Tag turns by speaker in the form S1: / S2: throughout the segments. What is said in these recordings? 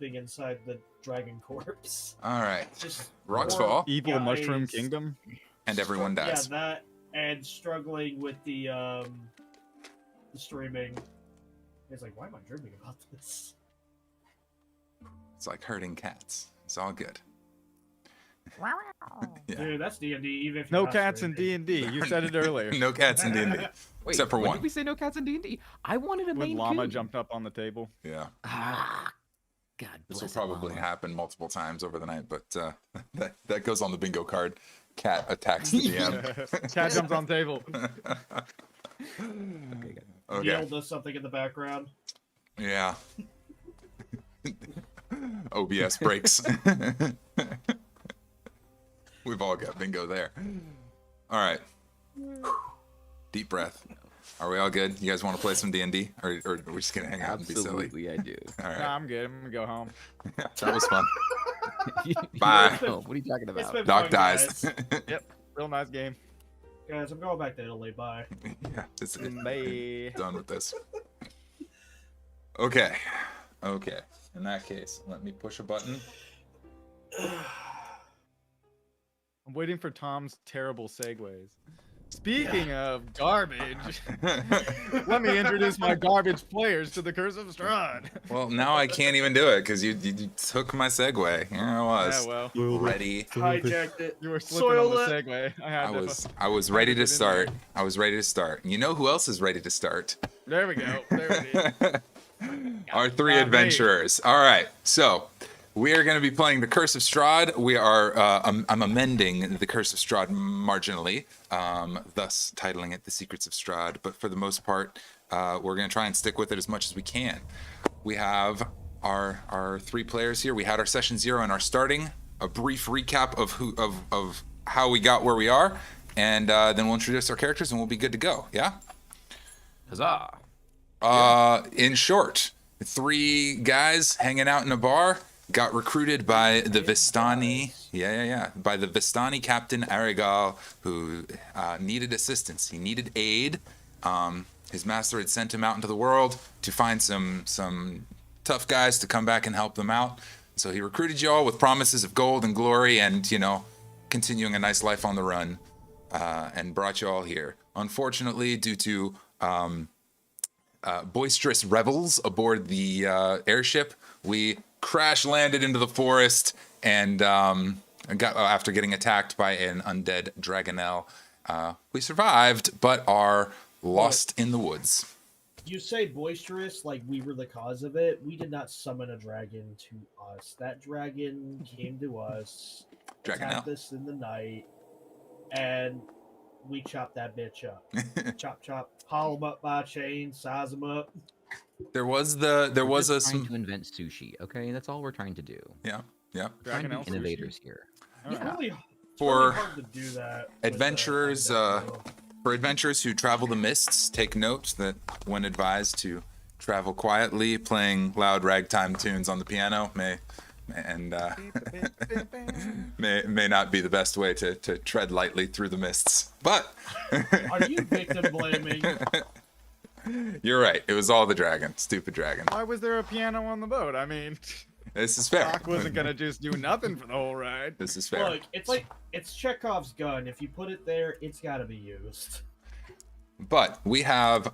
S1: inside the dragon corpse.
S2: All right.
S1: Just
S2: Rocks
S1: more
S2: fall.
S3: Evil
S1: guys
S3: Mushroom Kingdom.
S2: And everyone dies.
S1: Yeah, that and struggling with the streaming. It's like, why am I dreaming about this?
S2: It's like herding cats. It's all good. Yeah.
S1: Dude, that's D&D. Even if
S3: No
S1: you're not
S3: cats in
S1: streaming.
S3: D&D. You said it earlier.
S2: No cats in D&D.
S4: Wait,
S2: Except for
S4: when
S2: one.
S4: did we say no cats in D&D? I wanted a
S3: When
S4: main
S3: llama
S4: coon.
S3: jumped up on the table.
S2: Yeah.
S4: Ah, God
S2: This
S4: bless
S2: will
S4: it,
S2: probably
S4: llama.
S2: happen multiple times over the night, but that goes on the bingo card. Cat attacks the DM.
S3: Cat jumps on table.
S4: Okay, good.
S2: Okay.
S1: Neil does something in the background.
S2: Yeah. OBS breaks. We've all got bingo there. All right. Deep breath. Are we all good? You guys want to play some D&D? Or are we just going to hang out and be silly?
S4: Absolutely, I do.
S2: All right.
S3: Nah, I'm good. I'm gonna go home.
S2: That was fun.
S4: You
S2: Bye.
S4: don't know. What are you talking
S1: It's
S4: about?
S1: been
S2: Doc
S1: fun,
S2: dies.
S1: Guys.
S3: Yep. Real nice game.
S1: Guys, I'm going back to Italy. Bye.
S2: Yeah, it's
S3: Bye.
S2: done with this. Okay. Okay. In that case, let me push a button.
S3: I'm waiting for Tom's terrible segues. Speaking of garbage, let me introduce my garbage players to the Curse of Strahd.
S2: Well, now I can't even do it because you took my segue. Here I was.
S3: Yeah, well,
S2: Ready.
S1: Hijacked it.
S3: you were slipping on the
S1: Soiled it.
S3: segue.
S2: I was ready to
S3: get in there.
S2: start. I was ready to start. You know who else is ready to start?
S3: There we go. There it is.
S2: Our three
S3: Got me.
S2: adventurers. All right. So we are going to be playing the Curse of Strahd. We are. I'm amending the Curse of Strahd marginally, thus titling it the Secrets of Strahd. But for the most part, we're going to try and stick with it as much as we can. We have our three players here. We had our session 0 and our starting. A brief recap of how we got where we are, and then we'll introduce our characters and we'll be good to go. Yeah.
S4: Huzzah!
S2: In short, 3 guys hanging out in a bar got recruited by the Vistani. By the Vistani captain Arigal, who needed assistance. He needed aid. His master had sent him out into the world to find some tough guys to come back and help them out. So he recruited you all with promises of gold and glory, and continuing a nice life on the run, and brought you all here. Unfortunately, due to boisterous rebels aboard the airship, we crash landed into the forest and after getting attacked by an undead dragonelle. We survived, but are lost in the woods.
S1: You say boisterous like we were the cause of it. We did not summon a dragon to us. That dragon came to us,
S2: Dragonelle.
S1: attacked us in the night, and we chopped that bitch up. Chop, chop, haul him up by a chain, size him up.
S2: There was
S4: We're just
S2: a
S4: trying to invent sushi. Okay, that's all we're trying to do.
S2: yeah.
S4: Trying to
S3: Dragonelle
S4: be
S3: sushi?
S4: innovators here.
S3: All
S1: It's
S3: right.
S1: really,
S2: For
S1: hard to do that. with,
S2: adventurers,
S1: undead,
S2: For adventurers who travel the mists, take note that when advised to travel quietly, playing loud ragtime tunes on the piano may not be the best way to tread lightly through the mists. But
S1: Are you victim blaming?
S2: you're right. It was all the dragon. Stupid dragon.
S3: Why was there a piano on the boat? I mean,
S2: This is fair.
S3: Doc wasn't gonna just do nothing for the whole ride.
S2: This is fair.
S1: Look, it's Chekhov's gun. If you put it there, it's got to be used.
S2: But we have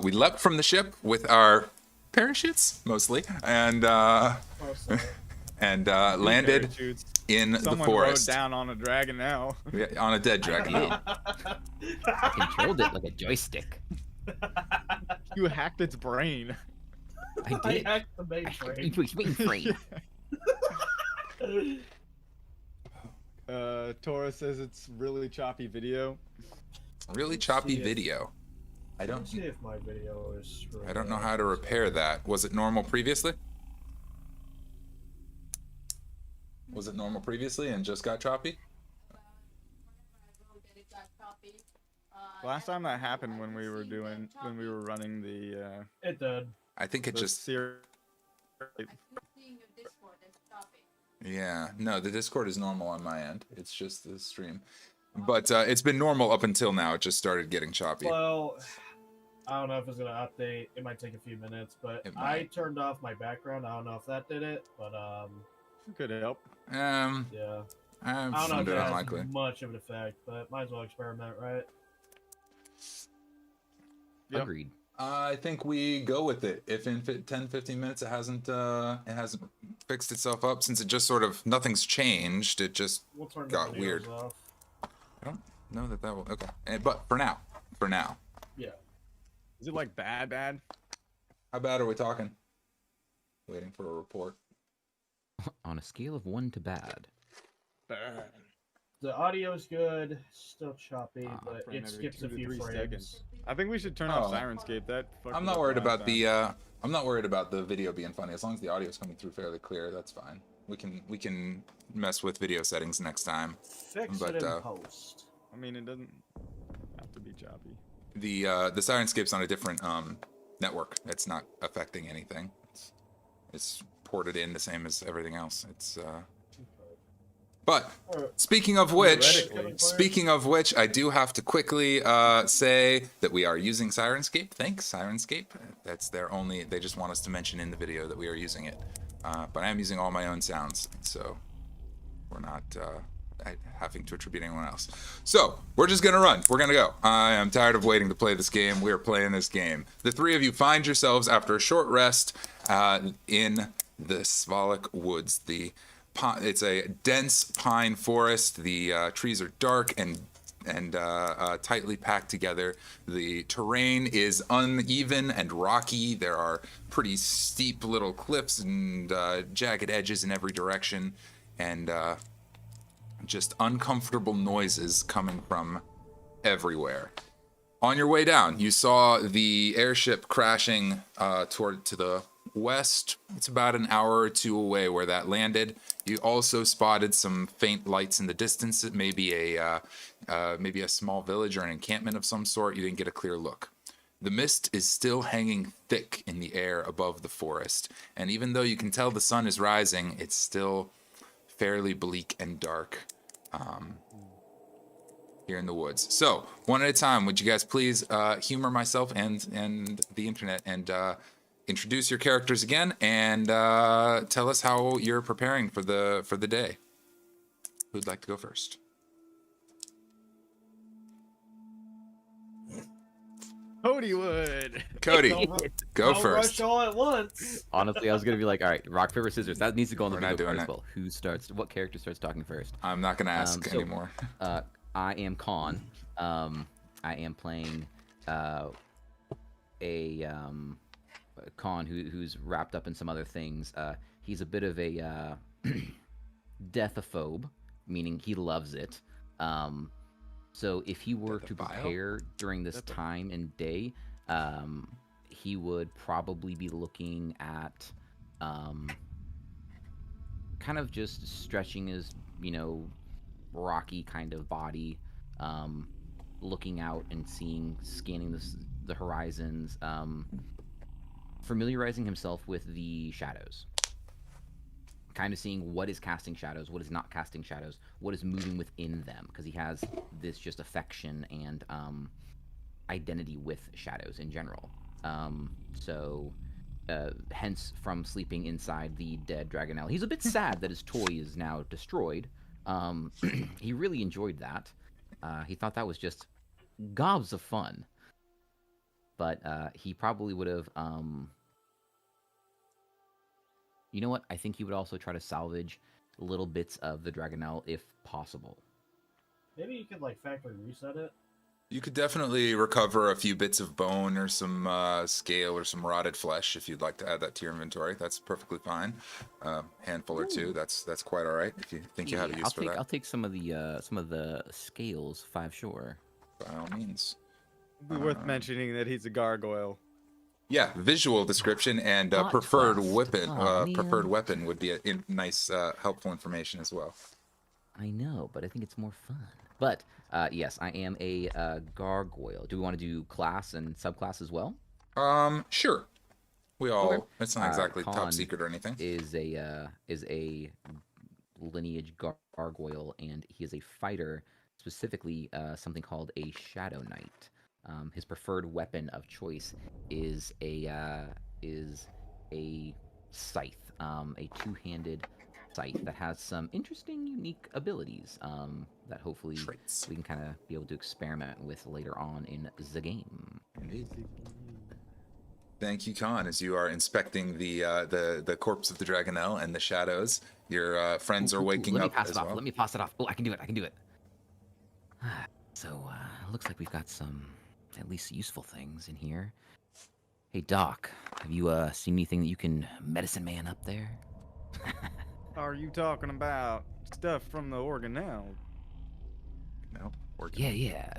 S2: we leapt from the ship with our parachutes mostly, and
S1: Mostly.
S2: landed
S3: Parachutes.
S2: in the
S3: Someone
S2: forest
S3: rode down on a dragon now.
S2: on a dead dragon.
S4: I controlled it like a joystick.
S3: You hacked its brain.
S4: I
S1: I
S4: did.
S1: hacked the mainframe.
S4: Into its mainframe.
S3: Tora says it's really choppy video.
S2: Really
S1: Let's
S2: choppy
S1: see if-
S2: video. I
S1: Let's
S2: don't
S1: see if my video is.
S2: I don't know how to repair that. Was it normal previously? Was it normal previously and just got choppy?
S3: Last time that happened when we were running the
S1: It did.
S2: I think it just yeah. No, the Discord is normal on my end. It's just the stream. But it's been normal up until now. It just started getting choppy.
S1: Well, I don't know if it's gonna update. It might take a few minutes, but
S2: It
S1: I
S2: might.
S1: turned off my background. I don't know if that did it, but
S3: Could help.
S2: Um,
S1: yeah.
S2: I
S1: I don't know if
S2: found it
S1: it has
S2: unlikely.
S1: much of an effect, but might as well experiment, right?
S3: Yep.
S4: Agreed.
S2: I think we go with it. If in 10, 15 minutes it hasn't fixed itself up, since it just sort of nothing's changed. It just
S1: We'll turn the
S2: got
S1: videos
S2: weird.
S1: off.
S2: I don't know that will. Okay, but for now,
S1: Yeah.
S3: Is it like bad?
S2: how bad are we talking? Waiting for a report.
S4: On a scale of 1 to bad.
S3: Bad.
S1: The audio's good, still choppy,
S4: Ah,
S1: but
S3: frame
S1: it
S3: every
S1: skips
S3: 2
S1: a
S3: to
S1: few
S3: 3
S1: frames.
S3: seconds. I think we should turn
S2: Oh.
S3: off Sirenscape. That fucked
S2: I'm
S3: it
S2: not
S3: up
S2: worried
S3: last
S2: about
S3: time.
S2: the I'm not worried about the video being funny as long as the audio is coming through fairly clear. That's fine. We can mess with video settings next time.
S1: Fix
S2: But,
S1: it in post.
S3: I mean, it doesn't have to be choppy.
S2: The Sirenscape's on a different network. It's not affecting anything. It's ported in the same as everything else. It's But speaking of which, I do have to quickly say that we are using Sirenscape. Thanks, Sirenscape. That's their only. They just want us to mention in the video that we are using it. But I am using all my own sounds, so we're not having to attribute anyone else. So we're just gonna run. We're gonna go. I am tired of waiting to play this game. We are playing this game. The three of you find yourselves after a short rest in the Svalak Woods. It's a dense pine forest. The trees are dark and tightly packed together. The terrain is uneven and rocky. There are pretty steep little cliffs and jagged edges in every direction, and just uncomfortable noises coming from everywhere. On your way down, you saw the airship crashing to the west. It's about an hour or two away where that landed. You also spotted some faint lights in the distance. It may be maybe a small village or an encampment of some sort. You didn't get a clear look. The mist is still hanging thick in the air above the forest, and even though you can tell the sun is rising, it's still fairly bleak and dark here in the woods. So, one at a time, would you guys please humor myself and the internet and introduce your characters again and tell us how you're preparing for the day. Who'd like to go first?
S3: Cody would.
S2: Cody, go
S1: Don't
S2: first.
S1: rush all at once.
S4: Honestly, I was gonna be like, all right, rock paper scissors. That needs to go on the
S2: We're not
S4: video
S2: doing
S4: card as
S2: that.
S4: well. Who starts? What character starts talking first?
S2: I'm not gonna ask
S4: So,
S2: anymore.
S4: I am Khan. I am playing a Khan who's wrapped up in some other things. He's a bit of a deathophobe, meaning he loves it. So if he were to prepare during this time and day, he would probably be looking at kind of just stretching his, rocky kind of body, looking out and scanning the horizons, familiarizing himself with the shadows. Kind of seeing what is casting shadows, what is not casting shadows, what is moving within them, because he has this just affection and identity with shadows in general. Hence from sleeping inside the dead Dragonelle. He's a bit sad that his toy is now destroyed. He really enjoyed that. He thought that was just gobs of fun. But he probably would have... You know what? I think he would also try to salvage little bits of the Dragonelle if possible.
S1: Maybe you could factory reset it.
S2: You could definitely recover a few bits of bone or some scale or some rotted flesh if you'd like to add that to your inventory. That's perfectly fine. Handful or two. That's quite all right if you think you have a use for that.
S4: I'll take some of the scales, 5 sure.
S2: By all means.
S3: It'd be worth mentioning that he's a gargoyle.
S2: Yeah, visual description and
S4: Plot
S2: preferred
S4: twist.
S2: weapon.
S4: Aw,
S2: Preferred
S4: man.
S2: weapon would be a nice, helpful information as well.
S4: I know, but I think it's more fun. But yes, I am a gargoyle. Do we want to do class and subclass as well?
S2: Sure. We all.
S4: Okay.
S2: It's not exactly
S4: Khan
S2: top secret or anything.
S4: Is a lineage gargoyle, and he is a fighter, specifically something called a Shadow Knight. His preferred weapon of choice is a scythe, a two-handed scythe that has some interesting, unique abilities that hopefully
S2: Traits.
S4: we can kind of be able to experiment with later on in the game.
S2: Indeed. Thank you, Khan. As you are inspecting the corpse of the Dragonelle and the shadows, your friends are waking
S4: Let me
S2: up
S4: pass
S2: as
S4: it off.
S2: well.
S4: Let me pass it off. Oh, I can do it. I can do it. So, looks like we've got some at least useful things in here. Hey, Doc, have you seen anything that you can medicine man up there?
S3: Are you talking about stuff from the organelle?
S2: No, working.
S4: Yeah.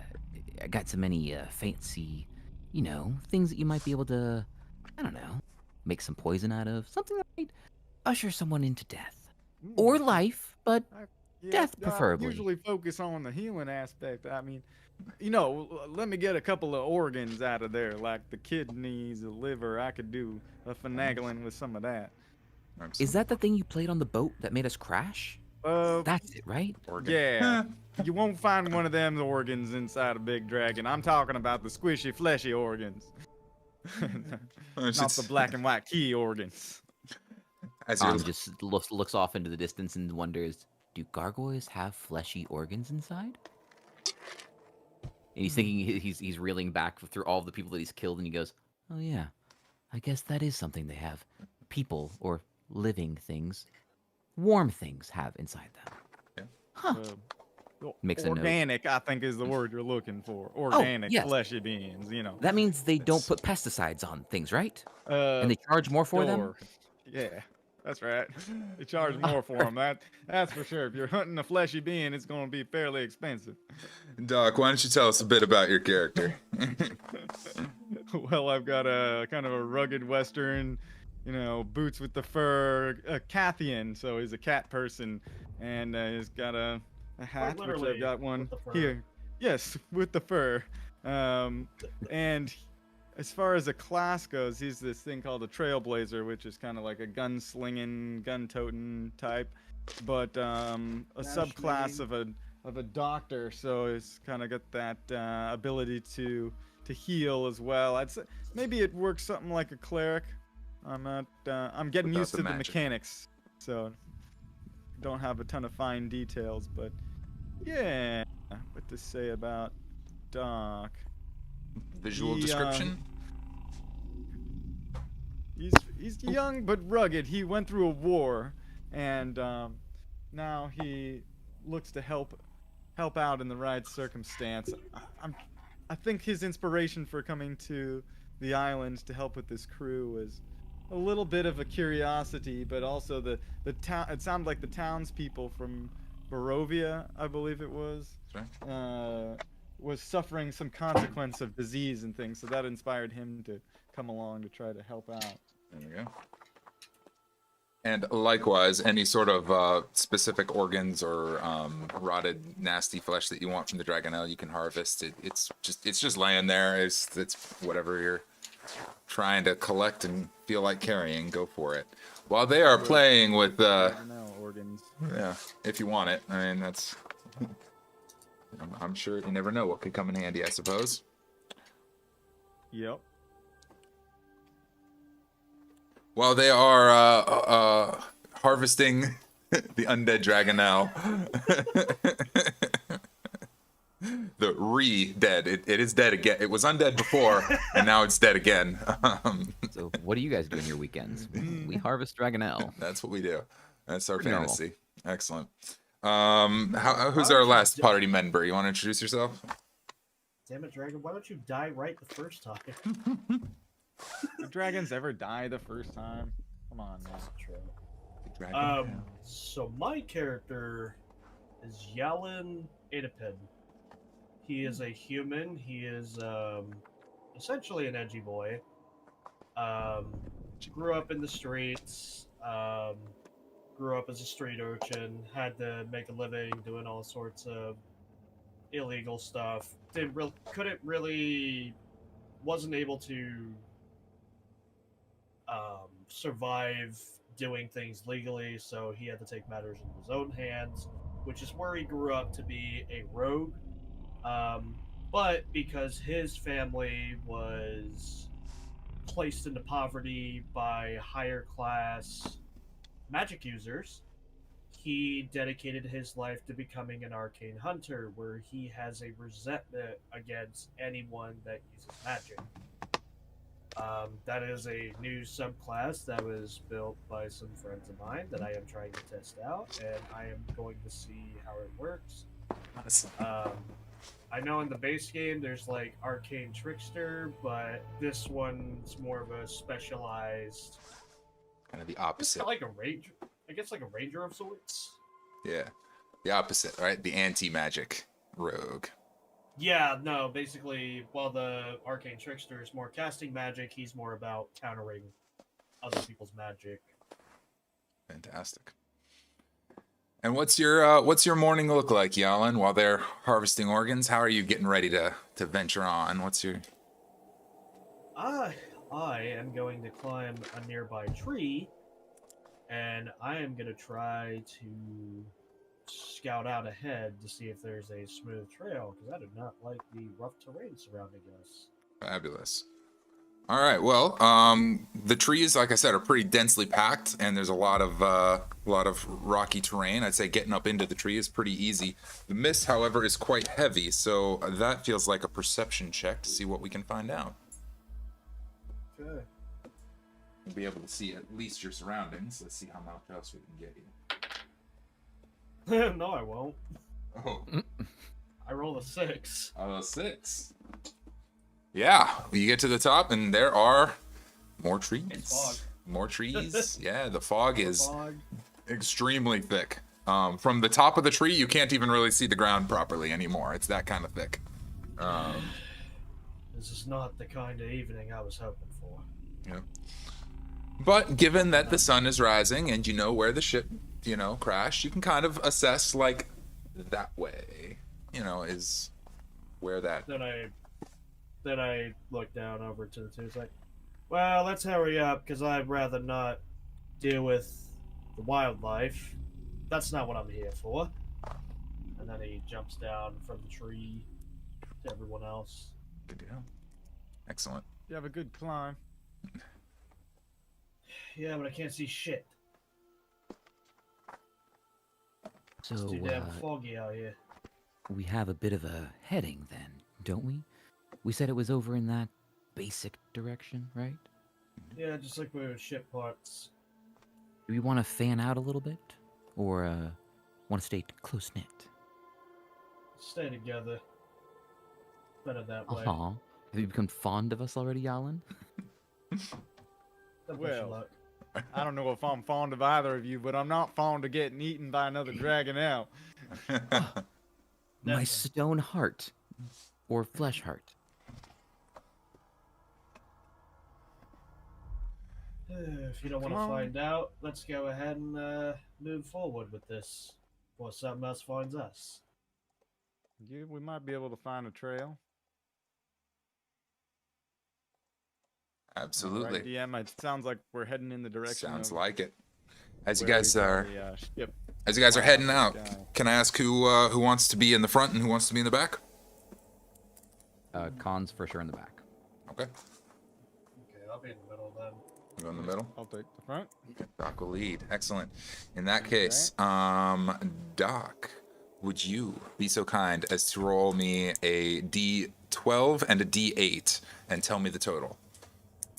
S4: I got so many fancy, things that you might be able to, I don't know, make some poison out of. Something that might usher someone into death. Or life, but death
S3: I
S4: preferably.
S3: usually focus on the healing aspect. I mean, let me get a couple of organs out of there, like the kidneys, the liver. I could do a finagling with some of that.
S4: Is that the thing you played on the boat that made us crash? That's it, right?
S2: Organ.
S3: Yeah. You won't find one of them organs inside a big dragon. I'm talking about the squishy, fleshy organs. Not the black and white key organs.
S2: As you're
S4: Just looks off into the distance and wonders, do gargoyles have fleshy organs inside? And he's thinking, he's reeling back through all the people that he's killed, and he goes, oh yeah, I guess that is something they have. People, or living things, warm things have inside them.
S2: Yeah.
S4: Huh. Makes a note.
S3: Organic, I think, is the word you're looking for. Organic,
S4: yes.
S3: fleshy beings,
S4: That means they don't put pesticides on things, right?
S3: Uh,
S4: And they charge more for them?
S3: sure. Yeah, that's right. They charge more for them. That's for sure. If you're hunting a fleshy being, it's going to be fairly expensive.
S2: Doc, why don't you tell us a bit about your character?
S3: Well, I've got a kind of a rugged Western, boots with the fur, a Cathian, so he's a cat person, and he's got a hat, which
S1: literally,
S3: I've got one
S1: with the fur.
S3: here. Yes, with the fur. And as far as a class goes, he's this thing called a Trailblazer, which is kind of like a gun-slinging, gun-toting type, but a subclass of a doctor, so he's kind of got that ability to heal as well. I'd say maybe it works something like a cleric. I'm getting
S2: Without
S3: used
S2: the
S3: to the
S2: magic.
S3: mechanics, so don't have a ton of fine details, but yeah, what to say about Doc?
S2: Visual
S3: He,
S2: description?
S3: He's young but rugged. He went through a war, and now he looks to help out in the right circumstance. I think his inspiration for coming to the island to help with this crew was a little bit of a curiosity, but also the town. It sounded like the townspeople from Barovia, I believe it was, was suffering some consequence of disease and things, so that inspired him to come along to try to help out.
S2: There we go. And likewise, any sort of specific organs or rotted, nasty flesh that you want from the Dragonelle, you can harvest. It's just laying there. It's whatever you're trying to collect and feel like carrying. Go for it. While they are playing with
S3: Organs.
S2: yeah, if you want it. I mean, that's. I'm sure you never know what could come in handy. I suppose.
S3: Yep.
S2: While they are harvesting the undead Dragonelle, the re-dead, it is dead again. It was undead before, and now it's dead again.
S4: So what do you guys do in your weekends? We harvest Dragonelle.
S2: That's what we do. That's our
S4: Pretty normal.
S2: fantasy. Excellent. Who's our last party member? You want to introduce yourself?
S1: Damn it, Dragon! Why don't you die right the first time?
S3: Do dragons ever die the first time? Come on, man.
S1: That's true. So my character is Yalin Adipin. He is a human. He is essentially an edgy boy. Grew up in the streets. Grew up as a street urchin. Had to make a living doing all sorts of illegal stuff. Wasn't able to survive doing things legally, so he had to take matters into his own hands, which is where he grew up to be a rogue. But because his family was placed into poverty by higher class magic users, he dedicated his life to becoming an arcane hunter, where he has a resentment against anyone that uses magic. That is a new subclass that was built by some friends of mine that I am trying to test out, and I am going to see how it works. I know in the base game there's like Arcane Trickster, but this one's more of a specialized,
S2: Kind of the opposite.
S1: like a ranger. I guess like a ranger of sorts.
S2: Yeah, the opposite, right? The anti-magic rogue.
S1: Yeah, no, basically, while the Arcane Trickster is more casting magic, he's more about countering other people's magic.
S2: Fantastic. And what's your morning look like, Yalin, while they're harvesting organs? How are you getting ready to venture on? What's your...
S1: I am going to climb a nearby tree, and I am going to try to scout out ahead to see if there's a smooth trail, because I do not like the rough terrain surrounding us.
S2: Fabulous. All right. Well, the trees, like I said, are pretty densely packed, and there's a lot of rocky terrain. I'd say getting up into the tree is pretty easy. The mist, however, is quite heavy, so that feels like a perception check to see what we can find out.
S1: Okay.
S2: We'll be able to see at least your surroundings. Let's see how much else we can get you.
S1: No, I won't.
S2: Oh.
S1: I rolled a 6.
S2: Oh, 6. Yeah, you get to the top, and there are more trees.
S1: It's fog.
S2: More trees. Yeah, the fog is
S1: Fog.
S2: extremely thick. From the top of the tree, you can't even really see the ground properly anymore. It's that kind of thick.
S1: This is not the kind of evening I was hoping for.
S2: Yeah. But given that the sun is rising and you know where the ship, crashed, you can kind of assess, like, that way, is where that...
S1: Then I look down over to the two. It's like, well, let's hurry up, because I'd rather not deal with the wildlife. That's not what I'm here for. And then he jumps down from the tree to everyone else.
S2: Good deal. Excellent.
S3: You have a good climb.
S1: Yeah, but I can't see shit.
S4: So,
S1: It's too damn foggy out here.
S4: we have a bit of a heading then, don't we? We said it was over in that basic direction, right?
S1: Yeah, just like we were ship parts.
S4: Do we want to fan out a little bit? Or want to stay close-knit?
S1: Stay together. Better that way.
S4: Uh-huh. Have you become fond of us already, Alan?
S1: Don't push your
S3: Well.
S1: luck.
S3: I don't know if I'm fond of either of you, but I'm not fond of getting eaten by another dragon out.
S4: My
S1: Definitely.
S4: stone heart. Or flesh heart.
S1: If you don't want to
S3: Come on.
S1: find out, let's go ahead and move forward with this before something else finds us.
S3: Yeah, we might be able to find a trail.
S2: Absolutely.
S3: Right, DM, it sounds like we're heading in the direction.
S2: Sounds
S3: of
S2: like it. As you
S3: where
S2: guys
S3: we saw
S2: are
S3: the, ship.
S2: as you guys are heading out,
S3: Guy.
S2: can I ask who wants to be in the front and who wants to be in the back?
S4: Cons for sure in the back.
S2: Okay.
S1: Okay, I'll be in the middle then.
S2: You go in the middle.
S3: I'll take the front.
S2: Doc will lead. Excellent. In that
S3: Okay.
S2: case, Doc, would you be so kind as to roll me a D12 and a D8 and tell me the total?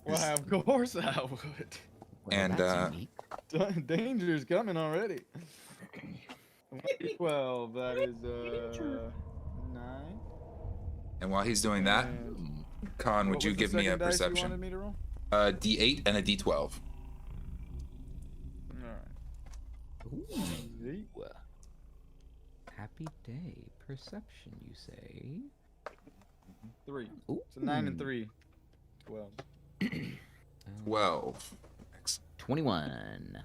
S3: Well, of course I would.
S4: Well,
S2: And,
S4: that's unique.
S3: Danger's coming already. 12, that is 9.
S2: And while he's doing that,
S3: And
S2: Con,
S3: what
S2: would you
S3: was the
S2: give me a
S3: second dice you wanted
S2: perception?
S3: me to roll?
S2: A D8 and a D12.
S3: All right.
S4: Ooh.
S3: 8.
S4: Happy day. Perception, you say?
S3: 3.
S4: Ooh.
S3: So 9 and 3. 12.
S2: 12. Excellent.
S4: 21.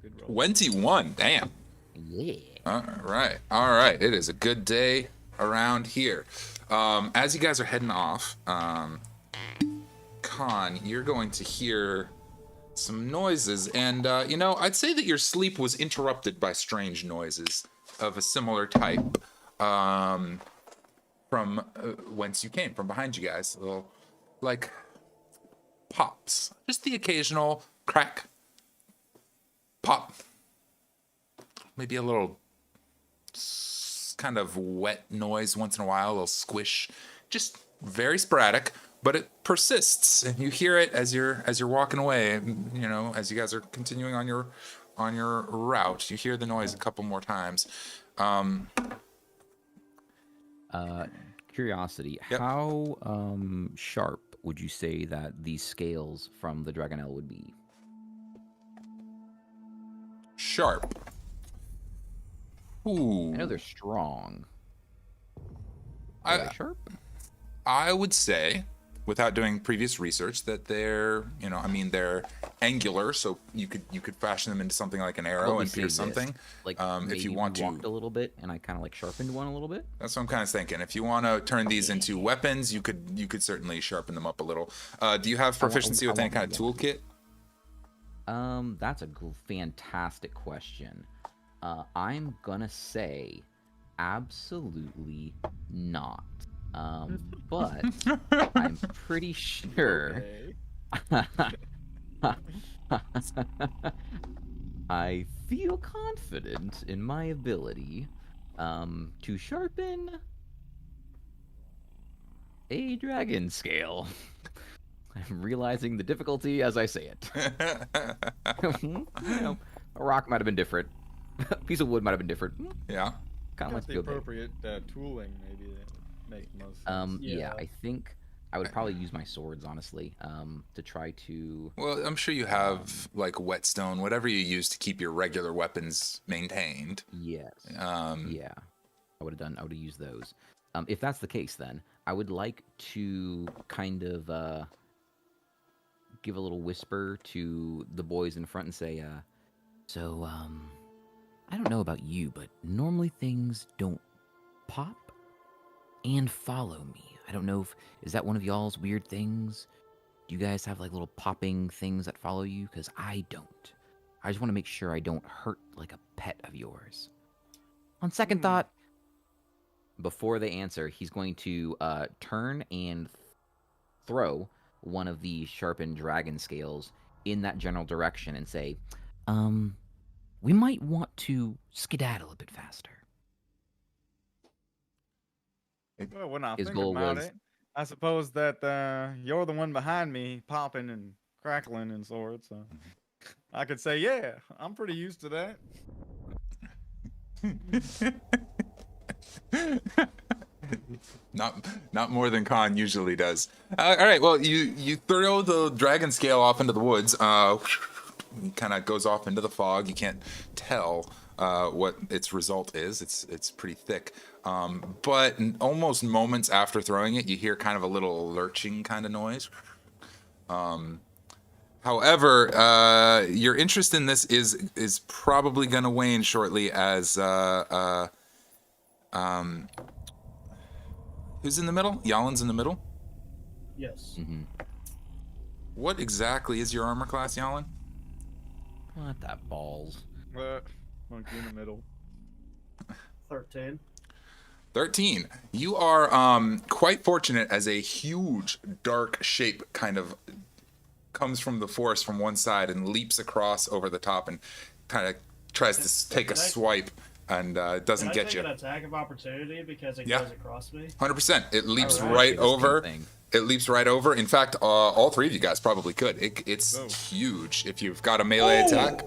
S3: Good roll.
S2: 21. Damn.
S4: Yeah.
S2: All right. It is a good day around here. As you guys are heading off, Con, you're going to hear some noises, and I'd say that your sleep was interrupted by strange noises of a similar type. from whence you came, from behind you guys. Little, like, pops. Just the occasional crack, pop. Maybe a little kind of wet noise once in a while, a little squish. Just very sporadic, but it persists, and you hear it as you're walking away. You know, as you guys are continuing on your route, you hear the noise a couple more times.
S4: Curiosity.
S2: Yep.
S4: How sharp would you say that these scales from the Dragonelle would be?
S2: Sharp. Ooh.
S4: I know they're strong.
S2: I-
S4: Are they sharp?
S2: I would say, without doing previous research, that they're, you know, I mean, they're angular, so you could fashion them into something like an arrow
S4: Let me
S2: and
S4: say
S2: pierce
S4: this.
S2: something.
S4: Like,
S2: if you
S4: maybe
S2: want
S4: we walked
S2: to,
S4: a little bit, and I kind of like sharpened one a little bit.
S2: that's what I'm kind of thinking. If you want to turn these into weapons, you could certainly sharpen them up a little. Do you have proficiency with any kind of toolkit?
S4: That's a fantastic question. I'm gonna say absolutely not. But I'm pretty sure. I feel confident in my ability to sharpen a dragon scale. I'm realizing the difficulty as I say it. You know, a rock might have been different. A piece of wood might have been different.
S2: Yeah.
S4: Kind of like
S3: the
S4: to go big.
S3: appropriate tooling, maybe that would make the most sense.
S4: Yeah, I think I would probably use my swords, honestly, to try to.
S2: Well, I'm sure you have like whetstone, whatever you use to keep your regular weapons maintained.
S4: Yes.
S2: Yeah.
S4: I would have used those. If that's the case, then I would like to kind of give a little whisper to the boys in front and say, I don't know about you, but normally things don't pop and follow me. I don't know is that one of y'all's weird things? Do you guys have like little popping things that follow you? Because I don't. I just want to make sure I don't hurt like a pet of yours. On second thought, before they answer, he's going to turn and throw one of the sharpened dragon scales in that general direction and say, we might want to skedaddle a bit faster.
S3: Well, when I
S4: His
S3: think
S4: goal
S3: about
S4: was-
S3: it, I suppose that you're the one behind me popping and crackling and swords, so I could say, yeah, I'm pretty used to that.
S2: Not more than Khan usually does. All right, well, you throw the dragon scale off into the woods. It kind of goes off into the fog. You can't tell what its result is. It's pretty thick. But almost moments after throwing it, you hear kind of a little lurching kind of noise. However, your interest in this is probably going to wane shortly as who's in the middle? Yalen's in the middle?
S1: Yes.
S4: Mm-hmm.
S2: What exactly is your armor class, Yalen?
S4: What that balls?
S3: Monkey in the middle.
S1: 13.
S2: 13. You are quite fortunate as a huge dark shape kind of comes from the forest from one side and leaps across over the top and kind of tries to take a swipe and doesn't get you.
S1: Can I take an attack of opportunity because it goes across me?
S2: 100%. It leaps
S1: Alright.
S2: right over.
S4: Thing.
S2: It leaps right over. In fact, all three of you guys probably could. It's huge. If you've got a melee attack.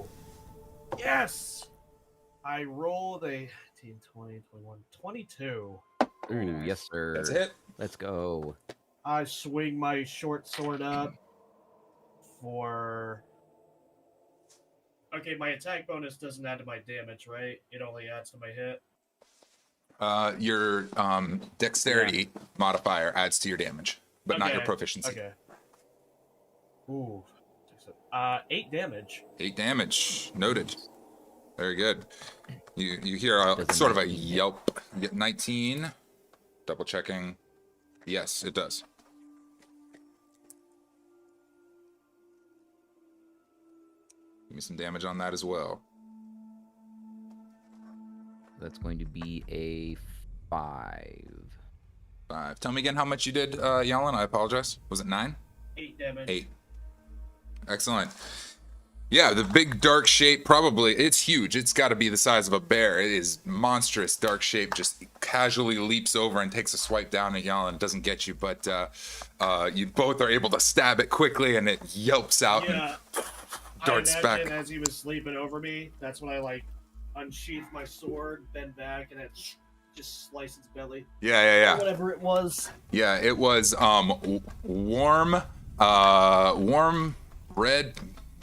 S1: Yes! I rolled a 18, 20, 21, 22.
S4: Ooh, yes, sir.
S2: That's a hit.
S4: Let's go.
S1: I swing my short sword up for... Okay, my attack bonus doesn't add to my damage, right? It only adds to my hit.
S2: Your dexterity modifier adds to your damage, but not your proficiency.
S1: Okay. Ooh. 8 damage.
S2: 8 damage. Noted. Very good. You hear a
S4: Does a
S2: sort of a
S4: 19 hit?
S2: yelp. You get 19. Double checking. Yes, it does. Give me some damage on that as well.
S4: That's going to be a 5.
S2: 5. Tell me again how much you did, Yellen. I apologize. Was it 9?
S1: 8 damage.
S2: 8. Excellent. Yeah, the big dark shape, probably, it's huge. It's got to be the size of a bear. It is monstrous. Dark shape just casually leaps over and takes a swipe down at Yellen. Doesn't get you, but you both are able to stab it quickly, and it yelps out and darts back.
S1: As he was sleeping over me, that's when I, like, unsheath my sword, bend back, and it just slice its belly.
S2: Yeah.
S1: Or whatever it was.
S2: Yeah, it was warm red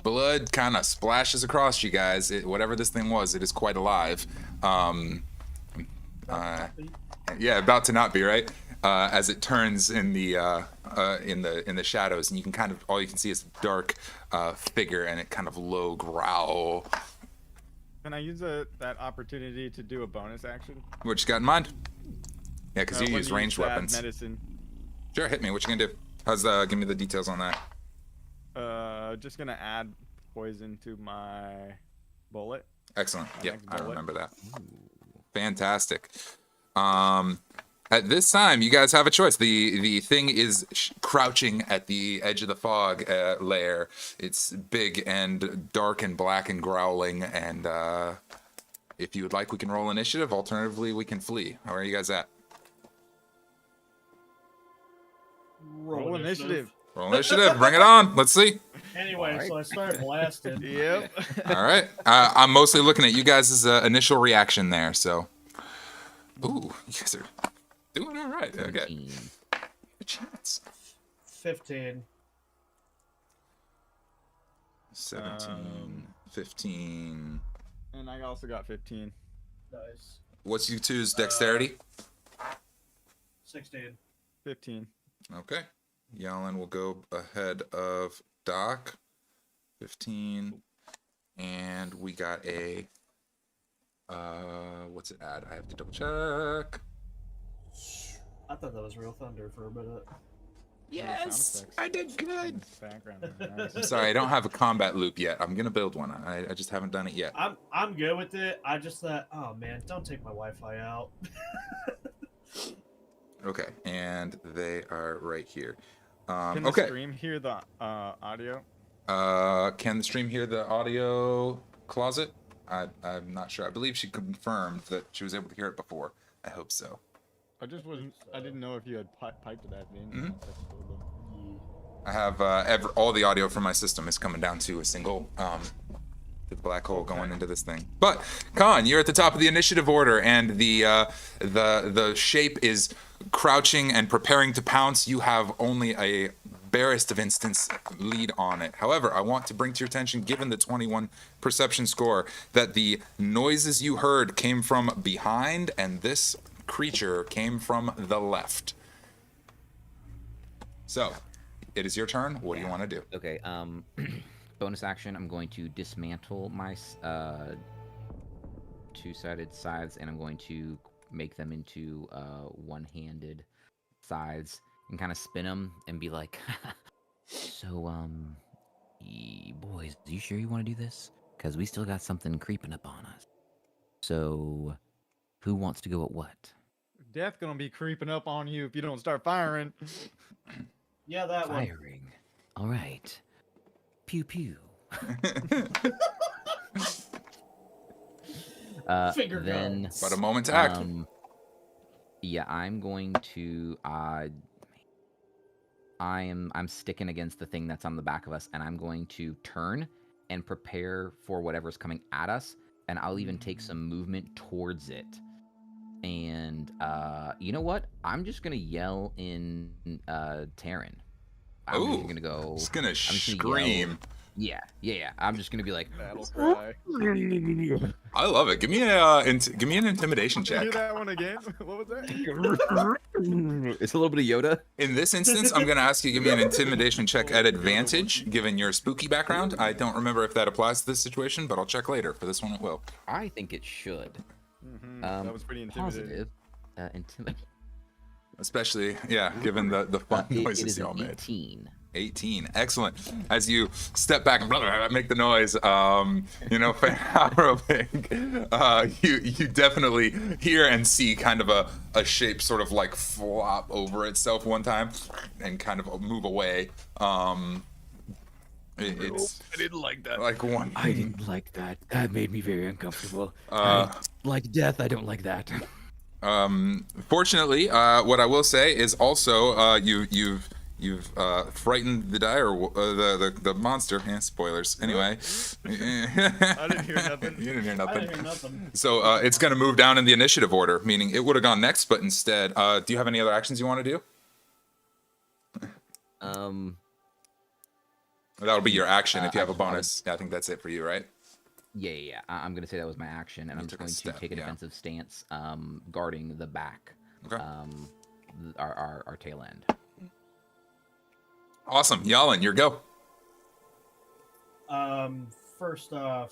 S2: blood kind of splashes across you guys. Whatever this thing was, it is quite alive. Yeah, about to not be, right? As it turns in the shadows, and you can kind of, all you can see is a dark figure and it kind of low growl.
S3: Can I use that opportunity to do a bonus action?
S2: What you got in mind? Yeah, because you use ranged
S3: that
S2: weapons.
S3: Medicine.
S2: Sure, hit me. What you gonna do? Give me the details on that.
S3: Just gonna add poison to my bullet.
S2: Excellent. Yeah, I
S3: bullet.
S2: remember that. Fantastic. At this time, you guys have a choice. The thing is crouching at the edge of the fog layer. It's big and dark and black and growling. And if you would like, we can roll initiative. Alternatively, we can flee. How are you guys at?
S1: Roll initiative.
S2: Roll initiative. Bring it on. Let's see.
S1: Anyway,
S4: Right.
S1: so I started blasting.
S3: Yep.
S2: All right. I'm mostly looking at you guys' initial reaction there. So, ooh, you guys are doing all right. Okay.
S4: 17.
S2: A chance.
S1: 15.
S2: 17, 15.
S3: And I also got 15.
S1: Nice.
S2: What's you two's dexterity?
S1: 16.
S3: 15.
S2: Okay. Yellen will go ahead of Doc. 15. And we got a... what's it add? I have to double check.
S1: I thought that was real thunder for a minute.
S2: Yes! I did good!
S3: Background.
S2: I'm sorry, I don't have a combat loop yet. I'm gonna build one. I just haven't done it yet.
S1: I'm good with it. I just thought, oh man, don't take my Wi-Fi out.
S2: Okay, and they are right here.
S3: Can the
S2: Okay.
S3: stream hear the audio?
S2: Can the stream hear the audio closet? I'm not sure. I believe she confirmed that she was able to hear it before. I hope so.
S3: I just wasn't. I didn't know if you had piped that in.
S2: Mhm. I have all the audio from my system is coming down to a single the black hole going into this thing. But Khan, you're at the top of the initiative order, and the shape is crouching and preparing to pounce. You have only a barest of instance lead on it. However, I want to bring to your attention, given the 21 perception score, that the noises you heard came from behind, and this creature came from the left. So, it is your turn. What do you want to do?
S4: Okay, bonus action, I'm going to dismantle my two-sided scythes, and I'm going to make them into one-handed scythes, and kind of spin them and be like, so, boys, are you sure you want to do this? Because we still got something creeping up on us. So, who wants to go at what?
S3: Death gonna be creeping up on you if you don't start firing.
S1: Yeah, that one.
S4: Firing. All right. Pew pew.
S1: Finger
S4: then,
S1: guns.
S2: But a moment to act.
S4: Yeah, I'm going to. I'm sticking against the thing that's on the back of us, and I'm going to turn and prepare for whatever's coming at us, and I'll even take some movement towards it. And you know what? I'm just gonna yell in Terran. I'm
S2: Ooh,
S4: just gonna go.
S2: Just gonna
S4: I'm just gonna
S2: scream.
S4: Yeah. I'm just gonna be like.
S3: Battle cry.
S2: I love it. Give me an intimidation
S3: Can you
S2: check.
S3: do that one again? What was that?
S4: It's a little bit of Yoda.
S2: In this instance, I'm gonna ask you to give me an intimidation check at advantage, given your spooky background. I don't remember if that applies to this situation, but I'll check later. For this one, it will.
S4: I think it should.
S3: That was pretty intimidating.
S4: Positive. Intimidate.
S2: Especially, yeah, given the fun
S4: It
S2: noises
S4: is
S2: y'all
S4: an
S2: made.
S4: 18.
S2: 18. Excellent. As you step back and make the noise, you know, you definitely hear and see kind of a shape sort of like flop over itself one time and kind of move away. It's
S5: I didn't like that.
S2: like one.
S5: I didn't like that. That made me very uncomfortable. I like death. I don't like that.
S2: Fortunately, what I will say is also you've frightened the the monster. Spoilers. Anyway,
S3: I didn't hear nothing.
S2: You didn't hear
S1: I
S2: nothing.
S1: didn't hear nothing.
S2: So it's going to move down in the initiative order, meaning it would have gone next, but instead, do you have any other actions you want to do? That would be your action if you have a bonus. Yeah, I think that's it for you, right?
S4: Yeah. I'm gonna say that was my action, and I'm just
S2: took a
S4: going
S2: step,
S4: to take a
S2: yeah.
S4: defensive stance, guarding the back,
S2: Okay.
S4: our tail end.
S2: Awesome, Yalin, your go.
S1: First off,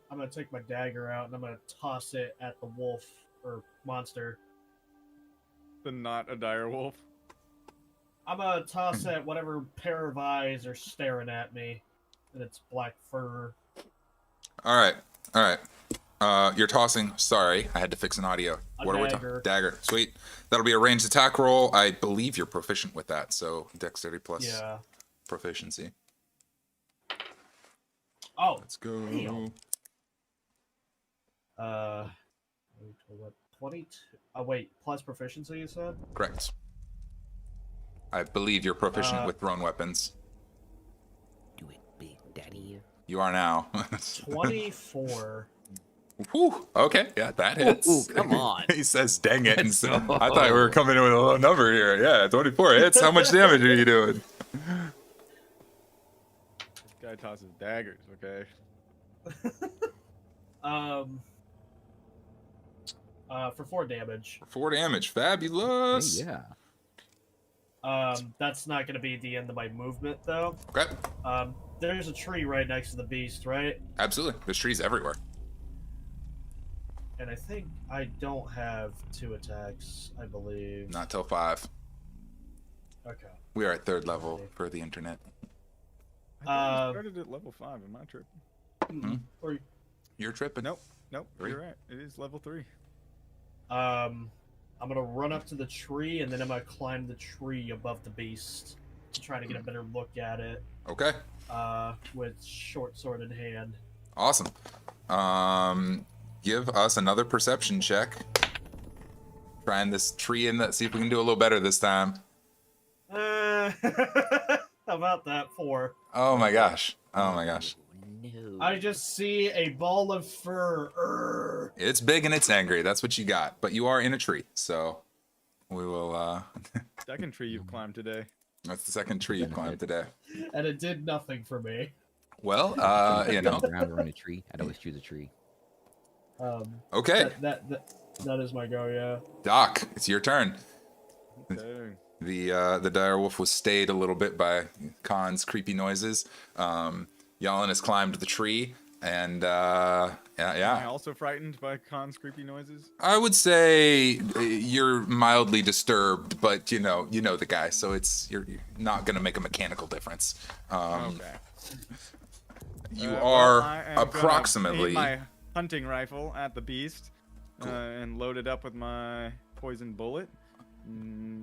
S1: I'm gonna take my dagger out and I'm gonna toss it at the wolf or monster.
S3: The not a dire wolf.
S1: I'm gonna toss at whatever pair of eyes are staring at me, and it's black fur.
S2: All right. You're tossing. Sorry, I had to fix an audio. What are we talking? Dagger. Sweet. That'll be a ranged attack roll. I believe you're proficient with that, so dexterity plus proficiency.
S1: Oh,
S2: Let's go.
S1: damn. What? 22? Oh wait, plus proficiency. You said?
S2: Correct. I believe you're proficient with thrown weapons.
S4: Do it, big daddy.
S2: You are now.
S1: 24.
S2: Whew. Okay, yeah, that hits.
S5: Ooh, come on.
S2: He says, "Dang it!" And so, I thought we were coming in with a low number here. Yeah, 24 hits. How much damage are you doing?
S3: This guy tosses daggers. Okay.
S1: For 4 damage.
S2: 4 damage. Fabulous.
S4: Hey, yeah.
S1: That's not gonna be the end of my movement though.
S2: Okay.
S1: There's a tree right next to the beast, right?
S2: Absolutely. There's trees everywhere.
S1: And I think I don't have 2 attacks, I believe.
S2: Not till 5.
S1: Okay.
S2: We are at 3rd level for the internet.
S3: I thought I started at level 5 in my trip.
S1: Or,
S2: You're tripping.
S3: Nope.
S2: 3.
S3: You're right. It is level 3.
S1: I'm gonna run up to the tree and then I'm gonna climb the tree above the beast to try to get a better look at it.
S2: Okay.
S1: With short sword in hand.
S2: Awesome. Give us another perception check. Trying this tree in that. See if we can do a little better this time.
S1: How about that? 4.
S2: Oh my gosh. Oh my gosh.
S4: No.
S1: I just see a ball of fur. Urgh.
S2: It's big and it's angry. That's what you got. But you are in a tree, so we will.
S3: Second tree you've climbed today.
S2: That's the second tree you've climbed today.
S1: And it did nothing for me.
S2: Well, you know.
S4: Around or in a tree. I'd always choose a tree.
S2: Okay,
S1: That is my go. Yeah.
S2: Doc, it's your turn.
S3: Okay.
S2: The dire wolf was stayed a little bit by Khan's creepy noises. Yalin has climbed the tree, and
S3: Am I
S2: yeah.
S3: also frightened by Khan's creepy noises?
S2: I would say you're mildly disturbed, but you know the guy, so you're not gonna make a mechanical difference.
S3: Okay.
S2: You
S3: Well,
S2: are
S3: I am gonna
S2: approximately.
S3: aim my hunting rifle at the beast, and load it up with my poison bullet.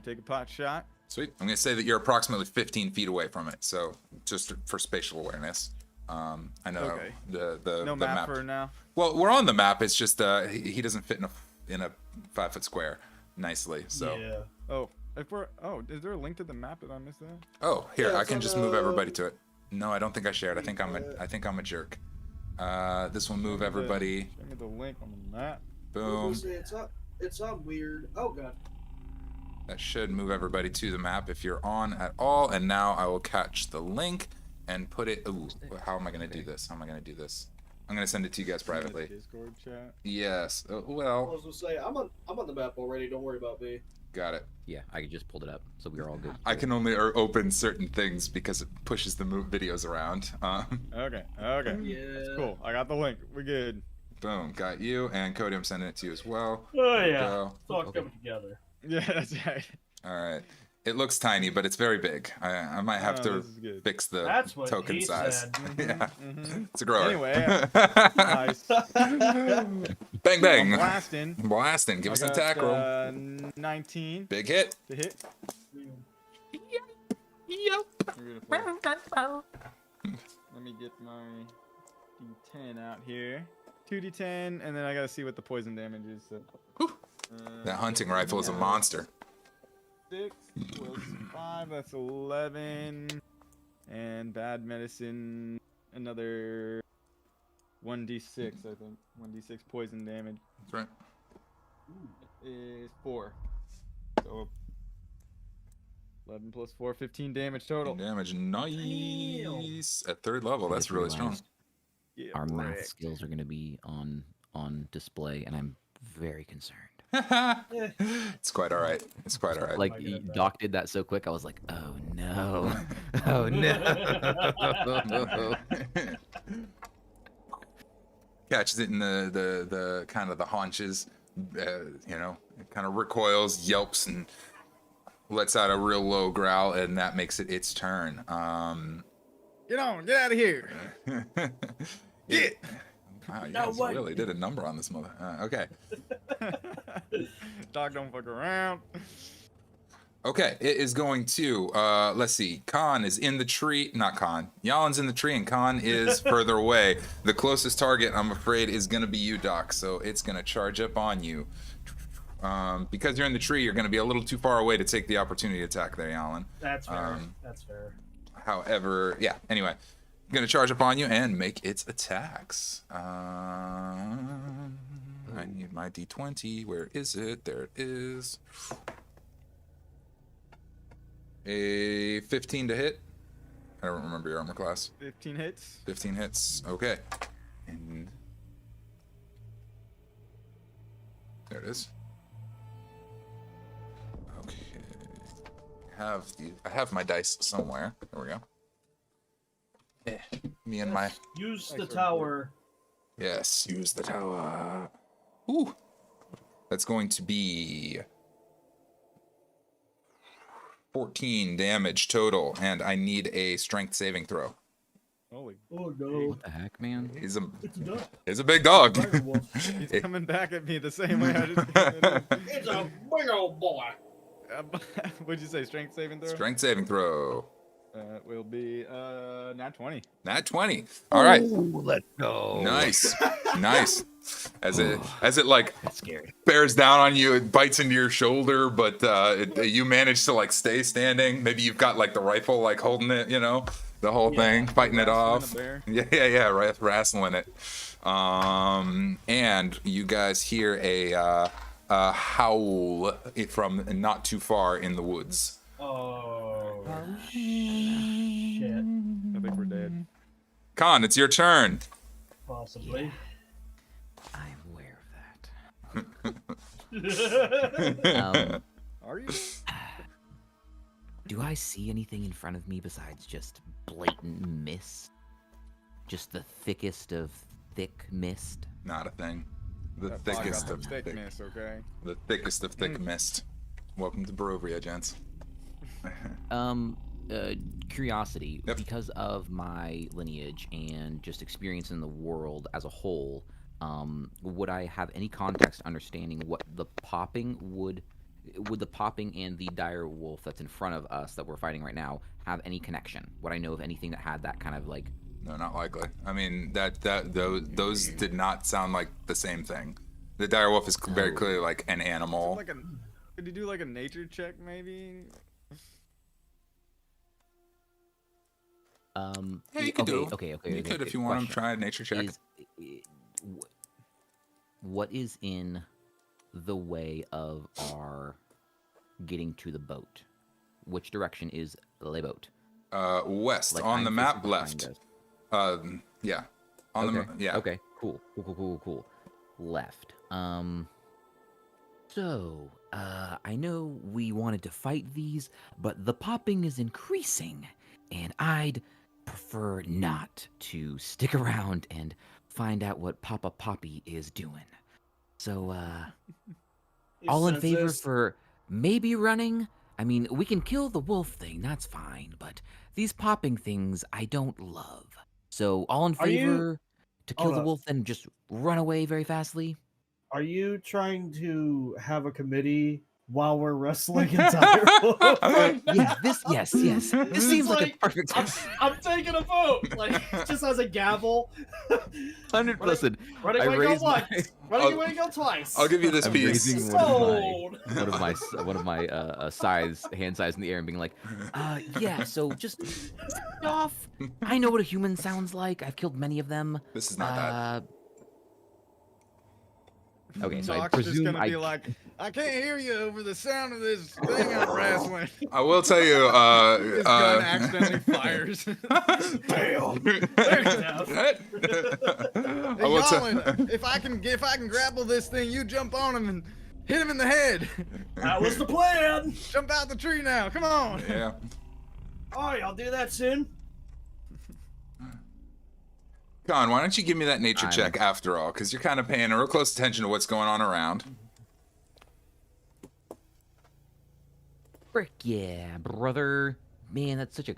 S3: Take a pot shot.
S2: Sweet. I'm gonna say that you're approximately 15 feet away from it, so just for spatial awareness. I know
S3: Okay.
S2: the
S3: No map for now.
S2: Well, we're on the map. It's just he doesn't fit in a 5-foot square nicely. So.
S1: Yeah.
S3: Oh, is there a link to the map? Did I miss that?
S2: Oh, here
S1: Yeah,
S2: I
S1: it's
S2: can
S1: on
S2: just move everybody to it. No, I don't think I shared. I think I'm a jerk. This will move everybody.
S3: Show me the link on the map.
S2: Boom.
S1: It's up weird. Oh god.
S2: That should move everybody to the map if you're on at all. And now I will catch the link and put it. Ooh, how am I gonna do this? I'm gonna send it to you guys privately.
S3: Discord chat.
S2: Yes.
S1: I
S2: Well,
S1: was gonna say I'm on the map already. Don't worry about me.
S2: got it.
S4: Yeah, I just pulled it up, so we are all good.
S2: I can only open certain things because it pushes the videos around.
S3: Okay.
S1: Yeah.
S3: That's cool. I got the link. We're good.
S2: Boom, got you. And Cody, I'm sending it to you as well.
S1: Oh
S2: There we
S1: yeah.
S2: go.
S1: It's all
S4: Okay.
S1: coming together.
S3: Yeah, that's right.
S2: All right. It looks tiny, but it's very big. I might have
S3: Oh,
S2: to
S3: this is good.
S2: fix the
S1: That's what
S2: token
S1: he
S2: size.
S1: said.
S2: Yeah,
S3: Mhm.
S2: it's a grower.
S3: Anyway, nice.
S2: Bang bang.
S3: I'm blasting.
S2: Blasting. Give
S3: I
S2: us an
S3: got,
S2: attack roll.
S3: 19
S2: Big hit.
S3: to hit.
S2: Yep.
S3: Beautiful. Let me get my D10 out here. 2d10, and then I gotta see what the poison damage is. So.
S2: That hunting rifle is a monster.
S3: 6 plus 5, that's 11. And bad medicine, another 1d6, I think. 1d6 poison damage
S2: That's right.
S3: is 4. So 11 plus 4, 15 damage total.
S2: Damage. Nice. At 3rd level, that's
S4: just
S2: really strong.
S4: realized
S3: Yeah,
S4: Our math
S3: wrecked.
S4: skills are going to be on display, and I'm very concerned.
S2: It's quite all right. It's quite all right.
S4: Like
S1: I get it,
S4: Doc did that so quick, I was like, oh no, oh no.
S2: Catches it in the kind of the haunches, you know, it kind of recoils, yelps, and lets out a real low growl, and that makes it its turn.
S3: Get on, get out of here.
S2: Get. Wow, you
S1: No
S2: guys
S1: way.
S2: really did a number on this mother. Okay.
S3: Doc don't fuck around.
S2: Okay, it is going to, let's see, Khan is in the tree, not Khan, Yalen's in the tree and Khan is further away. The closest target, I'm afraid, is going to be you, Doc, so it's going to charge up on you. Because you're in the tree, you're going to be a little too far away to take the opportunity attack there, Yalen.
S1: That's fair. That's fair.
S2: However, yeah, anyway, going to charge up on you and make its attacks. I need my D20, where is it? There it is. A 15 to hit. I don't remember your armor class.
S3: 15 hits.
S2: 15 hits. Okay. And there it is. Okay. I have my dice somewhere. There we go. Yeah. Me and my
S1: Use the
S3: Thanks,
S1: tower.
S2: yes. Use the tower. Ooh. That's going to be 14 damage total, and I need a strength saving throw.
S3: Holy.
S1: Oh no.
S4: What the heck, man?
S2: He's a
S1: It's not.
S2: he's a big dog.
S1: Tiger Wolf.
S3: He's coming back at me the same way I just came at him.
S1: It's a big old boy.
S3: What'd you say? Strength saving throw?
S2: Strength saving throw.
S3: Will be nat 20.
S2: Nat 20. All right.
S5: Let's go.
S2: Nice. Nice. As it like
S5: That's scary.
S2: bears down on you, it bites into your shoulder, but you manage to like stay standing. Maybe you've got like the rifle like holding it, you know, the whole thing, fighting it off. Yeah, right, wrestling it. And you guys hear a howl from not too far in the woods.
S1: Oh shit.
S3: I think we're dead.
S2: Khan, it's your turn.
S1: Possibly.
S4: I'm aware of that.
S3: Are you?
S4: Do I see anything in front of me besides just blatant mist? Just the thickest of thick mist?
S2: Not a thing. The
S3: That fog
S2: thickest
S3: got
S2: of
S3: some
S2: thick.
S3: thickness, okay?
S2: The thickest of thick mist. Welcome to Barovia, gents.
S4: Curiosity,
S2: Yep.
S4: because of my lineage and just experience in the world as a whole, would I have any context understanding what the popping would the popping and the dire wolf that's in front of us that we're fighting right now have any connection? Would I know of anything that had that kind of like?
S2: No, not likely. I mean, those did not sound like the same thing. The direwolf is very clearly like an animal.
S3: Could you do like a nature check, maybe?
S2: Yeah, you could do.
S4: Okay.
S2: You could if you want to try a nature check.
S4: What is in the way of our getting to the boat? Which direction is the boat?
S2: West
S4: Like,
S2: on the
S4: I'm
S2: map,
S4: physically
S2: left. Yeah. On
S4: Okay.
S2: the yeah.
S4: Okay. Cool. Left. So, I know we wanted to fight these, but the popping is increasing, and I'd prefer not to stick around and find out what Papa Poppy is doing. So, all in favor for maybe running, I mean, we can kill the wolf thing, that's fine, but these popping things I don't love. So, all in
S1: Are you-
S4: favor to kill
S1: Hold
S4: the
S1: up.
S4: wolf and just run away very fastly?
S1: Are you trying to have a committee while we're wrestling in Direwolf?
S4: Yes. This
S1: This
S4: seems
S1: is
S4: like a perfect
S1: I'm taking a vote. Like, just as a gavel.
S4: 100. Listen,
S1: Running
S4: I
S1: away go
S4: raised my-
S1: once. Running away go twice.
S2: I'll give you this
S4: I'm
S2: piece.
S4: raising
S1: Sold.
S4: one of my hand size in the air and being like, yeah. So just off. I know what a human sounds like. I've killed many of them.
S2: This is not that.
S4: Okay, so I
S3: Doc's just
S4: presume
S3: gonna be like, I can't hear you over the sound of this thing I'm wrestling.
S2: I will tell you.
S3: His gun accidentally fires.
S1: Damn.
S2: I
S3: Hey,
S2: will tell.
S3: Yalin, if I can grapple this thing, you jump on him and hit him in the head.
S1: That was the plan.
S3: Jump out the tree now. Come on.
S2: Yeah.
S1: Alright, I'll do that soon.
S2: Con, why don't you give me that nature check after all? Because you're kind of paying real close attention to what's going on around.
S4: frick yeah, brother. Man, that's such a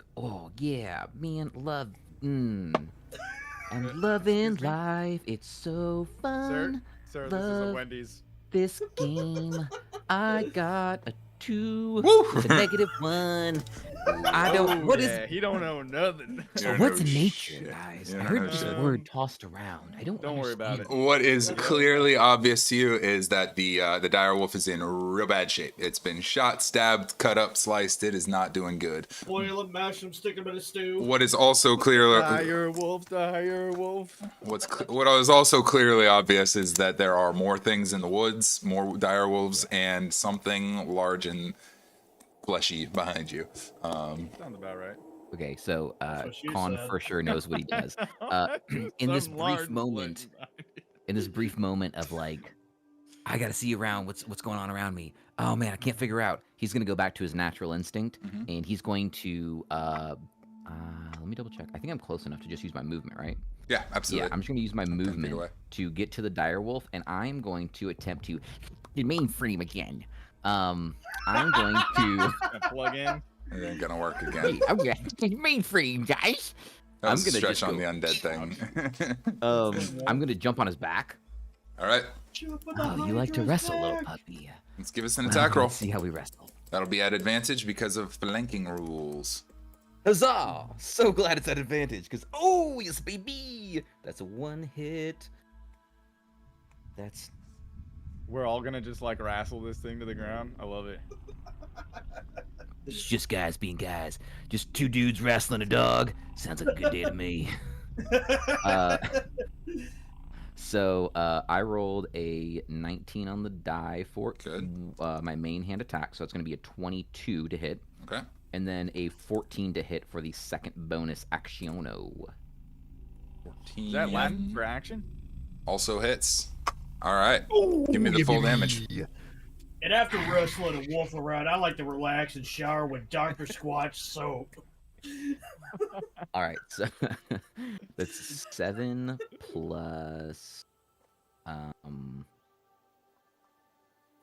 S4: man, love. I'm loving life. It's so fun.
S3: Sir, this is a
S4: Love
S3: Wendy's.
S4: this game. I got a 2
S2: Woo!
S4: with a -1. I don't. What is?
S3: Yeah, he don't know nothing.
S2: You
S4: What's
S2: know
S4: nature,
S2: shit.
S4: guys?
S2: You
S4: I
S2: know
S4: heard this
S2: shit.
S4: word tossed around. I don't.
S3: Don't worry about
S4: understand
S2: What is clearly obvious to you is that the dire wolf is in real bad shape. It's been shot, stabbed, cut up, sliced. It is not doing good.
S1: Boil them, mash them, stick them in a stew.
S2: What is also clear,
S3: Dire wolf.
S2: what is also clearly obvious is that there are more things in the woods, more dire wolves, and something large and fleshy behind you.
S3: Sounds about right.
S4: Okay, so
S1: what she
S4: Khan
S1: said.
S4: for sure knows what he does. In this brief moment, of like, I gotta see around what's going on around me. Oh man, I can't figure out. He's gonna go back to his natural instinct, and he's going to let me double check. I think I'm close enough to just use my movement, right?
S2: Yeah, absolutely.
S4: Yeah, I'm just gonna use my
S2: take
S4: movement
S2: away.
S4: to get to the dire wolf, and I'm going to attempt to mainframe again. I'm going to.
S3: Plug in.
S2: It ain't gonna work again.
S4: Hey, I'm gonna mainframe, guys.
S2: That was
S4: I'm gonna
S2: a stretch
S4: just
S2: on
S4: go-
S2: the undead thing.
S4: I'm gonna jump on his back.
S2: All right,
S4: Oh, you like to wrestle, little puppy.
S2: let's give us an
S4: Well,
S2: attack roll.
S4: let's see how we wrestle.
S2: That'll be at advantage because of flanking rules.
S4: Huzzah! So glad it's at advantage, because, oh, yes, baby! That's a 1 hit. That's...
S3: We're all gonna just like wrestle this thing to the ground. I love it.
S5: It's just guys being guys. Just two dudes wrestling a dog. Sounds like a good day to me.
S4: So I rolled a 19 on the die for
S2: Good.
S4: my main hand attack, so it's going to be a 22 to hit,
S2: Okay.
S4: and then a 14 to hit for the second bonus actiono.
S2: 14.
S3: Is that Latin for action?
S2: Also hits. All right. Give me the full damage.
S1: And after wrestling a wolf around, I like to relax and shower with Dr. Squatch soap.
S4: All right, so that's 7 plus.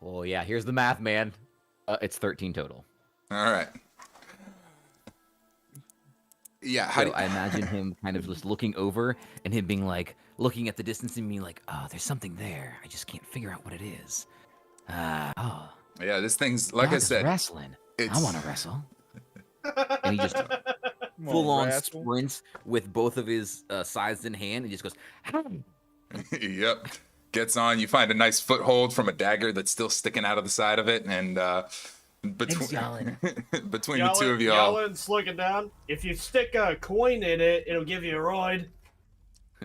S4: Oh yeah, here's the math, man. It's 13 total.
S2: All right. Yeah. How
S4: So
S2: do
S4: I imagine him kind of just looking over and him being like, looking at the distance and being like, oh, there's something there. I just can't figure out what it is. Oh,
S2: Yeah, this thing's like I
S4: dog is
S2: said.
S4: wrestling. I
S2: It's
S4: want to wrestle. And he just
S3: Come on,
S4: full on
S3: rascal.
S4: sprints with both of his sides in hand and just goes,
S2: Yep. Gets on. You find a nice foothold from a dagger that's still sticking out of the side of it, and between between the two of y'all,
S1: Yellen's looking down. If you stick a coin in it, it'll give you a ride.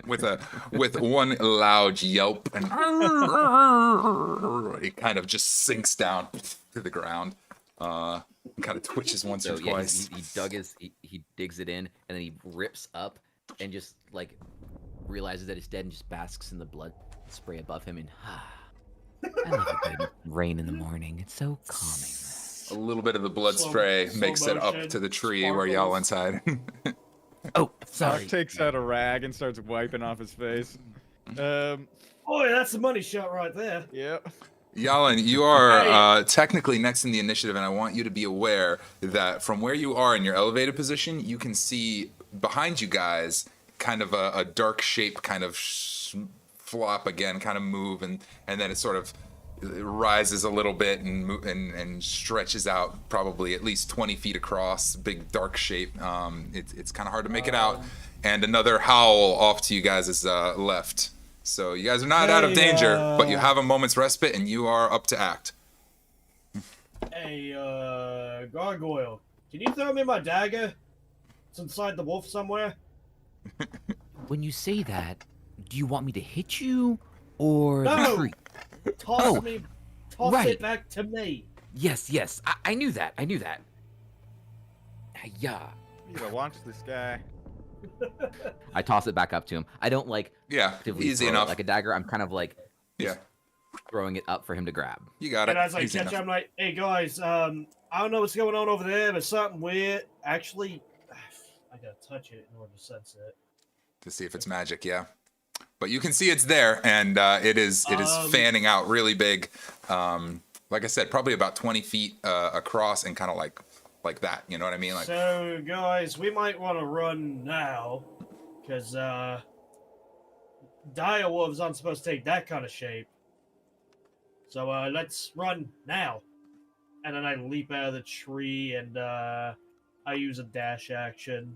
S2: with one loud yelp, and he kind of just sinks down to the ground. Kind of twitches once
S4: so
S2: or
S4: yeah,
S2: twice.
S4: he digs it in and then he rips up and just like realizes that it's dead and just basks in the blood spray above him and I love a good rain in the morning. It's so calming.
S2: A little bit of the blood spray
S1: slow
S2: makes it up
S1: motion,
S2: to the tree where y'all inside.
S5: Oh,
S3: Doc
S5: sorry.
S3: takes out a rag and starts wiping off his face.
S1: Boy, that's the money shot right there.
S3: Yep.
S2: Yalan, you are technically next in the initiative, and I want you to be aware that from where you are in your elevated position, you can see behind you guys kind of a dark shape kind of flop again, kind of move, and then it sort of rises a little bit and stretches out probably at least 20 feet across, big dark shape. It's kind of hard to make it out. And another howl off to you guys' left. So you guys are not out of danger, but you have a moment's respite, and you are up to act.
S1: Hey, Gargoyle, can you throw me my dagger? It's inside the wolf somewhere.
S5: When you say that, do you want me to hit you or the
S1: No!
S5: tree?
S1: Toss
S5: right.
S1: it back to me.
S5: Yes. I knew that. Yeah.
S3: You gotta watch this guy.
S4: I toss it back up to him. I don't like actively
S2: easy
S4: throw it
S2: enough.
S4: like a dagger. I'm kind of like throwing it up for him to grab.
S2: You got it.
S1: And as I
S2: Easy
S1: catch
S2: enough.
S1: I'm like, hey guys, I don't know what's going on over there, but something weird. Actually, I gotta touch it in order to sense it.
S2: To see if it's magic, yeah. But you can see it's there, and it is fanning out really big. Like I said, probably about 20 feet across, and kind of like that. You know what I mean? Like,
S1: So guys, we might want to run now, because dire wolves aren't supposed to take that kind of shape. So let's run now. And then I leap out of the tree, and I use a dash action.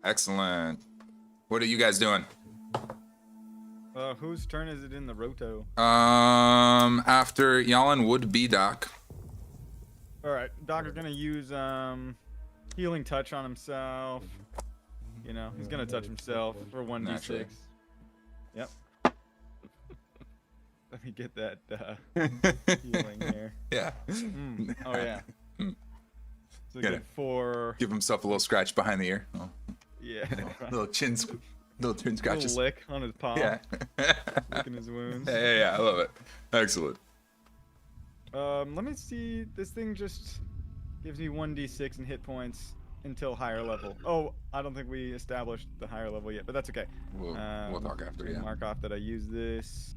S2: excellent. What are you guys doing?
S3: Whose turn is it in the roto?
S2: After Yalan would be Doc.
S3: All right, Doc is gonna use healing touch on himself. You know, he's gonna touch himself for 1d6.
S2: Naturally.
S3: Yep. Let me get that healing here.
S2: Yeah.
S3: Oh yeah. So
S2: Get
S3: good
S2: it.
S3: for
S2: Give himself a little scratch behind the ear. Oh.
S3: yeah.
S2: Little chin scratches.
S3: Little lick on his paw.
S2: Yeah.
S3: Licking his wounds.
S2: Yeah, I love it. Excellent.
S3: Let me see. This thing just gives me 1d6 in hit points until higher level. Oh, I don't think we established the higher level yet, but that's okay.
S2: We'll talk after, yeah.
S3: Mark off that I use this.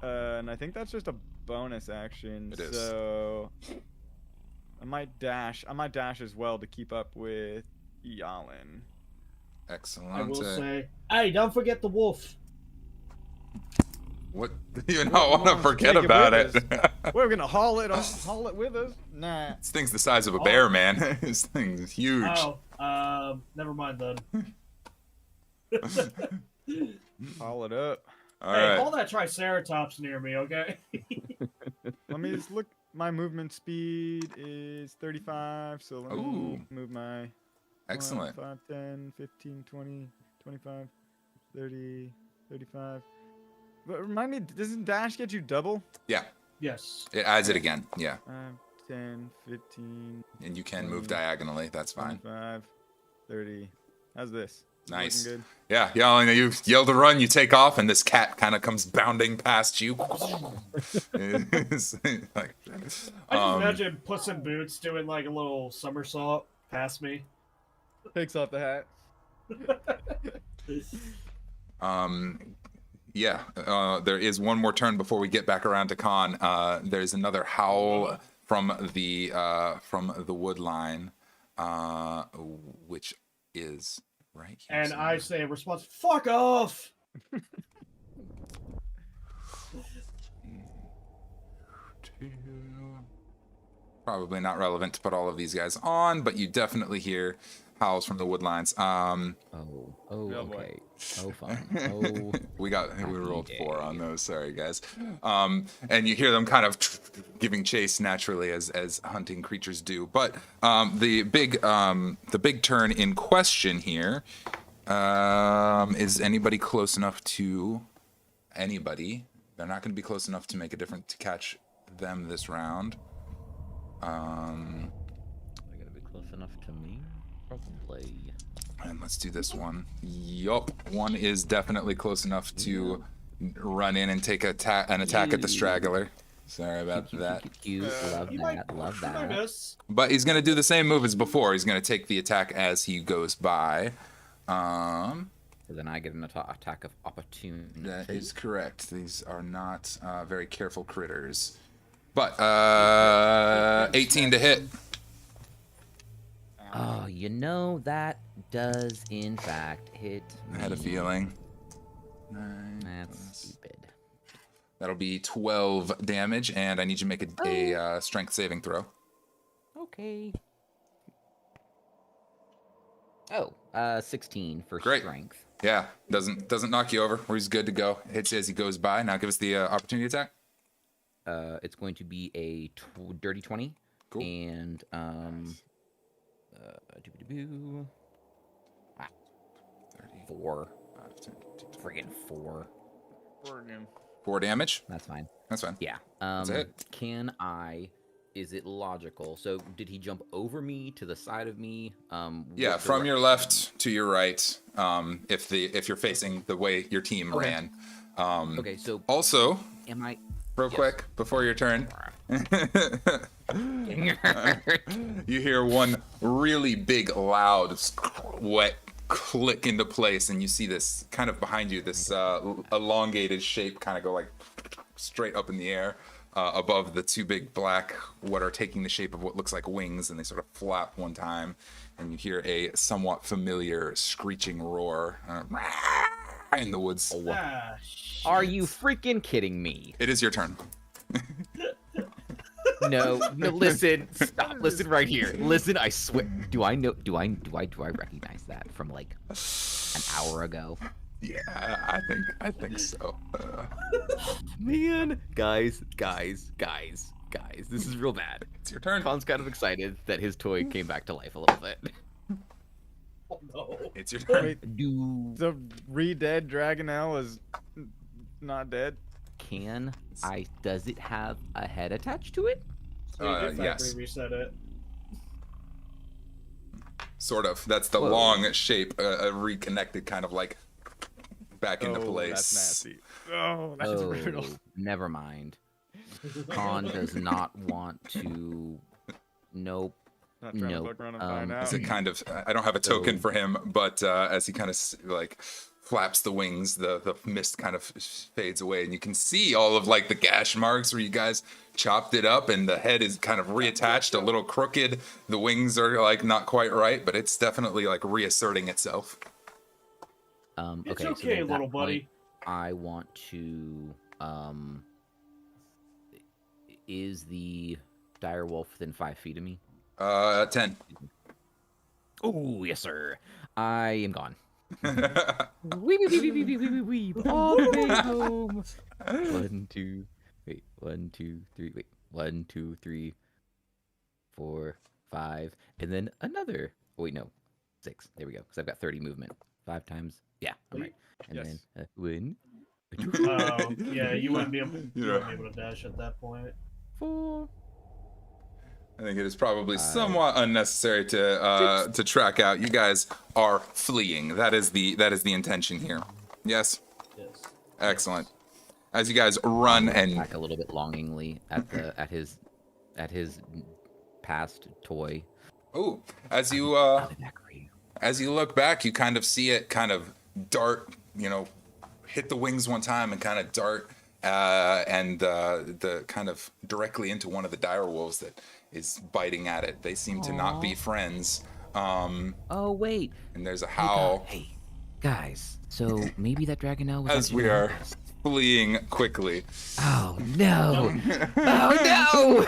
S3: And I think that's just a bonus action.
S2: It is.
S3: So I might dash as well to keep up with Yalin.
S2: Excellent.
S1: I will say, hey, don't forget the wolf.
S2: What? You not want to forget
S3: take it
S2: about
S3: with
S2: it.
S3: We're gonna haul it with us? Nah.
S2: This thing's the size of a bear, man. This thing is huge.
S1: Oh, never mind then.
S3: Haul it up.
S2: All
S1: Hey,
S2: right.
S1: hold that Triceratops near me, okay?
S3: Let me just look. My movement speed is 35, so let me move my
S2: Excellent.
S3: 5, 10, 15, 20, 25, 30, 35. But remind me, doesn't dash get you double?
S2: Yeah,
S1: Yes.
S2: it adds it again. Yeah,
S3: 5, 10, 15,
S2: and you can move diagonally. That's fine.
S3: 25, 30. How's this?
S2: Nice.
S3: Looking good?
S2: Yeah, you yell to run, you take off, and this cat kind of comes bounding past you. It's like,
S1: I just imagine Puss in Boots doing like a little somersault past me.
S3: Takes off the hat.
S2: yeah, there is one more turn before we get back around to Khan. There's another howl from the wood line, which is right here.
S1: And I say in response, fuck off!
S2: Probably not relevant to put all of these guys on, but you definitely hear howls from the woodlines.
S4: Oh,
S3: boy.
S4: okay. Oh, fine. Oh,
S2: We rolled 4 on those. Sorry, guys. And you hear them kind of giving chase naturally as hunting creatures do. But the big turn in question here is anybody close enough to anybody? They're not going to be close enough to make a difference to catch them this round.
S4: they're gonna be close enough to me, probably.
S2: And let's do this one. Yup, one is definitely close enough to run in and take an attack at the straggler. Sorry about that.
S4: Cute. Love that. Love that.
S1: Miss.
S2: But he's going to do the same move as before. He's going to take the attack as he goes by.
S4: Then I get an attack of opportunity.
S2: That is correct. These are not very careful critters. But 18 to hit.
S4: Oh, you know, that does in fact hit me.
S2: I had a feeling. 9
S4: That's
S2: plus-
S4: stupid.
S2: That'll be 12 damage, and I need you to make a strength saving throw.
S4: Okay. Oh, 16 for
S2: Great.
S4: strength.
S2: Yeah, doesn't knock you over. He's good to go. Hits you as he goes by. Now give us the opportunity attack.
S4: It's going to be a dirty 20.
S2: Cool.
S4: And doo-doo-doo. 4. Friggin' 4.
S2: 4 damage.
S4: That's fine.
S2: That's fine.
S4: Yeah.
S2: That's it.
S4: Can I? Is it logical? So did he jump over me to the side of me?
S2: Yeah,
S4: what
S2: from your
S4: direction?
S2: left to your right. If you're facing the way your team
S4: Okay.
S2: ran.
S4: Okay, so
S2: Also,
S4: am I?
S2: real
S4: Yes.
S2: quick before your turn, you hear one really big, loud, wet click into place, and you see this kind of behind you, this elongated shape kind of go like straight up in the air above the two big black, what are taking the shape of what looks like wings, and they sort of flap one time, and you hear a somewhat familiar screeching roar in the woods.
S1: Ah,
S4: Are
S1: shit.
S4: you freaking kidding me?
S2: It is your turn.
S4: No, listen, stop, listen right here. Listen, I swear. Do I recognize that from like an hour ago?
S2: Yeah, I think so.
S4: Man, guys, this is real bad.
S2: It's your turn.
S4: Khan's kind of excited that his toy came back to life a little bit.
S1: Oh, no.
S2: It's your turn.
S3: Wait,
S4: Do
S3: the re-dead Dragonelle is not dead?
S4: does it have a head attached to it?
S1: So you did
S2: Yes.
S1: factory reset it.
S2: Sort of. That's the
S4: Whoa.
S2: long shape, reconnected, kind of like back into
S3: Oh,
S2: place.
S3: that's nasty. Oh, that's
S4: Oh,
S3: brutal.
S4: never mind. Khan does not want to. Nope.
S3: Not trying
S4: Nope.
S3: to look around and find
S2: As
S3: out.
S2: it kind of, I don't have a token
S4: So-
S2: for him, but as he kind of like flaps the wings, the mist kind of fades away, and you can see all of like the gash marks where you guys chopped it up, and the head is kind of reattached, a little crooked. The wings are like not quite right, but it's definitely like reasserting itself.
S1: It's
S4: Okay, so
S1: okay,
S4: then at that
S1: little buddy.
S4: point, I want to. Is the dire wolf within 5 feet of me?
S2: 10.
S4: Oh, yes, sir. I am gone. Weep, all the way home. 1, 2, wait, 1, 2, 3, wait, 1, 2, 3, 4, 5, and then another. Oh, wait, no, 6. There we go. Because I've got 30 movement. 5 times. Yeah, I'm right. And
S3: Yes.
S4: then 1,
S1: Oh, yeah, you wouldn't be able, you
S2: Yeah.
S1: wouldn't be able to dash at that point.
S4: 4.
S2: I think it is probably somewhat unnecessary to track out. You guys are fleeing. That is the intention here. Yes,
S1: Yes.
S2: excellent. As you guys run and
S4: Back a little bit longingly at his past toy.
S2: oh, as you
S4: I'll be back for you.
S2: as you look back, you kind of see it kind of dart, hit the wings one time and kind of dart, and the kind of directly into one of the dire wolves that is biting at it. They seem to not be friends.
S4: Oh wait.
S2: And there's a
S4: Hey,
S2: howl
S4: Hey, guys. So maybe that Dragonelle was
S2: as
S4: actually
S2: we are
S4: behind us.
S2: fleeing quickly.
S4: Oh no! Oh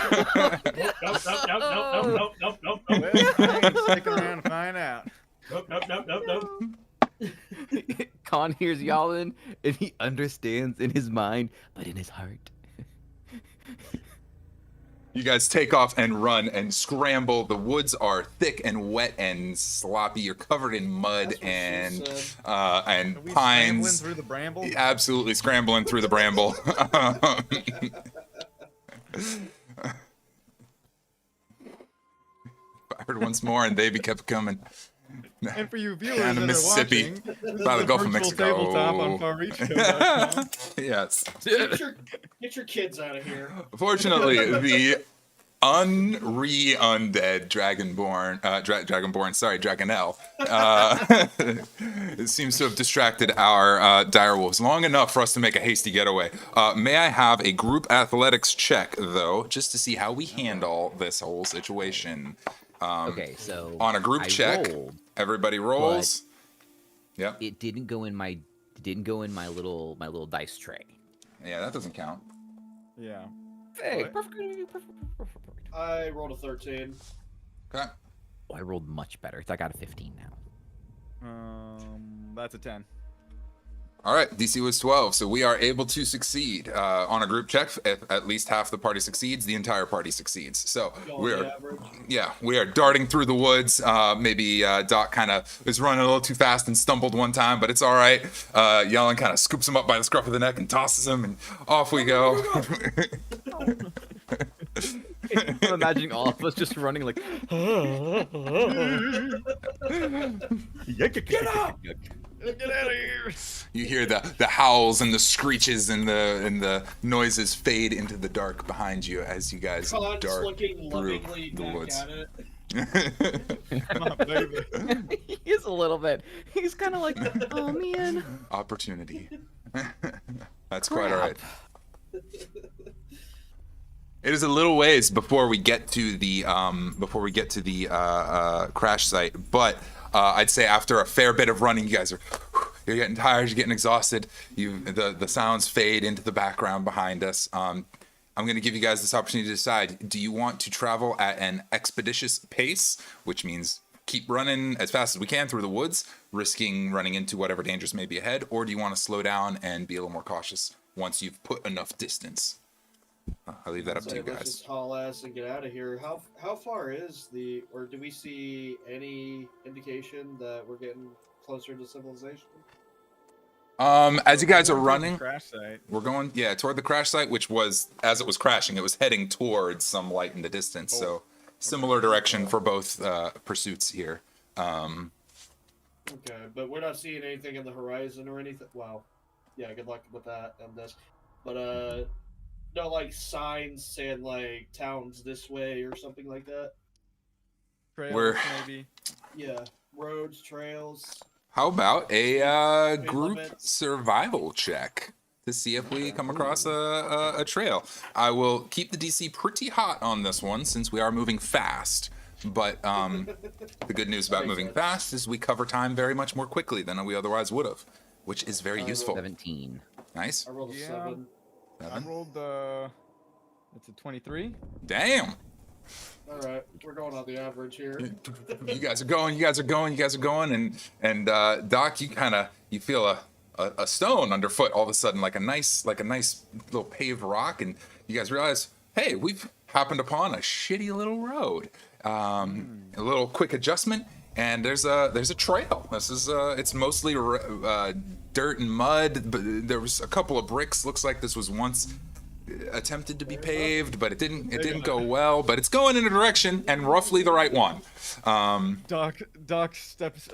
S1: Nope, nope, nope, nope, nope, nope, nope,
S3: Well, I ain't sticking around to find out.
S1: nope, nope, nope, nope, nope.
S4: no! Khan hears Yalin and he understands in his mind, but in his heart.
S2: You guys take off and run and scramble. The woods are thick and wet and sloppy. You're covered in mud
S1: That's what she
S2: and
S1: said.
S2: and
S3: Are we scrambling
S2: pines.
S3: through the bramble?
S2: Absolutely scrambling through the bramble. Fired once more, and they kept coming.
S3: And for you viewers
S2: Down to
S3: that
S2: Mississippi,
S3: are watching, this is
S2: by the
S3: the
S2: Gulf of
S3: virtual
S2: Mexico.
S3: tabletop on farreachco.com.
S2: Yes.
S1: Get your kids out of here.
S2: Fortunately, undead Dragonborn, Dragonell. It seems to have distracted our direwolves long enough for us to make a hasty getaway. May I have a group athletics check, though, just to see how we handle this whole situation?
S4: Okay, so
S2: On a group
S4: I
S2: check,
S4: rolled,
S2: everybody rolls. Yep.
S4: it didn't go in my little dice tray.
S2: Yeah, that doesn't count.
S3: Yeah.
S4: Hey,
S1: What?
S4: perfect.
S1: I rolled a 13.
S2: Okay.
S4: Oh, I rolled much better. So I got a 15 now.
S3: That's a 10.
S2: All right, DC was 12, so we are able to succeed on a group check. If at least half the party succeeds, the entire party succeeds. So we are darting through the woods. Maybe Doc kind of is running a little too fast and stumbled one time, but it's all right. Yellen kind of scoops him up by the scruff of the neck and tosses him, and off we go.
S4: I'm imagining all of us just running like.
S3: Get up! Get out of here!
S2: You hear the howls and the screeches and the noises fade into the dark behind you as you guys
S1: Khan's
S2: dart
S1: looking
S2: through
S1: lovingly
S2: the
S1: back
S2: woods.
S1: at it.
S3: Come on, baby.
S4: He is a little bit. He's kind of like, oh man.
S2: Opportunity. That's quite all right. It is a little ways before we get to the crash site, but I'd say after a fair bit of running, you're getting tired, you're getting exhausted. The sounds fade into the background behind us. I'm going to give you guys this opportunity to decide: do you want to travel at an expeditious pace, which means keep running as fast as we can through the woods, risking running into whatever dangers may be ahead, or do you want to slow down and be a little more cautious once you've put enough distance? I'll leave that up to you
S1: Let's
S2: guys.
S1: just haul ass and get out of here. How far is or do we see any indication that we're getting closer to civilization?
S2: As you guys are
S3: We're going to
S2: running,
S3: the crash site.
S2: we're going, toward the crash site, which was, as it was crashing, it was heading towards some light in the distance. So similar direction for both pursuits here.
S1: Okay, but we're not seeing anything in the horizon or anything. Well, yeah, good luck with that and this. But no like signs saying like towns this way or something like that.
S3: Trails, maybe.
S1: Yeah, roads, trails.
S2: How about a group
S1: limits.
S2: survival check to see if we come across a trail? I will keep the DC pretty hot on this one since we are moving fast. But the good news about moving fast is we cover time very much more quickly than we otherwise would have, which is very useful.
S4: 17.
S2: Nice.
S1: I rolled a
S3: Yeah.
S1: 7.
S3: I rolled it's a 23.
S2: Damn.
S1: All right, we're going on the average here.
S2: You guys are going, and Doc, you feel a stone underfoot all of a sudden, like a nice little paved rock, and you guys realize, hey, we've happened upon a shitty little road. A little quick adjustment, and there's a trail. This is it's mostly dirt and mud, but there was a couple of bricks. Looks like this was once attempted to be paved, but it didn't go well. But it's going in a direction and roughly the right one.
S3: Doc steps.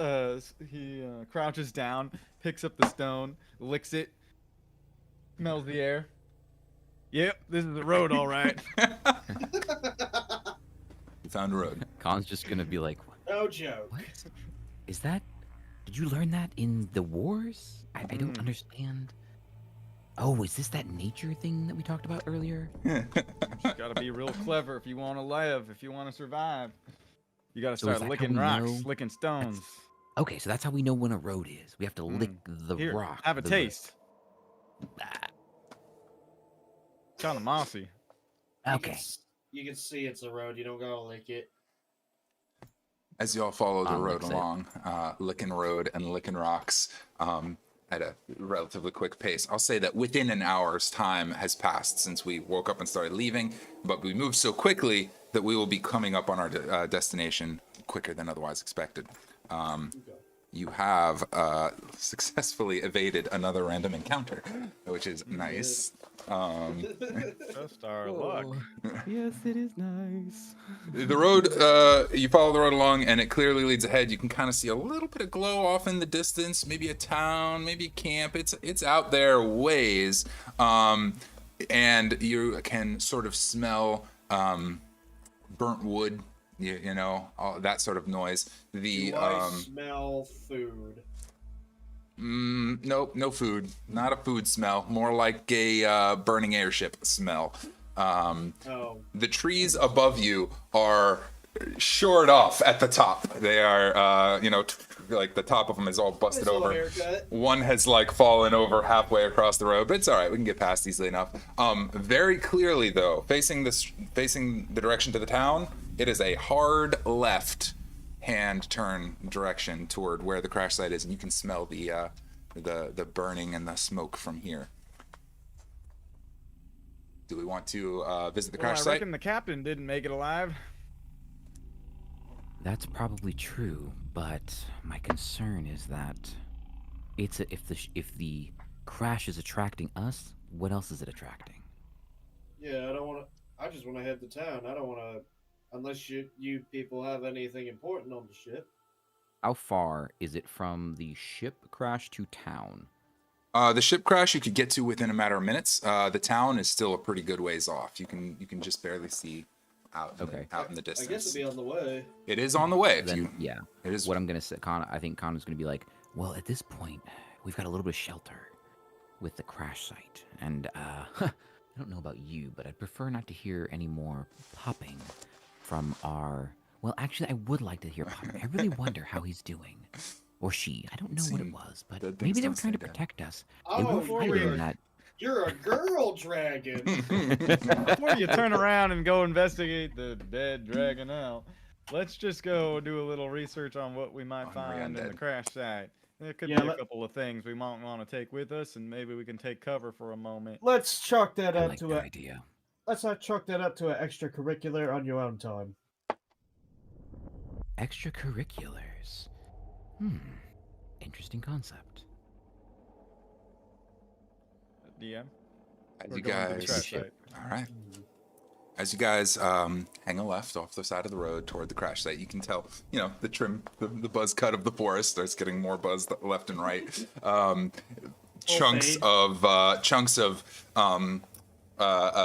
S3: He crouches down, picks up the stone, licks it, smells the air. Yep, this is the road, all right.
S2: We found a road.
S4: Khan's just gonna be like,
S1: No joke.
S4: what? Is that? Did you learn that in the wars? I don't understand. Oh, is this that nature thing that we talked about earlier?
S3: You gotta be real clever if you want to live, if you want to survive. You gotta
S4: So is
S3: start
S4: that
S3: licking
S4: how we
S3: rocks,
S4: know?
S3: licking stones.
S4: Okay, so that's how we know when a road is. We have to lick the
S3: Here,
S4: rock.
S3: have a
S4: the-
S3: taste.
S4: Ah,
S3: Kind of mossy.
S4: Okay.
S1: You can see it's a road. You don't gotta lick it.
S2: As you all follow the road
S4: looks it.
S2: along, licking road and licking rocks at a relatively quick pace, I'll say that within an hour's time has passed since we woke up and started leaving, but we moved so quickly that we will be coming up on our destination quicker than otherwise expected. You have successfully evaded another random encounter, which is nice.
S3: Just our luck.
S4: Yes, it is nice.
S2: The road, you follow the road along, and it clearly leads ahead. You can kind of see a little bit of glow off in the distance, maybe a town, maybe a camp. It's out there ways, and you can sort of smell burnt wood, you know, all that sort of noise. The
S1: Do I smell food?
S2: Nope, no food. Not a food smell. More like a burning airship smell. The trees above you are shored off at the top. They are, you know, like the top of them is all busted
S1: Nice little
S2: over.
S1: haircut.
S2: One has like fallen over halfway across the road, but it's all right. We can get past easily enough. Very clearly though, facing the direction to the town, it is a hard left hand turn direction toward where the crash site is, and you can smell the burning and the smoke from here. Do we want to visit the crash
S3: I
S2: site?
S3: reckon the captain didn't make it alive.
S4: That's probably true, but my concern is that if the crash is attracting us, what else is it attracting?
S1: Yeah, I don't want to. I just want to head to town. I don't want to, unless you people have anything important on the ship.
S4: How far is it from the ship crash to town?
S2: The ship crash you could get to within a matter of minutes. The town is still a pretty good ways off. You can just barely see out in the distance.
S1: I guess it'll be on the way.
S2: It is on the way.
S4: Then, yeah.
S2: It is.
S4: What I'm gonna say, I think Connor's gonna be like, well, at this point, we've got a little bit of shelter with the crash site, and I don't know about you, but I'd prefer not to hear any more popping from our. Well, actually, I would like to hear popping. I really wonder how he's doing, or she. I don't know what it was, but maybe they were trying to protect us.
S1: Oh,
S4: That.
S1: you're a girl dragon.
S3: Before you turn around and go investigate the dead dragon out, let's just go do a little research on what we might find in the crash site. There could be a couple of things we might want to take with us, and maybe we can take cover for a moment.
S1: Let's chalk that up to
S4: that idea.
S1: Let's not chalk that up to an extracurricular on your own time.
S4: Extracurriculars. Interesting concept.
S3: DM.
S2: As you guys, all right. As you guys hang a left off the side of the road toward the crash site, you can tell, you know, the buzz cut of the forest starts getting more buzz left and right. Chunks of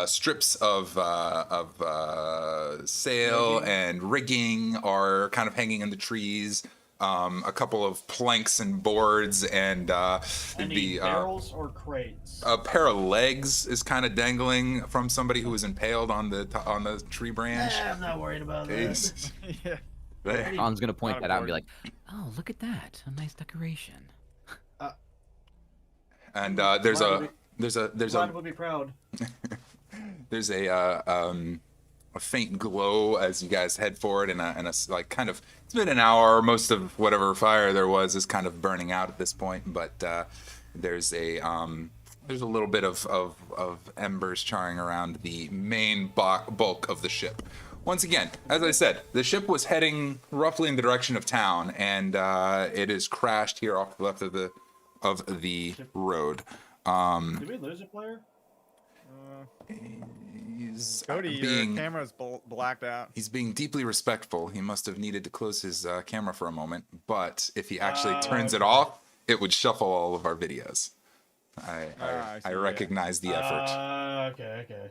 S2: strips of sail and rigging are kind of hanging in the trees. A couple of planks and boards and
S1: barrels or crates.
S2: A pair of legs is kind of dangling from somebody who was impaled on the tree branch.
S1: I'm not worried about that.
S3: Yeah.
S4: Con's gonna point that out and be like, "Oh, look at that! A nice decoration."
S2: And there's a
S1: Vlad will be proud.
S2: there's a faint glow as you guys head forward, and a like kind of, it's been an hour. Most of whatever fire there was is kind of burning out at this point, but there's a little bit of embers charring around the main bulk of the ship. Once again, as I said, the ship was heading roughly in the direction of town, and it is crashed here off the left of the road.
S1: Did we lose a player?
S2: He's
S3: Cody, your camera's blacked out.
S2: He's being deeply respectful. He must have needed to close his camera for a moment, but if he actually turns it off, it would shuffle all of our videos. I recognize the effort.
S1: Okay.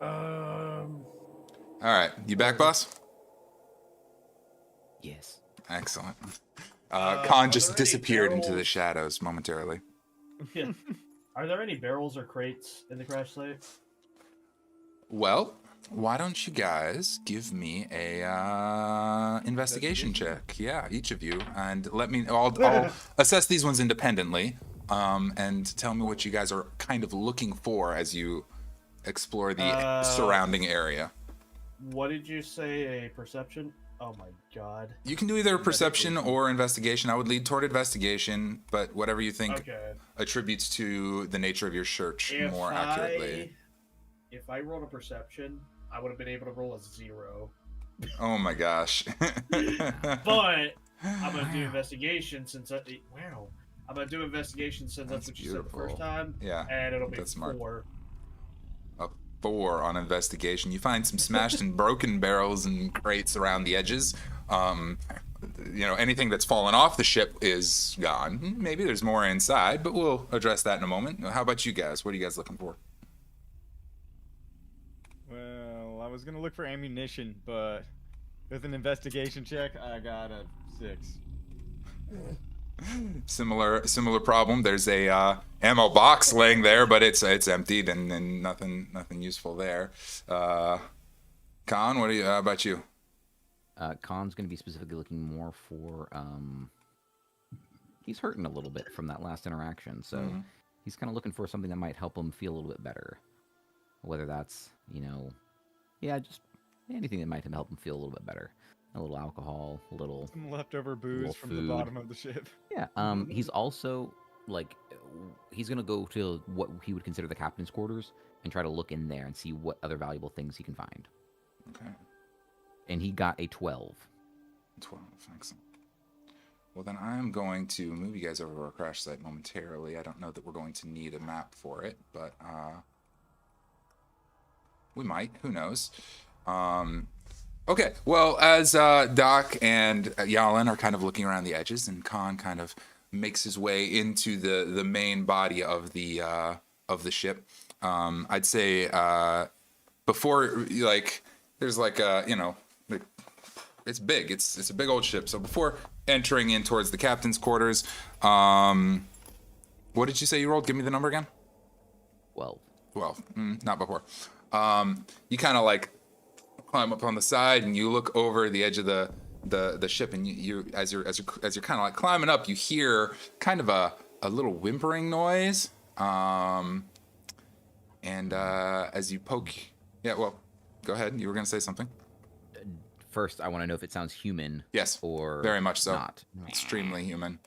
S2: All right, you back, boss?
S4: Yes.
S2: Excellent. Khan just disappeared into the shadows momentarily.
S1: Yeah. Are there any barrels or crates in the crash site?
S2: Well, why don't you guys give me a investigation check? Yeah, each of you, and let me. I'll assess these ones independently, and tell me what you guys are kind of looking for as you explore the surrounding area.
S1: What did you say? A perception? Oh my god.
S2: You can do either perception or investigation. I would lead toward investigation, but whatever you think attributes to the nature of your search more accurately.
S1: If I rolled a perception, I would have been able to roll a 0.
S2: Oh my gosh.
S1: But I'm gonna do investigation since I'm gonna do investigation since that's what you said the first time.
S2: Yeah.
S1: And it'll be
S2: that's
S1: 4.
S2: Smart. 4 on investigation. You find some smashed and broken barrels and crates around the edges. You know, anything that's fallen off the ship is gone. Maybe there's more inside, but we'll address that in a moment. How about you guys? What are you guys looking for?
S3: Well, I was gonna look for ammunition, but with an investigation check, I got a 6.
S2: Similar problem. There's a ammo box laying there, but it's emptied and nothing useful there. Khan, what about you?
S4: Khan's going to be specifically looking more for. He's hurting a little bit from that last interaction, so he's kind of looking for something that might help him feel a little bit better. Whether that's, just anything that might help him feel a little bit better. A little alcohol, a little
S3: Some leftover booze from
S4: food.
S3: the bottom of the ship.
S4: Yeah. He's also he's gonna go to what he would consider the captain's quarters and try to look in there and see what other valuable things he can find.
S2: Okay.
S4: And he got a 12.
S2: 12, excellent. Well, then I'm going to move you guys over to our crash site momentarily. I don't know that we're going to need a map for it, but we might. Who knows? Okay, well, as Doc and Yalin are kind of looking around the edges, and Khan kind of makes his way into the main body of the ship, I'd say before there's it's big. It's a big old ship. So before entering in towards the captain's quarters, what did you say you rolled? Give me the number again.
S4: 12.
S2: 12. Not before. You kind of climb up on the side and you look over the edge of the ship, and you as you're kind of climbing up, you hear kind of a little whimpering noise. And as you poke, go ahead. You were gonna say something.
S4: First, I want to know if it sounds human.
S2: Yes,
S4: or
S2: very much so.
S4: Not.
S2: Extremely human.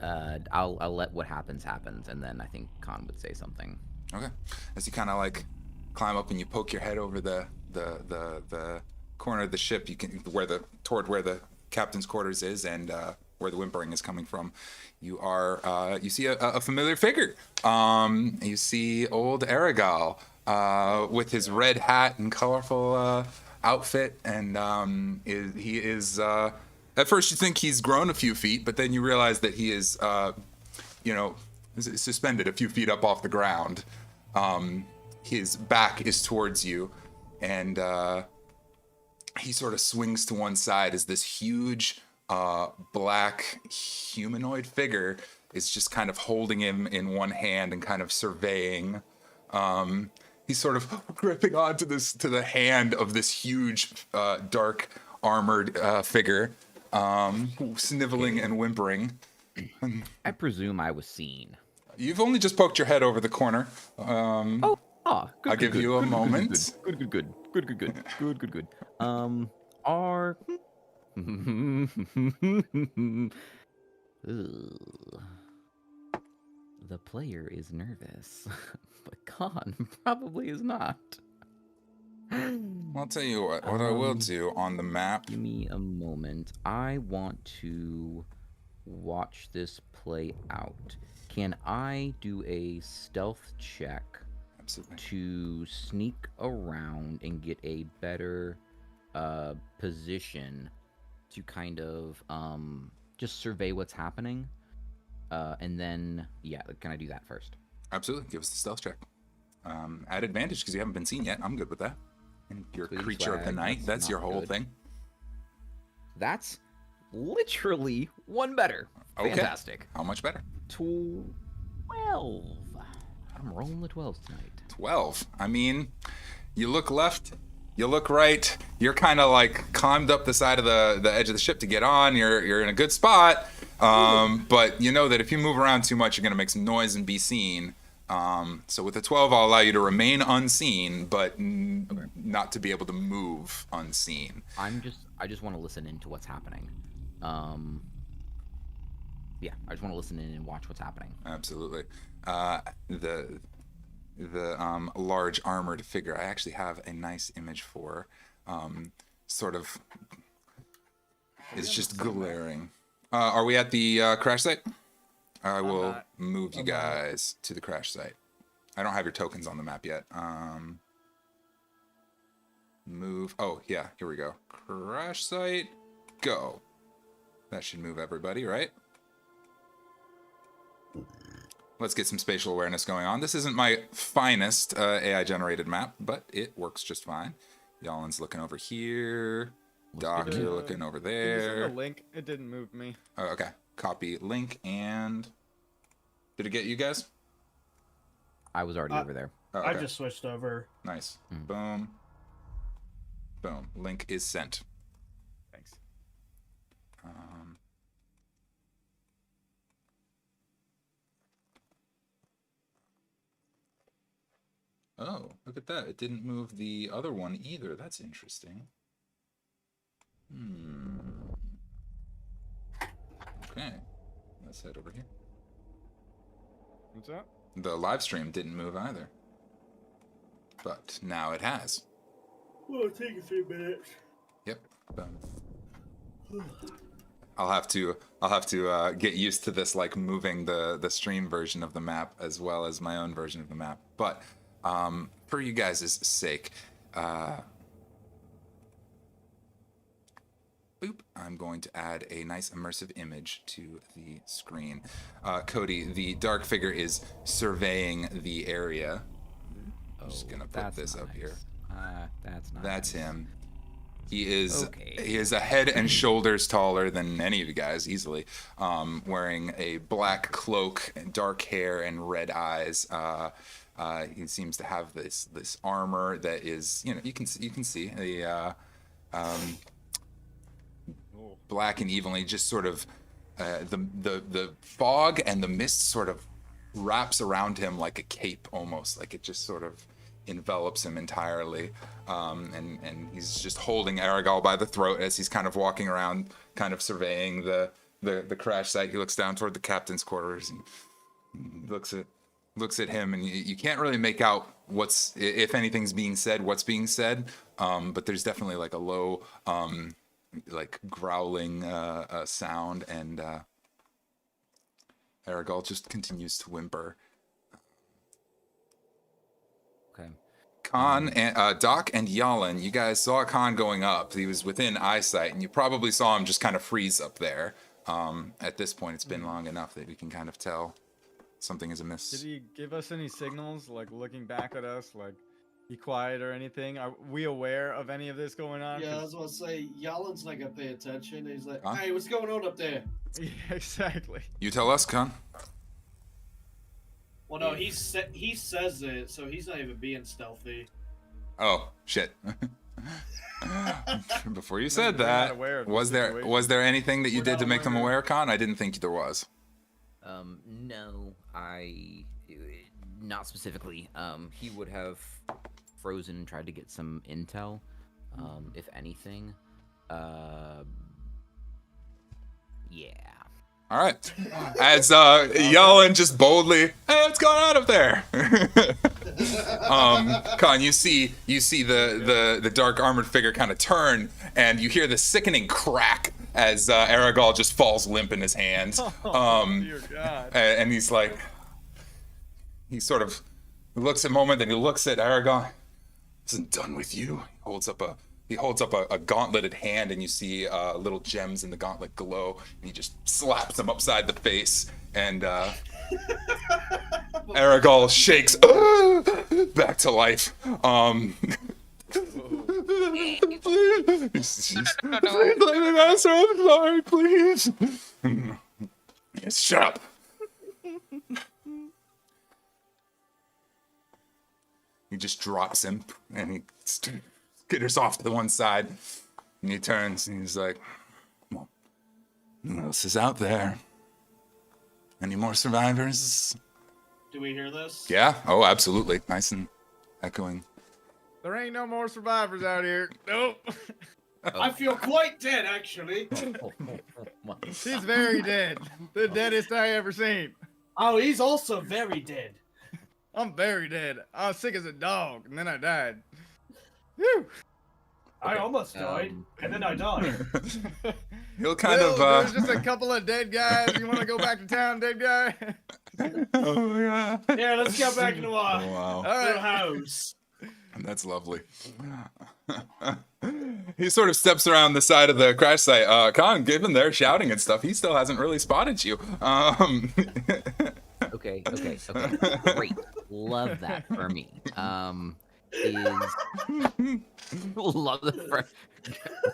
S4: I'll let what happens, and then I think Khan would say something.
S2: Okay. As you kind of climb up and you poke your head over the corner of the ship, you can toward where the captain's quarters is and where the whimpering is coming from. You see a familiar figure. You see old Aragal with his red hat and colorful outfit, and he is. At first, you think he's grown a few feet, but then you realize that he is, suspended a few feet up off the ground. His back is towards you, and he sort of swings to one side as this huge black humanoid figure is just kind of holding him in one hand and kind of surveying. He's sort of gripping onto the hand of this huge dark armored figure, sniveling and whimpering.
S4: I presume I was seen.
S2: You've only just poked your head over the corner.
S4: Good,
S2: I'll give you a moment.
S4: Good. Are the player is nervous, but Khan probably is not.
S2: I'll tell you what I will do on the map.
S4: Give me a moment. I want to watch this play out. Can I do a stealth check?
S2: Absolutely.
S4: To sneak around and get a better position to kind of just survey what's happening? And then, can I do that first?
S2: Absolutely. Give us the stealth check. At advantage because you haven't been seen yet. I'm good with that. And you're a creature of the night. That's your whole thing.
S4: That's literally one better.
S2: Okay.
S4: Fantastic.
S2: How much better?
S4: 12. I'm rolling the 12s tonight.
S2: 12. I mean, you look left, you look right. You're kind of climbed up the side of the edge of the ship to get on. You're in a good spot. But you know that if you move around too much, you're going to make some noise and be seen. So with the 12, I'll allow you to remain unseen, but not to be able to move unseen.
S4: I just want to listen into what's happening. I just want to listen in and watch what's happening.
S2: Absolutely. The large armored figure, I actually have a nice image for, sort of, is just glaring. Are we at the crash site? I will move you guys to the crash site. I don't have your tokens on the map yet. Move. Oh, yeah, here we go. Crash site, go. That should move everybody, right? let's get some spatial awareness going on. This isn't my finest AI-generated map, but it works just fine. Yalen's looking over here. Doc, you're looking over
S3: Did you
S2: there.
S3: send a link? It didn't move me.
S2: Oh, okay. Copy link and... Did it get you guys?
S4: I was already over there.
S2: Oh, okay.
S1: I just switched over.
S2: Nice. Boom. Boom. Link is sent.
S3: Thanks.
S2: Oh, look at that. It didn't move the other one either. That's interesting. Okay. Let's head over here.
S3: What's up?
S2: The live stream didn't move either. But now it has.
S1: Well, it'll take a few minutes.
S2: Yep. I'll have to get used to this, like moving the stream version of the map as well as my own version of the map. But for you guys' sake, boop, I'm going to add a nice immersive image to the screen. Cody, the dark figure is surveying the area. I'm just gonna put this up here.
S4: That's nice.
S2: That's him. He is
S4: Okay.
S2: he is a head and shoulders taller than any of you guys, easily. Wearing a black cloak, and dark hair, and red eyes. He seems to have this armor that is, you know, you can see the black and evenly, just sort of the fog and the mist sort of wraps around him like a cape, almost like it just sort of envelops him entirely, and he's just holding Aragal by the throat as he's kind of walking around, kind of surveying the crash site. He looks down toward the captain's quarters and looks at him, and you can't really make out what's, if anything's being said, what's being said, but there's definitely like a low like growling sound, and Aragal just continues to whimper.
S4: Okay.
S2: Khan and Doc and Yalen, you guys saw Khan going up. He was within eyesight, and you probably saw him just kind of freeze up there. At this point, it's been long enough that we can kind of tell something is amiss.
S3: Did he give us any signals, like looking back at us, like be quiet or anything? Are we aware of any of this going on?
S6: Yeah, I
S3: 'Cause-
S6: was gonna say, Yalen's not gonna pay attention. He's like,
S2: Huh?
S6: hey, what's going on up there?
S3: Yeah, exactly.
S2: You tell us, Khan.
S1: Well, no, he says it, so he's not even being stealthy.
S2: Oh shit! Before you said
S3: We're not
S2: that,
S3: aware of the
S2: was there anything that you
S1: We're
S2: did
S1: not
S2: to make them
S1: aware.
S2: aware, Khan? I didn't think there was.
S4: No, not specifically. He would have frozen and tried to get some intel, if anything. Yeah.
S2: All right. As Yellen just boldly, hey, what's going on up there? Khan, you see the dark armored figure kind of turn, and you hear the sickening crack as Aragal just falls limp in his hand.
S3: Dear God.
S2: And he's like, he sort of looks a moment, then he looks at Aragal. This isn't done with you. He holds up a gauntleted hand, and you see little gems in the gauntlet glow, and he just slaps him upside the face, and Aragal shakes back to life. Please let me answer. I'm sorry, please. Yes, shut up. He just drops him, and he skitters off to the one side, and he turns, and he's like, well, who else is out there? Any more survivors?
S1: Do we hear this?
S2: Yeah, oh, absolutely. Nice and echoing.
S3: There ain't no more survivors out here. Nope.
S1: I feel quite dead, actually.
S3: He's very dead. The deadest I ever seen.
S1: Oh, he's also very dead.
S3: I'm very dead. I was sick as a dog, and then I died. Whew.
S1: I almost died, and then I died.
S2: He'll kind
S3: Well,
S2: of,
S3: there's just a couple of dead guys. You want to go back to town, dead guy?
S2: oh, yeah.
S1: Yeah, let's get back into our
S2: Oh, wow.
S3: All
S1: little
S3: right.
S1: house.
S2: That's lovely. He sort of steps around the side of the crash site. Khan, given they're shouting and stuff, he still hasn't really spotted you.
S4: Okay. Great. Love that for me. Is love the for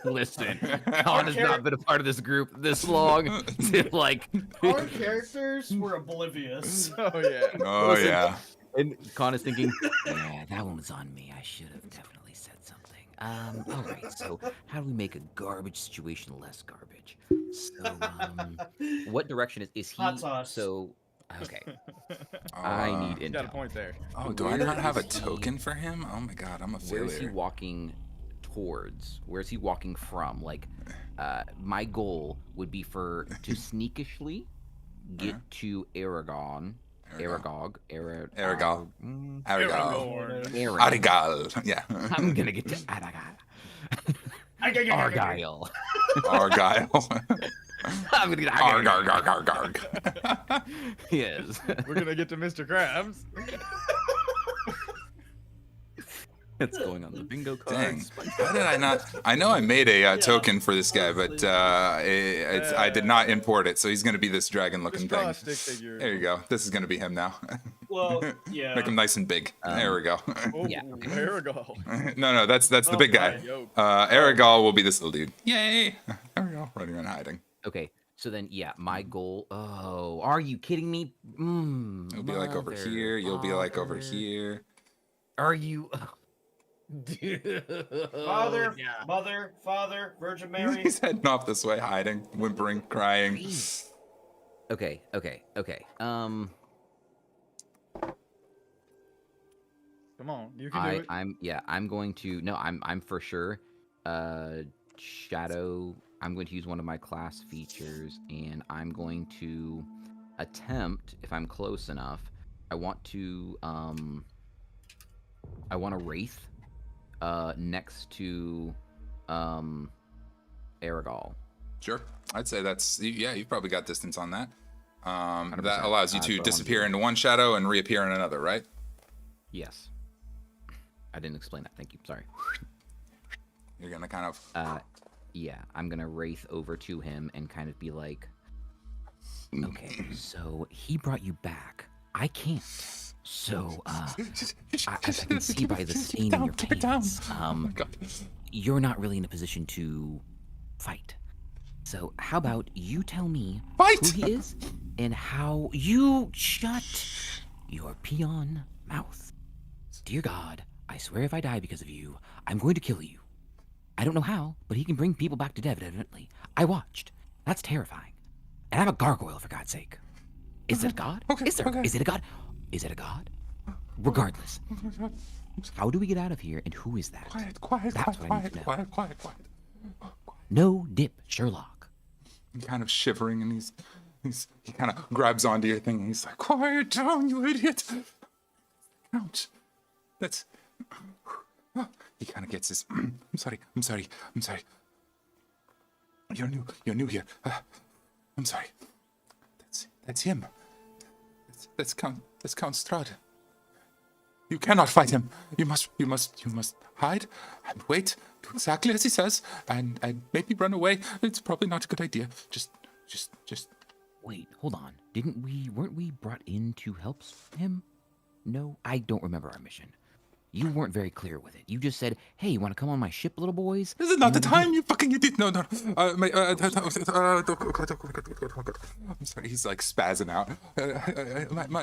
S4: listen. Con has not been a part of this group this long. To, like
S1: Our characters were oblivious.
S3: Oh yeah.
S2: Oh
S4: Listen.
S2: yeah.
S4: And Con is thinking, yeah, that one was on me. I should have definitely said something. All right. So how do we make a garbage situation less garbage? So, what direction is he?
S1: Hot sauce.
S4: So, okay. I need intel.
S3: Got a point there.
S2: Oh, do I
S4: Where
S2: not have a
S4: is he-
S2: token for him? Oh my god, I'm a
S4: Where is he
S2: failure.
S4: walking towards? Where is he walking from? Like, my goal would be to sneakishly get to Aragog.
S2: Arigal.
S3: Aragorn.
S2: Yeah.
S4: I'm gonna get to Aragog. Argyle.
S2: Argyle.
S4: I'm gonna get
S2: Arg.
S4: Yes.
S3: We're gonna get to Mr. Krabs.
S4: It's going on the bingo
S2: Dang.
S4: cards.
S2: How did I not? I know I made a token for this guy, but I did not import it, so he's going to be this dragon-looking
S3: Just draw
S2: thing.
S3: a stick figure.
S2: There you go. This is going to be him now.
S1: Well, yeah.
S2: Make him nice and big. There we go.
S3: Oh,
S4: Yeah, okay.
S3: Aragorn.
S2: No, that's the big guy.
S3: Yo.
S2: Aragal will be this little dude. Yay! There we go. Running around hiding.
S4: Okay, so then, yeah, my goal. Oh, are you kidding me?
S2: You'll be like over here. You'll be like over here.
S4: Are you?
S1: Father,
S3: Yeah.
S1: Mother, Father, Virgin Mary.
S2: He's heading off this way, hiding, whimpering, crying.
S4: Okay.
S3: Come on, you can do it.
S4: I'm going to. No, I'm for sure. Shadow. I'm going to use one of my class features, and I'm going to attempt, if I'm close enough, I want to wraith next to Aragal.
S2: Sure. I'd say that's, yeah, you've probably got distance on that.
S4: 100%.
S2: That allows you
S4: That's
S2: to
S4: what I wanna
S2: disappear
S4: do.
S2: into one shadow and reappear in another, right?
S4: Yes. I didn't explain that. Thank you. Sorry.
S2: You're going to kind of...
S4: Yeah, I'm gonna wraith over to him and kind of be like, okay, so he brought you back. I can't. So, as I can see by the stain in your pants, you're not really in a position to fight. So, how about you tell me
S2: Fight!
S4: who he is and how you shut your peon mouth. Dear God, I swear if I die because of you, I'm going to kill you. I don't know how, but he can bring people back to death, evidently. I watched. That's terrifying. And I'm a gargoyle, for God's sake. Is it a god? Is it a god? Is it a god? Regardless. How do we get out of here, and who is that? That's what I need to know.
S2: Quiet.
S4: No dip, Sherlock.
S2: I'm kind of shivering, and he kind of grabs onto your thing, and he's like, quiet down, you idiot. Ouch. That's... He kind of gets his... I'm sorry. You're new here. I'm sorry. That's him. That's Count Strahd. You cannot fight him. You must hide and wait, do exactly as he says, and maybe run away. It's probably not a good idea. Just...
S4: Wait, hold on. Weren't we brought in to help him? No, I don't remember our mission. You weren't very clear with it. You just said, hey, you want to come on my ship, little boys?
S2: This is not the time, you fucking idiot. No. I'm sorry, he's like spazzing out. My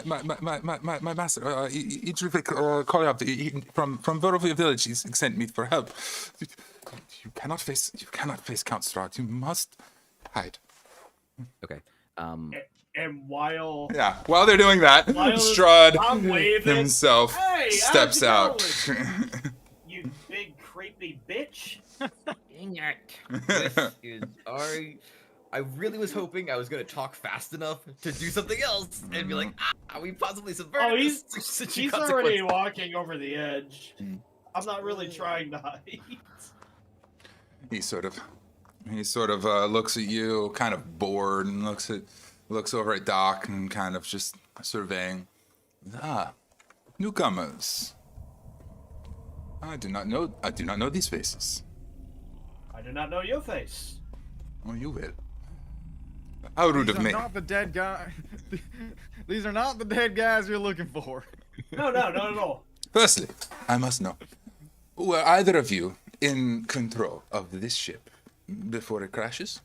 S2: master, Idrivik Kolyab, from Vorovia village, he's sent me for help. You cannot face Count Strahd. You must hide.
S4: Okay.
S1: And while
S2: While they're doing that,
S1: I'm
S2: Strahd
S1: waving,
S2: himself
S1: hey,
S2: steps out.
S1: You big creepy bitch.
S7: Dang it. I really was hoping I was going to talk fast enough to do something else and be like, we possibly subverted
S1: Oh,
S7: this.
S1: he's already walking over the edge. I'm not really trying to hide.
S2: He sort of looks at you, kind of bored, and looks over at Doc and kind of just surveying. Newcomers. I do not know these faces.
S1: I do not know your face.
S2: Oh, you will. How rude of me.
S3: Not the dead guy. These are not the dead guys you're looking for.
S1: No, not at all.
S2: Firstly, I must know, were either of you in control of this ship before it crashes?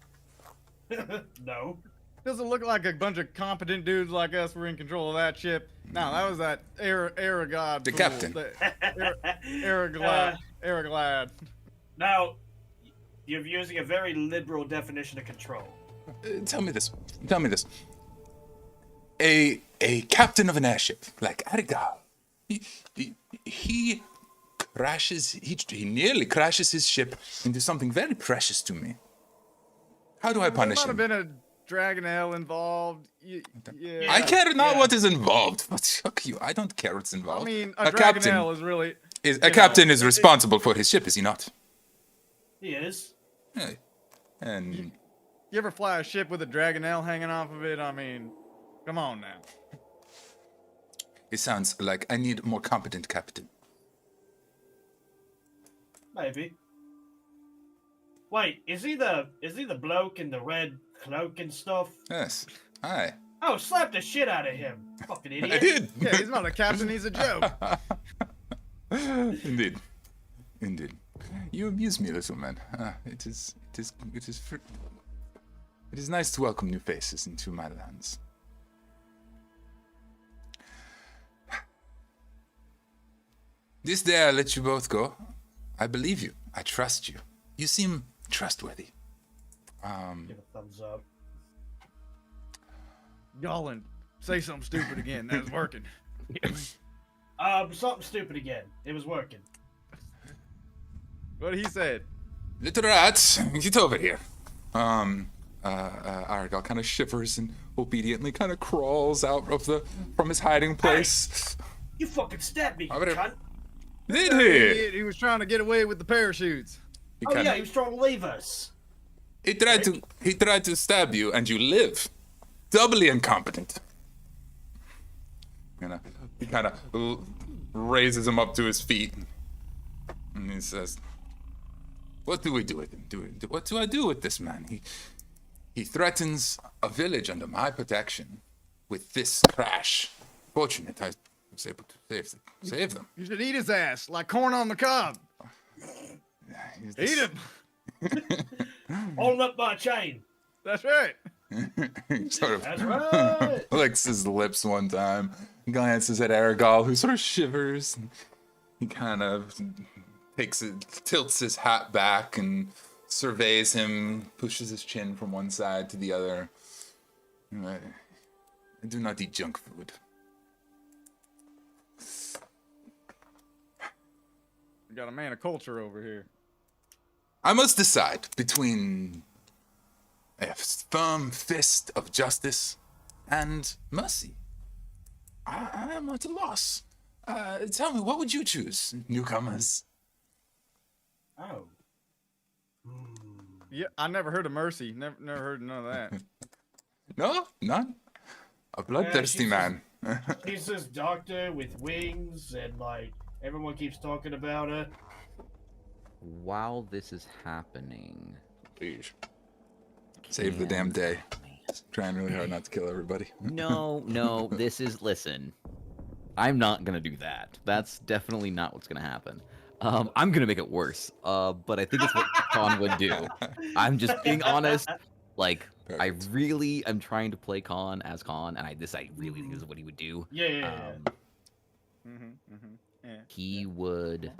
S1: No.
S3: Doesn't look like a bunch of competent dudes like us were in control of that ship. No, that was that Aragod.
S2: The captain.
S3: Araglad.
S1: Now, you're using a very liberal definition of control.
S2: Tell me this. A captain of an airship like Arigal, he crashes. He nearly crashes his ship into something very precious to me. How do I punish
S3: There
S2: him?
S3: might have been a Dragonelle involved. Yeah.
S2: I care not what is involved. But fuck you, I don't care what's involved.
S3: I mean, a Dragonelle is really.
S2: A captain is responsible for his ship, is he not?
S1: He is.
S2: Yeah. And
S3: You ever fly a ship with a Dragonelle hanging off of it? I mean, come on now.
S2: it sounds like I need a more competent captain.
S1: Maybe. Wait, is he the bloke in the red cloak and stuff?
S2: Yes. Aye.
S1: Oh, slap the shit out of him, fucking idiot!
S2: I did.
S3: Yeah, he's not a captain, he's a joke.
S2: Indeed. You amuse me, little man. It is nice to welcome new faces into my lands. This day I let you both go. I believe you. I trust you. You seem trustworthy.
S1: Give a thumbs up.
S3: Y'all say something stupid again. That's working.
S1: Something stupid again. It was working.
S3: What he said.
S2: Little rat, get over here. Arigal kind of shivers and obediently kind of crawls out of from his hiding place.
S1: You fucking stabbed me, you
S2: Over there.
S1: cunt!
S2: Did he?
S3: He was trying to get away with the parachutes.
S2: He
S1: Oh
S2: kinda-
S1: yeah, he was trying to leave us.
S2: He tried to stab you, and you live. Doubly incompetent. He kind of raises him up to his feet, and he says, "What do we do with him? What do I do with this man? He threatens a village under my protection with this crash. Fortunate I was able to save them.
S3: You should eat his ass like corn on the cob. Eat him.
S1: Hold up my chain.
S3: That's right.
S2: He sort of
S1: That's right.
S2: licks his lips one time, glances at Aragal, who sort of shivers. And he kind of tilts his hat back and surveys him, pushes his chin from one side to the other. I do not eat junk food.
S3: We got a man of culture over here.
S2: I must decide between a firm fist of justice and mercy. I am at a loss. Tell me, what would you choose, newcomers?
S1: Oh.
S3: Yeah, I never heard of mercy. Never heard of none of that.
S2: No? None? A bloodthirsty
S1: she's
S2: man.
S1: She's this doctor with wings, and like everyone keeps talking about her.
S4: While this is happening,
S2: Please. Save the damn day. Trying really hard not to kill everybody.
S4: no, listen. I'm not gonna do that. That's definitely not what's gonna happen. I'm gonna make it worse. But I think it's what Khan would do. I'm just being honest. Like,
S2: Perfect.
S4: I really am trying to play Khan as Khan, and I really think this is what he would do.
S1: Yeah.
S3: Yeah.
S4: He would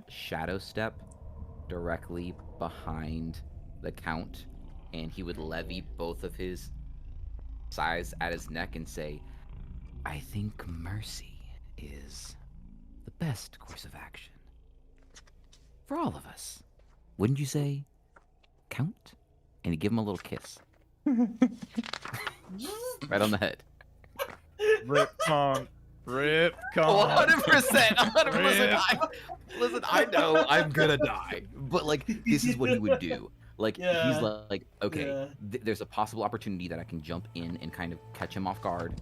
S4: shadow step directly behind the Count, and he would levy both of his sides at his neck and say, "I think mercy is the best course of action for all of us. Wouldn't you say, Count?" And he'd give him a little kiss. Right on the head.
S3: Rip Kong. Rip Kong.
S4: 100%. Listen, I know I'm gonna die, but like this is what he would do. Like
S1: Yeah.
S4: he's like, okay,
S1: Yeah.
S4: there's a possible opportunity that I can jump in and kind of catch him off guard.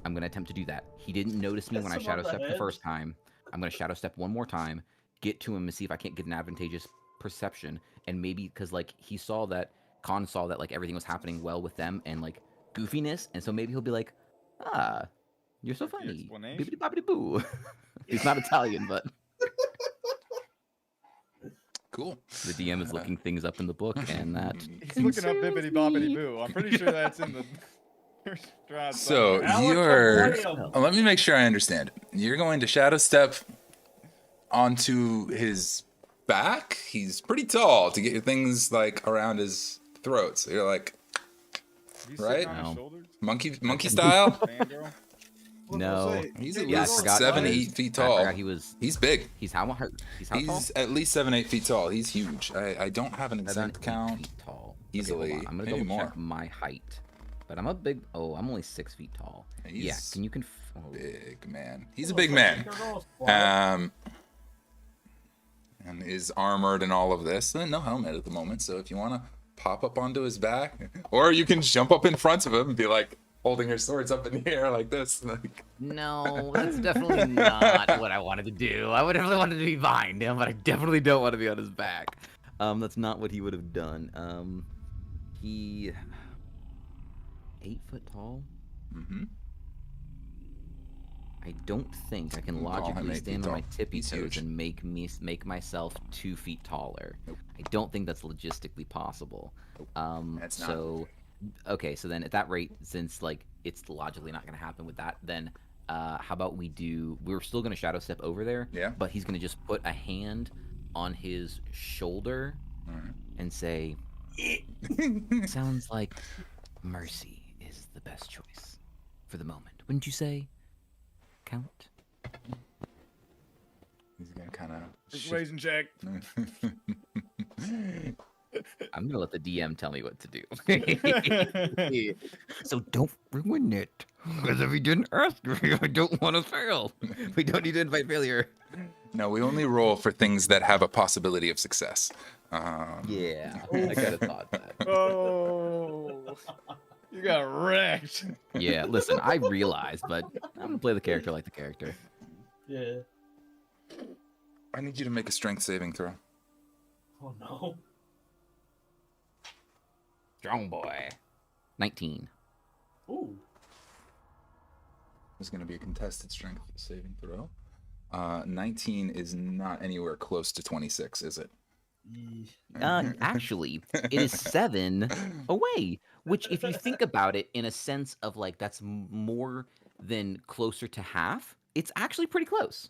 S4: I'm gonna attempt to do that. He didn't notice me
S1: Kiss
S4: when I
S1: him on
S4: shadow
S1: the
S4: stepped the
S1: head.
S4: first time. I'm gonna shadow step one more time, get to him and see if I can't get an advantageous perception, and maybe because like Khan saw that like everything was happening well with them, and like goofiness, and so maybe he'll be like, "Ah, you're so funny."
S3: explanation.
S4: Bibbidi bobbidi boo. He's not Italian, but
S2: Cool.
S4: the DM is looking things up in the book, and that
S3: He's looking up
S4: concerns
S3: bibbidi bobbidi
S4: me.
S3: boo. I'm pretty sure that's in the Strahd
S2: So
S3: somewhere.
S2: you're.
S1: Alakazam.
S2: Let me make sure I understand. You're going to shadow step onto his back. He's pretty tall to get your things like around his throat. So you're like
S3: He's
S2: right?
S3: sitting on his
S4: No.
S3: shoulders.
S2: monkey style.
S3: Fangirl.
S1: What
S4: No.
S1: was I-
S2: He's
S1: Hey,
S2: at
S4: Yeah, I
S2: least
S4: forgot
S2: 7,
S4: he
S2: 8
S4: was-
S2: feet
S4: I
S2: tall.
S4: forgot he was.
S2: He's big.
S4: He's how tall?
S2: He's at least 7, 8 feet tall. He's huge. I don't have an
S4: 7,
S2: exact
S4: 8
S2: count.
S4: feet tall.
S2: Easily,
S4: Okay, hold on. I'm gonna
S2: maybe
S4: double check
S2: more.
S4: my height, but I'm a big. Oh, I'm only 6 feet tall. Yeah,
S2: He's
S4: can you oh,
S2: big man. He's a big man. And is armored and all of this. No helmet at the moment, so if you want to pop up onto his back, or you can jump up in front of him and be like holding your swords up in the air like this. Like,
S4: No, that's definitely not what I wanted to do. I would definitely wanted to be behind him, but I definitely don't want to be on his back. That's not what he would have done. He 8 foot tall.
S2: mm-hmm.
S4: I don't think I can
S2: You call him
S4: logically
S2: 8 feet
S4: stand on my
S2: tall.
S4: tippy
S2: He's
S4: toes
S2: huge.
S4: and make myself 2 feet taller.
S2: Nope.
S4: I don't think that's logistically possible.
S2: That's not.
S4: So okay, so then at that rate, since like it's logically not going to happen with that, then how about we're still going to shadow step over there,
S2: Yeah.
S4: but he's going to just put a hand on his shoulder
S2: Alright.
S4: and say, sounds like mercy is the best choice for the moment, wouldn't you say, Count?
S2: He's gonna kind of.
S3: Persuasion check.
S4: I'm gonna let the DM tell me what to do. So don't ruin it, because if he didn't ask me, I don't want to fail. We don't need to invite failure.
S2: No, we only roll for things that have a possibility of success.
S4: Yeah, I kind of thought that.
S3: Oh, you got wrecked.
S4: Yeah, listen, I realize, but I'm gonna play the character like the character.
S1: Yeah.
S2: I need you to make a strength saving throw.
S1: Oh no.
S4: Strong boy. 19.
S1: Ooh.
S2: There's gonna be a contested strength saving throw. 19 is not anywhere close to 26, is it?
S4: Actually, it is 7 away. Which, if you think about it, in a sense of like that's more than closer to half, it's actually pretty close.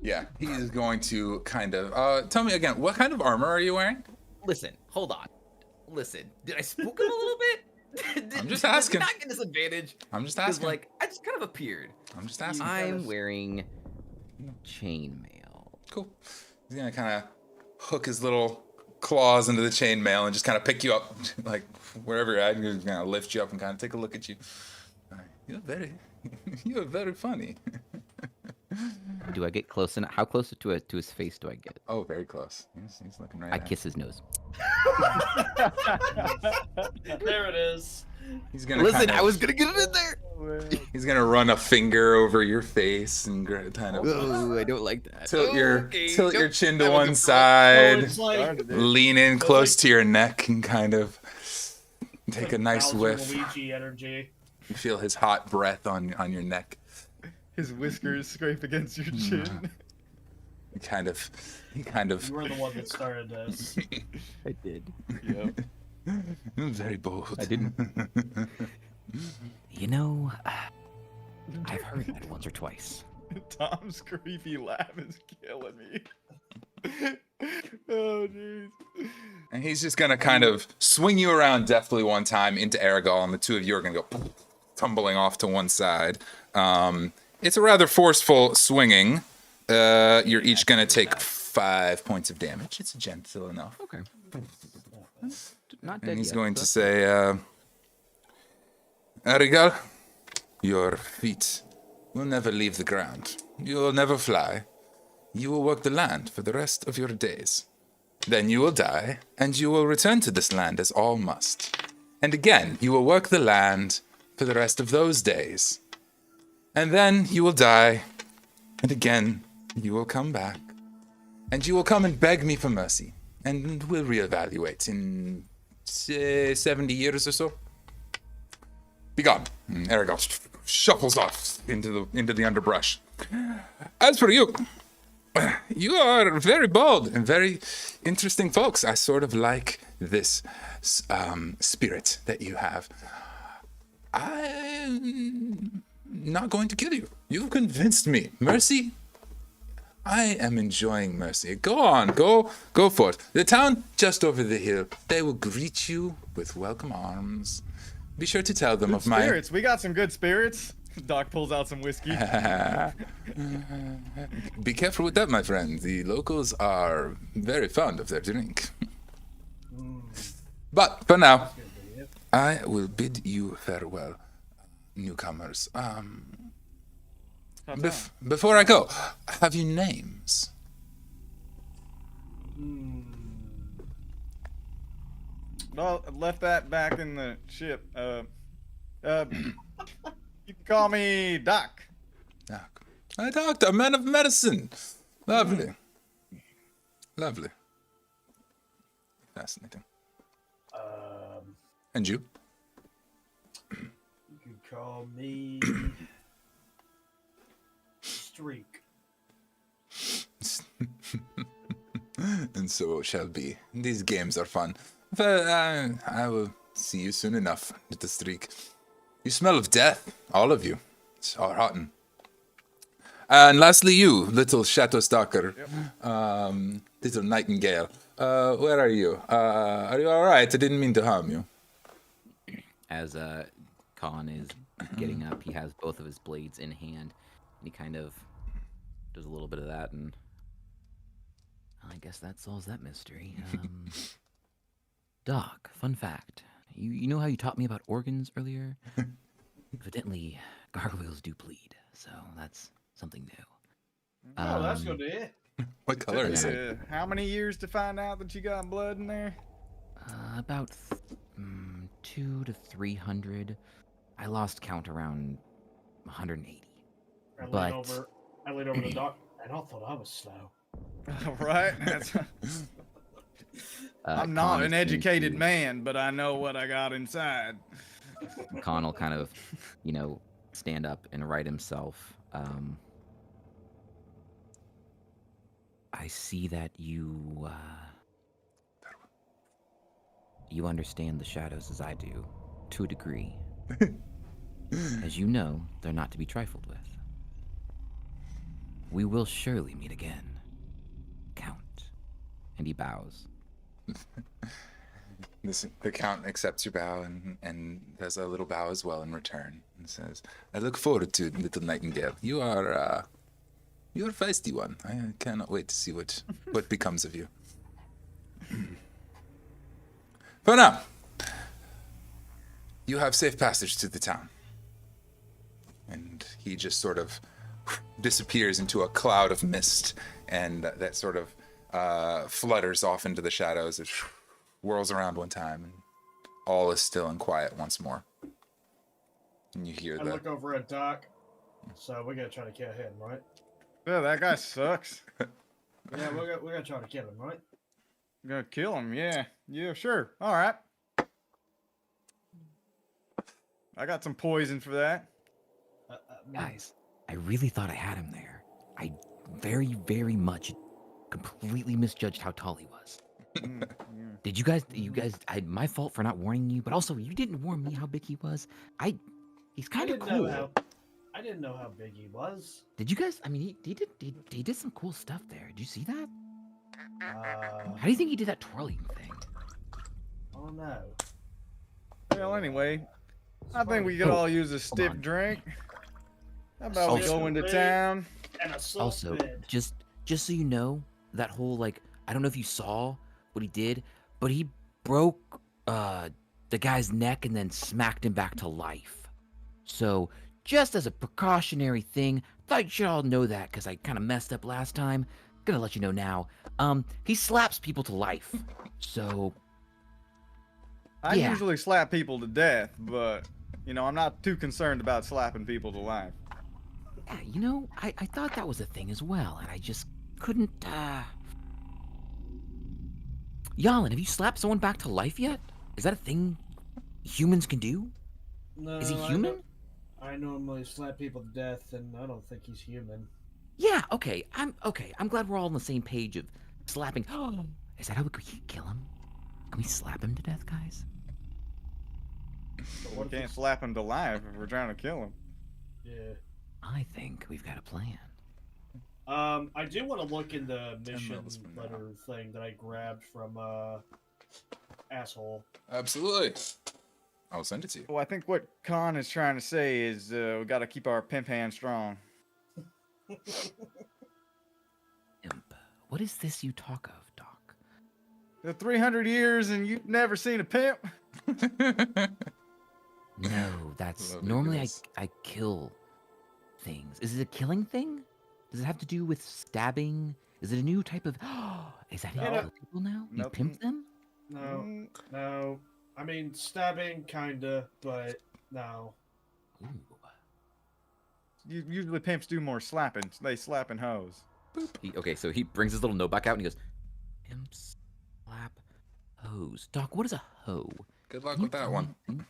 S2: Yeah, he is going to kind of. Tell me again, what kind of armor are you wearing?
S7: Listen, hold on. Listen, did I spook him a little bit?
S2: I'm just
S7: Did he
S2: asking.
S7: not get disadvantage?
S2: I'm just
S7: Because
S2: asking.
S7: like I just kind of appeared.
S2: I'm just asking.
S4: I'm wearing chainmail.
S2: Cool. He's gonna kind of hook his little claws into the chainmail and just kind of pick you up, like wherever you're at. He's gonna lift you up and kind of take a look at you. You're very funny.
S4: Do I get close enough? How close to his face do I get?
S2: Oh, very close. He's looking right
S4: I
S2: at
S4: kiss his nose.
S1: There it is.
S2: you. He's gonna
S4: Listen,
S2: kinda,
S4: I was gonna get it in there.
S2: He's gonna run a finger over your face and kind of
S4: Oh, I don't like that.
S2: tilt your
S7: Okay,
S2: tilt your
S7: nope,
S2: chin to
S7: that was
S2: one
S7: a
S1: So
S2: side,
S1: it's like
S2: lean in close to your neck, and kind of take a nice
S1: Bowser
S2: whiff.
S1: Luigi energy.
S2: You feel his hot breath on your neck.
S3: His whiskers scrape against your chin.
S2: He kind of
S1: You were the one that started this.
S4: I did.
S3: Yep.
S2: very bold.
S4: I didn't. You know, I've heard that once or twice.
S3: Tom's creepy laugh is killing me. Oh jeez.
S2: And he's just gonna kind of swing you around deftly one time into Aragol, and the two of you are gonna go tumbling off to one side. It's a rather forceful swinging. You're each gonna take 5 points of damage. It's gentle enough.
S4: Okay. Not dead
S2: And he's
S4: yet,
S2: going
S4: but
S2: to say, Aragol, your feet will never leave the ground. You will never fly. You will work the land for the rest of your days. Then you will die, and you will return to this land as all must. And again, you will work the land for the rest of those days. And then you will die, and again, you will come back. And you will come and beg me for mercy. And we'll reevaluate in, say, 70 years or so. Be gone. And Aragorn shuffles off into the underbrush. As for you, you are very bold and very interesting folks. I sort of like this spirit that you have. I'm not going to kill you. You've convinced me. Mercy? I am enjoying Mercy. Go on, go for it. The town just over the hill. They will greet you with welcome arms. Be sure to tell them
S3: Good
S2: of my
S3: spirits. We got some good spirits. Doc pulls out some whiskey.
S2: Be careful with that, my friend. The locals are very fond of their drink. But for now, I will bid you farewell, newcomers. Before I go, have you names?
S3: Well, I left that back in the ship. You can call me Doc.
S2: Doc. A doctor, a man of medicine. Lovely. Lovely. Fascinating. And you?
S1: You can call me Streak.
S2: And so it shall be. These games are fun. But I will see you soon enough, little Streak. You smell of death, all of you. It's all rotten. And lastly, you, little Chateau Stalker, little Nightingale. Where are you? Are you all right? I didn't mean to harm you.
S4: As Khan is getting up, he has both of his blades in hand, and he kind of does a little bit of that, and I guess that solves that mystery. Doc, fun fact. You know how you taught me about organs earlier? Evidently, gargoyles do bleed, so that's something new.
S1: Oh, that's good to hear.
S2: What color is it?
S3: How many years to find out that you got blood in there?
S4: About 200 to 300. I lost count around 180.
S1: I leaned over to Doc, and I thought I was slow.
S3: Right? I'm not an educated man, but I know what I got inside.
S4: Khan will kind of, stand up and right himself. I see that you understand the shadows as I do, to a degree. As you know, they're not to be trifled with. We will surely meet again, Count. And he bows.
S2: The Count accepts your bow and does a little bow as well in return and says, I look forward to it, little Nightingale. You're a feisty one. I cannot wait to see what becomes of you. For now, you have safe passage to the town. And he just sort of disappears into a cloud of mist, and that sort of flutters off into the shadows. It whirls around one time, and all is still and quiet once more. And you hear
S1: I look over at Doc, so we gotta try to kill him, right?
S3: Yeah, that guy sucks.
S1: Yeah, we're gonna try to kill him, right?
S3: Gonna kill him, yeah. Yeah, sure. All right. I got some poison for that.
S4: Guys, I really thought I had him there. I very, very much completely misjudged how tall he was. Did you guys, my fault for not warning you, but also you didn't warn me how big he was. He's kind of cool.
S1: I didn't know how big he was.
S4: Did you guys, he did some cool stuff there. Did you see that? How do you think he did that twirling thing?
S1: Oh no.
S3: Well, anyway, I think we could all use a stiff drink. How about we go into town?
S1: And a
S4: Also,
S1: bed.
S4: just so you know, that whole I don't know if you saw what he did, but he broke the guy's neck and then smacked him back to life. So just as a precautionary thing, thought you should all know that because I kind of messed up last time. Gonna let you know now. He slaps people to life. So
S3: I
S4: yeah.
S3: usually slap people to death, but I'm not too concerned about slapping people to life.
S4: Yeah, I thought that was a thing as well, and I just couldn't. Yalin, have you slapped someone back to life yet? Is that a thing humans can do?
S1: No,
S5: Is he human?
S1: I normally slap people to death, and I don't think he's human.
S5: Yeah, okay. I'm okay. I'm glad we're all on the same page of slapping. Is that how we could kill him? Can we slap him to death, guys?
S3: We can't slap him to life if we're trying to kill him.
S1: Yeah.
S5: I think we've got a plan.
S1: I do want to look in the
S2: 10
S1: mission
S2: levels from now.
S1: letter thing that I grabbed from asshole.
S2: Absolutely. I'll send it to you.
S3: Well, I think what Khan is trying to say is we got to keep our pimp hand strong.
S5: Imp, what is this you talk of, Doc?
S3: The 300 years and you've never seen a pimp?
S5: No, that's
S2: Lovely
S5: normally
S2: goodness.
S5: I kill things. Is it a killing thing? Does it have to do with stabbing? Is it a new type of? Is that how you
S1: No.
S5: kill people now? You
S3: Nope.
S5: pimp them?
S1: No,
S3: Mm,
S1: no. I mean, stabbing, kinda, but no.
S5: Ooh.
S3: Usually pimps do more slapping. They slapping hoes.
S5: Okay, so he brings his little note back out and he goes, "Pimps slap hose." Doc, what is a hoe?
S2: Good luck
S5: Can you
S2: with that
S5: tell
S2: one.
S5: me?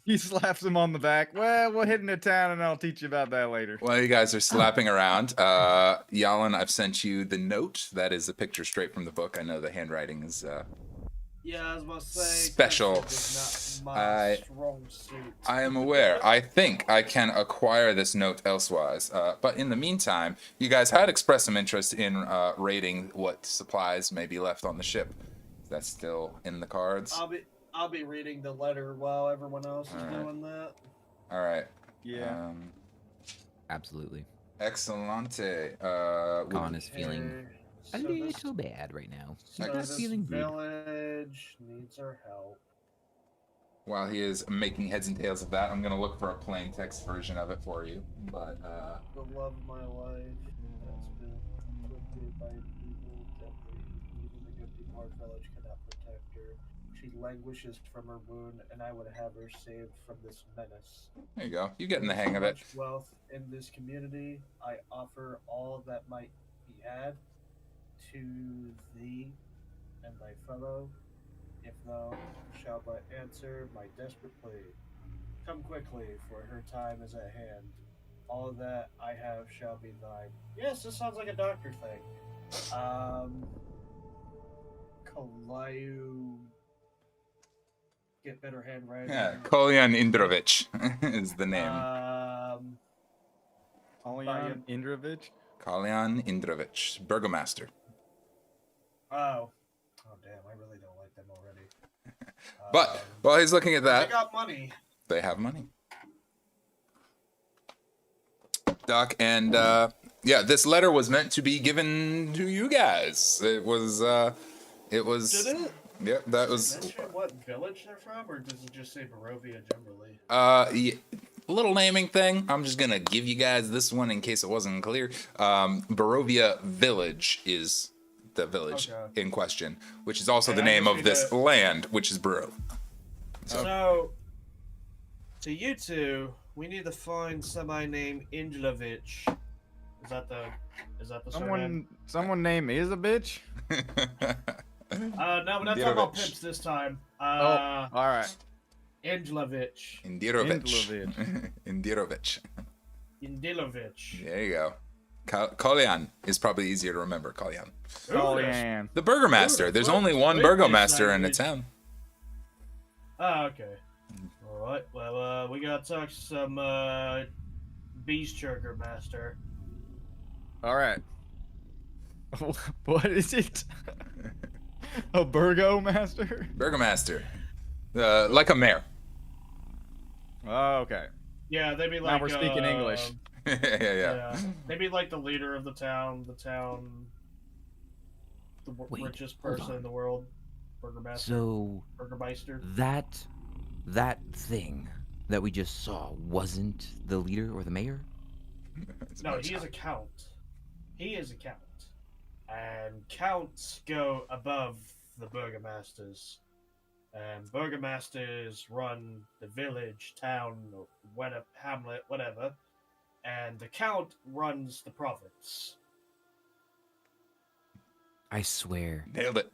S3: He slaps him on the back. Well, we'll hit into town and I'll teach you about that later.
S2: While you guys are slapping around, Yalan, I've sent you the note. That is a picture straight from the book. I know the handwriting is
S1: Yeah, I was about to say.
S2: Special.
S1: cursive is not my strong suit.
S2: I am aware. I think I can acquire this note elsewise. But in the meantime, you guys had expressed some interest in raiding what supplies may be left on the ship. That's still in the cards.
S1: I'll be reading the letter while everyone else is
S2: Alright.
S1: doing that.
S2: All right.
S3: Yeah.
S5: Absolutely.
S2: Excellente.
S5: Khan is feeling
S1: Okay,
S5: a
S1: so this-
S5: little bad right now.
S1: So
S5: He's not
S1: this
S5: feeling good.
S1: village needs our help.
S2: While he is making heads and tails of that, I'm going to look for a plain text version of it for you. But
S1: The love of my life has been afflicted by an evil deadly. Even the good people of our village cannot protect her. She languishes from her wound, and I would have her saved from this menace.
S2: there you go. You're getting the
S1: There is
S2: hang of it.
S1: much wealth in this community. I offer all that might be had to thee and thy fellow, if thou shalt but answer my desperate plea. Come quickly, for her time is at hand. All that I have shall be thine. Yes, this sounds like a doctor thing. Kalayu. Get better handwriting.
S2: Yeah, Kolyan Indrovich is the name.
S3: Olyan Indrovich.
S2: Kolyan Indrovich, Burgomaster.
S1: Oh damn! I really don't like them already.
S2: But while he's looking at
S1: They
S2: that,
S1: got money.
S2: they have money. Doc, and yeah, this letter was meant to be given to you guys. It was.
S1: Did it?
S2: Yep, that was.
S1: Mention what village they're from, or does it just say Barovia generally?
S2: Yeah, little naming thing. I'm just gonna give you guys this one in case it wasn't clear. Barovia Village is the village
S1: Okay.
S2: in question, which is also
S1: Okay,
S2: the
S1: I
S2: name
S1: just
S2: of
S1: need
S2: this
S1: to-
S2: land, which is Barov.
S1: So, to you two, we need to find somebody named Indlovich. Is that the surname?
S3: Someone named is a bitch.
S1: No, we're not talking about
S2: Indirovich.
S1: pimps this time.
S3: All right.
S1: Indlovich.
S2: Indirovich. Indirovich.
S1: Indilovich.
S2: There you go. Kolyan is probably easier to remember. Kolyan.
S3: Olyan.
S2: The Burgomaster. There's only one Burgomaster in the town.
S1: Oh, okay. Alright, well, we gotta talk to some, Beast Churger Master.
S3: All right. What is it? A Burgomaster?
S2: Burgomaster. Like a mayor.
S3: Oh, okay.
S1: Yeah, they'd be
S3: Now
S1: like,
S3: we're speaking English.
S2: yeah.
S1: They'd be like the leader of the town,
S5: Wait,
S1: richest
S5: hold
S1: person
S5: on.
S1: in the world. Burgermaster.
S5: So
S1: Burgermeister.
S5: that thing that we just saw wasn't the leader or the mayor?
S2: It's
S1: No,
S2: much
S1: he is a count. He is a count. And counts go above the burgomasters. And burgomasters run the village, town, or whatever, hamlet, whatever. And the count runs the province.
S5: I swear,
S2: Nailed it.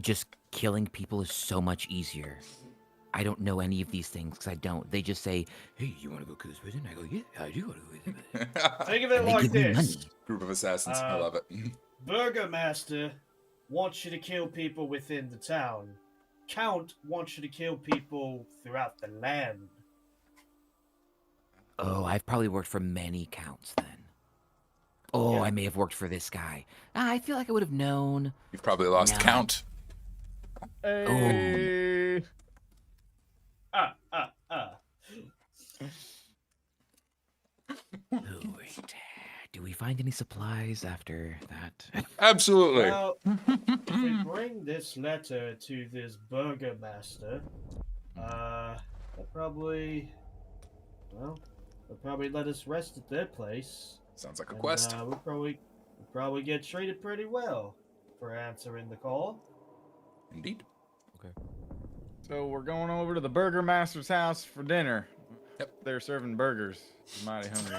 S5: just killing people is so much easier. I don't know any of these things because I don't. They just say, "Hey, you want to go kill this person?" I go, "Yeah, I do want to go kill this person."
S1: Think of it
S5: And they
S1: like
S5: give me
S1: this.
S5: money.
S2: Group of assassins. I
S1: Uh,
S2: love it.
S1: Burgermaster wants you to kill people within the town. Count wants you to kill people throughout the land.
S5: Oh, I've probably worked for many counts then. Oh,
S1: Yeah.
S5: I may have worked for this guy. I feel like I would have known.
S2: You've probably lost
S5: No.
S2: count.
S3: Hey.
S1: Ah, ah, ah.
S5: Oh, wait. Do we find any supplies after that?
S2: Absolutely.
S1: Well, if we bring this letter to this burgermaster, they'll probably let us rest at their place.
S2: Sounds like a
S1: And,
S2: quest.
S1: we'll probably get treated pretty well for answering the call.
S2: Indeed.
S3: So we're going over to the Burgermaster's house for dinner.
S2: Yep.
S3: They're serving burgers. I'm mighty hungry.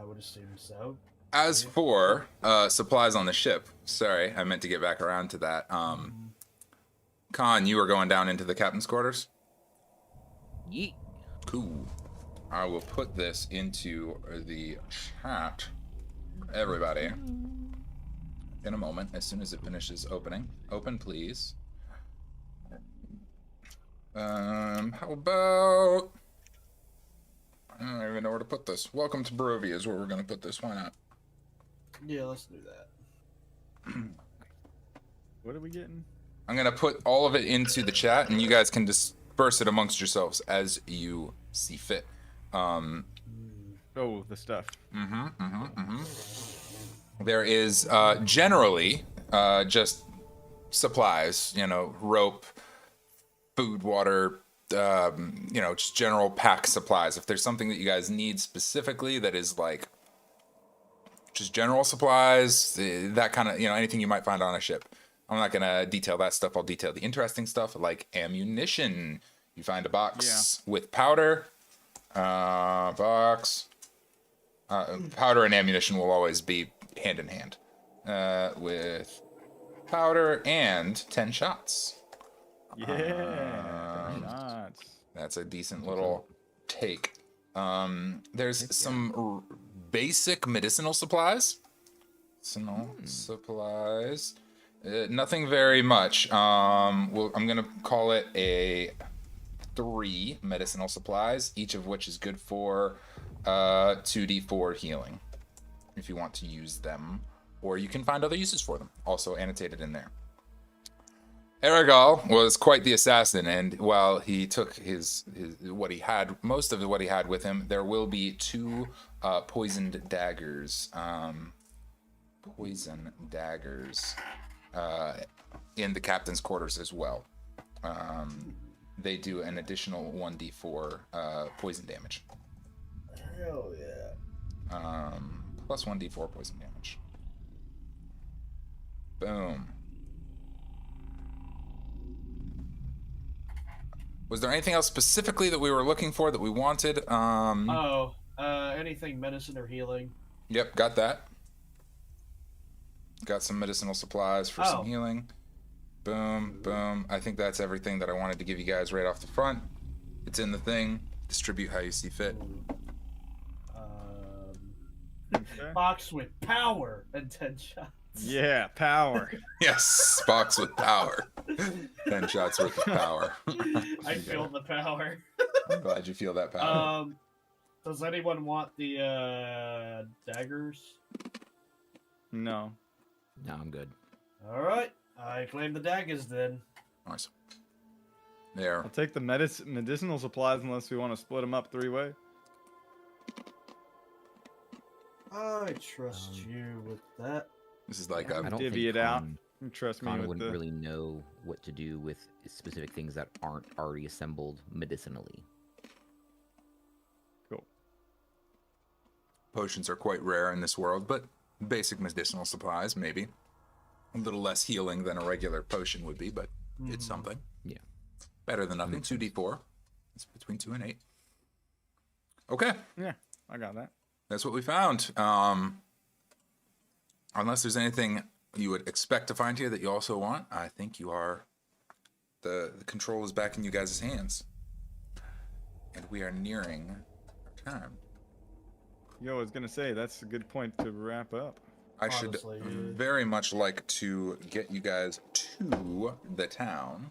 S1: I would assume so.
S2: As for supplies on the ship, sorry, I meant to get back around to that. Khan, you were going down into the captain's quarters?
S5: Yeet.
S2: Cool. I will put this into the chat. Everybody. In a moment, as soon as it finishes opening. Open, please. How about... I don't even know where to put this. Welcome to Barovia is where we're going to put this. Why not?
S1: Yeah, let's do that.
S3: What are we getting?
S2: I'm going to put all of it into the chat, and you guys can disperse it amongst yourselves as you see fit.
S3: Oh, the stuff.
S2: There is generally just supplies, you know, rope, food, water, you know, just general pack supplies. If there's something that you guys need specifically that is like just general supplies, that kind of, you know, anything you might find on a ship. I'm not going to detail that stuff. I'll detail the interesting stuff like ammunition. You find a box with powder. Powder and ammunition will always be hand in hand. With powder and 10 shots.
S3: Yeah. Shots.
S2: That's a decent little take. There's some basic medicinal supplies. Nothing very much. I'm gonna call it a 3 medicinal supplies, each of which is good for 2d4 healing, if you want to use them, or you can find other uses for them, also annotated in there. Aragal was quite the assassin, and while he took most of what he had with him, there will be 2 poisoned daggers. In the captain's quarters as well. They do an additional 1d4 poison damage.
S1: Hell yeah.
S2: Plus 1d4 poison damage. Boom. Was there anything else specifically that we were looking for that we wanted?
S1: Anything medicine or healing?
S2: Yep, got that. Got some medicinal supplies for some healing. Boom, boom. I think that's everything that I wanted to give you guys right off the front. It's in the thing. Distribute how you see fit.
S1: Box with power and 10 shots.
S3: Yeah, power.
S2: Yes, box with power. 10 shots worth of power.
S1: I feel the power.
S2: I'm glad you feel that power.
S1: Does anyone want the daggers?
S3: No.
S5: No, I'm good.
S1: All right, I claim the daggers then.
S2: Nice. There.
S3: I'll take the medicinal supplies unless we want to split them up 3-way.
S1: I trust you with that.
S2: This is like
S5: I
S2: a
S5: don't
S3: divvy
S5: think
S3: it out.
S5: Khan-
S3: Trust me
S5: Khan
S3: with
S5: wouldn't
S3: the...
S5: really know what to do with specific things that aren't already assembled medicinally.
S3: Cool.
S2: potions are quite rare in this world, but basic medicinal supplies, maybe. A little less healing than a regular potion would be, but it's something.
S5: Yeah.
S2: Better than nothing. 2d4. It's between 2 and 8. Okay.
S3: Yeah, I got that.
S2: That's what we found. Unless there's anything you would expect to find here that you also want, I think you are the control is back in you guys' hands. And we are nearing our time.
S3: Yo, I was gonna say that's a good point to wrap up.
S2: I should
S1: Honestly, yeah.
S2: very much like to get you guys to the town.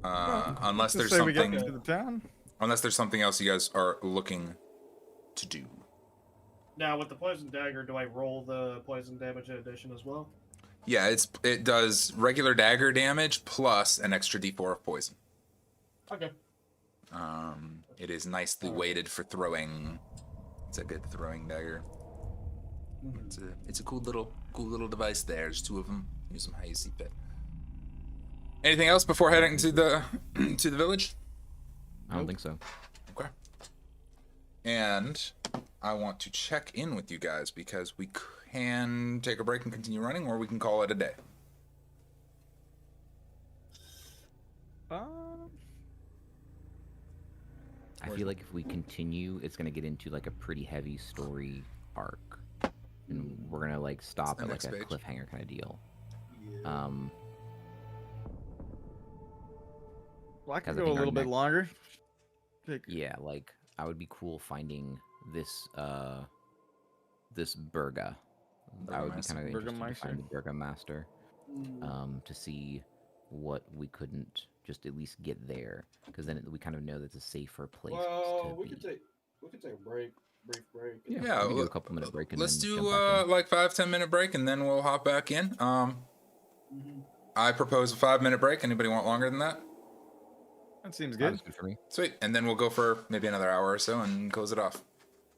S2: Unless
S3: Just
S2: there's
S3: say we get
S2: something
S3: to the town.
S2: unless there's something else you guys are looking to do.
S1: Now, with the poison dagger, do I roll the poison damage in addition as well?
S2: Yeah, it does regular dagger damage plus an extra d4 of poison.
S1: Okay.
S2: It is nicely weighted for throwing. It's a good throwing dagger. It's a cool little device there. There's two of them. Use them how you see fit. Anything else before heading to the to the village?
S4: I don't think so.
S2: Okay. And I want to check in with you guys because we can take a break and continue running, or we can call it a day.
S4: I feel like if we continue, it's gonna get into like a pretty heavy story arc, and we're gonna like stop
S2: the
S4: at like
S2: next
S4: a
S2: page.
S4: cliffhanger kind of deal.
S3: Well, I could
S4: 'Cause I
S3: go a
S4: think our
S3: little bit
S4: next-
S3: longer.
S4: Yeah, like I would be cool finding this this Burga. I would be
S2: Burgomaster.
S4: kind of interested to
S3: Burgomaster?
S4: find the Burgomaster, to see what we couldn't just at least get there, because then we kind of know that's a safer place
S6: Well,
S4: to
S6: we
S4: be.
S6: could take a brief break.
S4: Yeah, we can do a couple minute break and
S2: let's
S4: then
S2: do
S4: jump back in.
S2: like 5-10 minute break and then we'll hop back in. I propose a 5-minute break. Anybody want longer than that?
S3: That seems
S4: That
S3: good.
S4: was good for me.
S2: Sweet. And then we'll go for maybe another hour or so and close it off.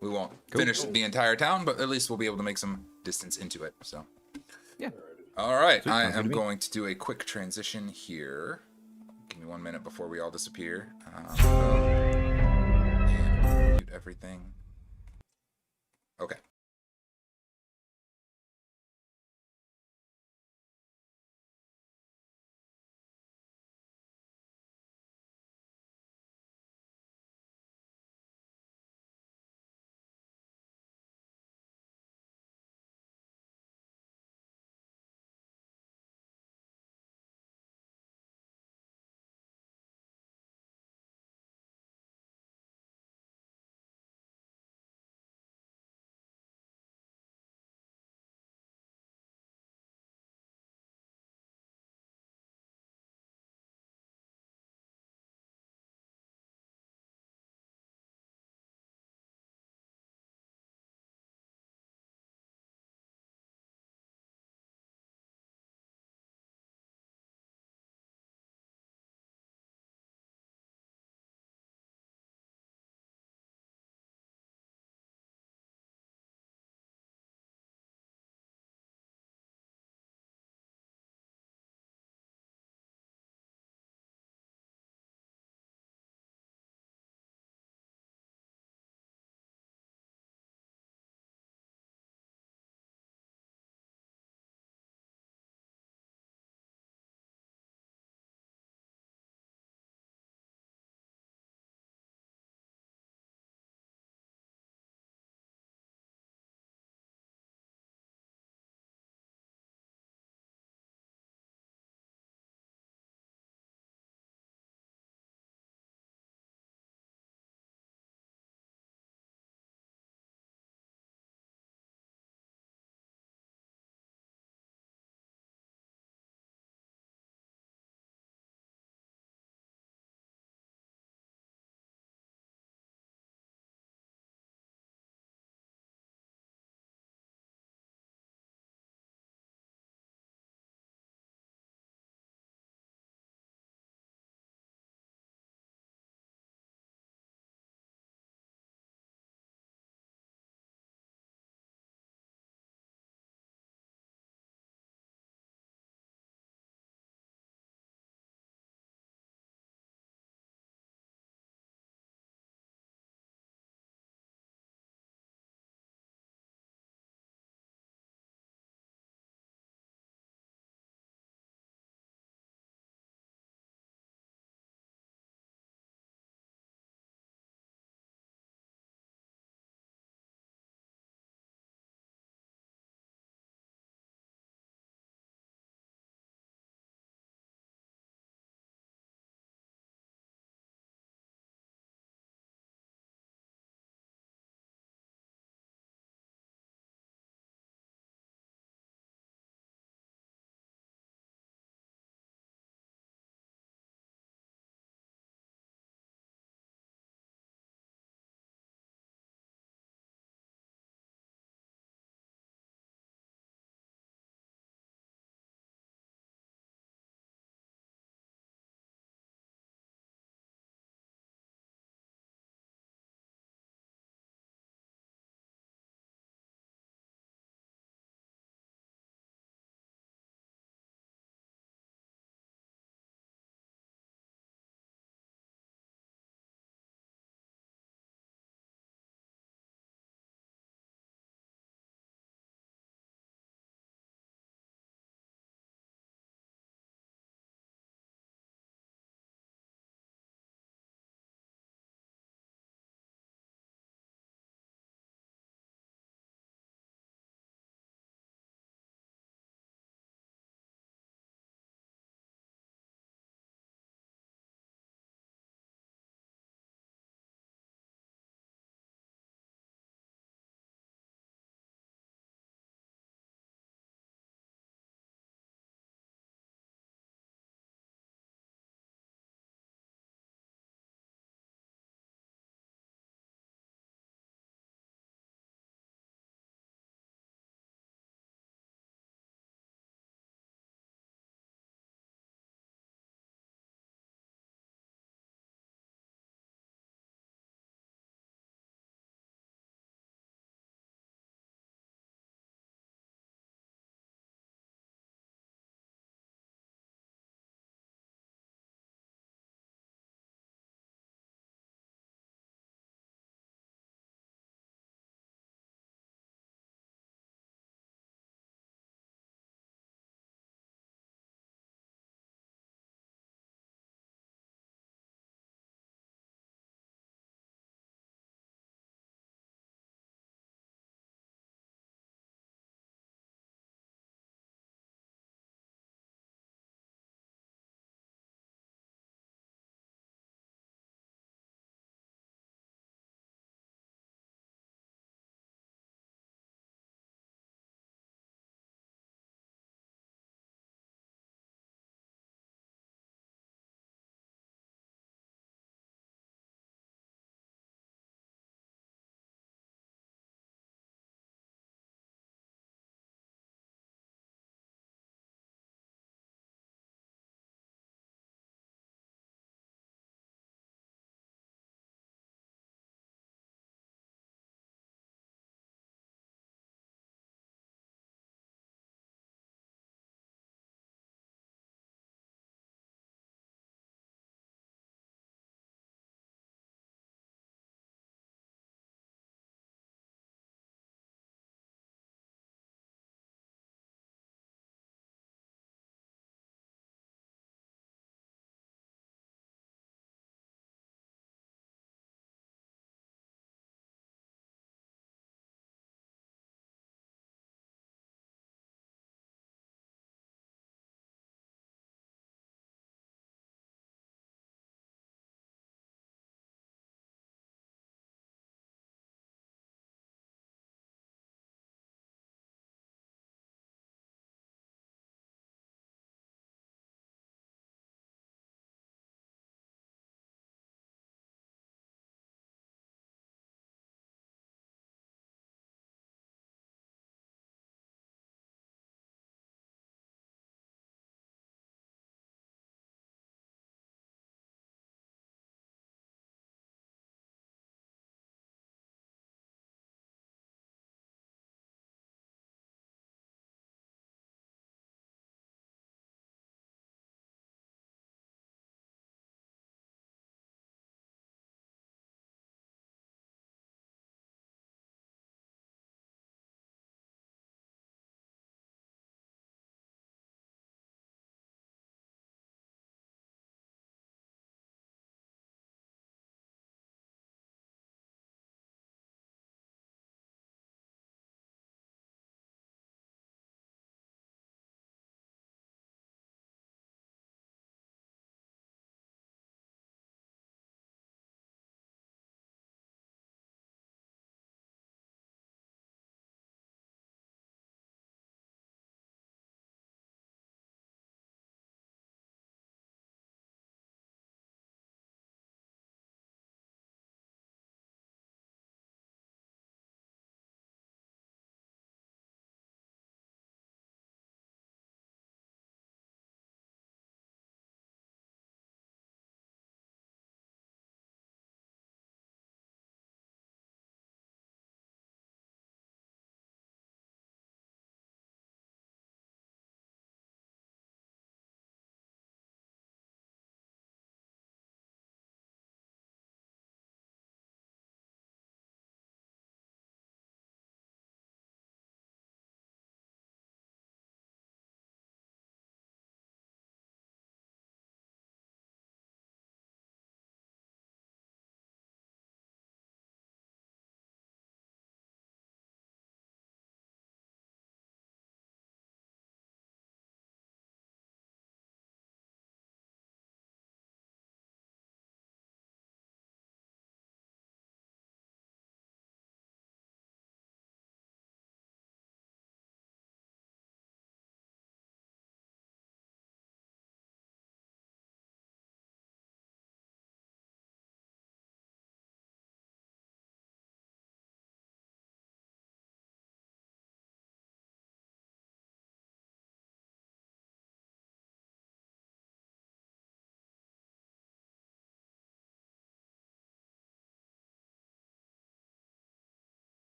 S2: We won't
S4: Cool.
S2: finish the entire town, but at least we'll be able to make some distance into it. So.
S4: Yeah.
S2: All right.
S4: Sweet,
S2: I
S4: sounds good
S2: am
S4: to me.
S2: going to do a quick transition here. Give me 1 minute before we all disappear. And mute everything. Okay.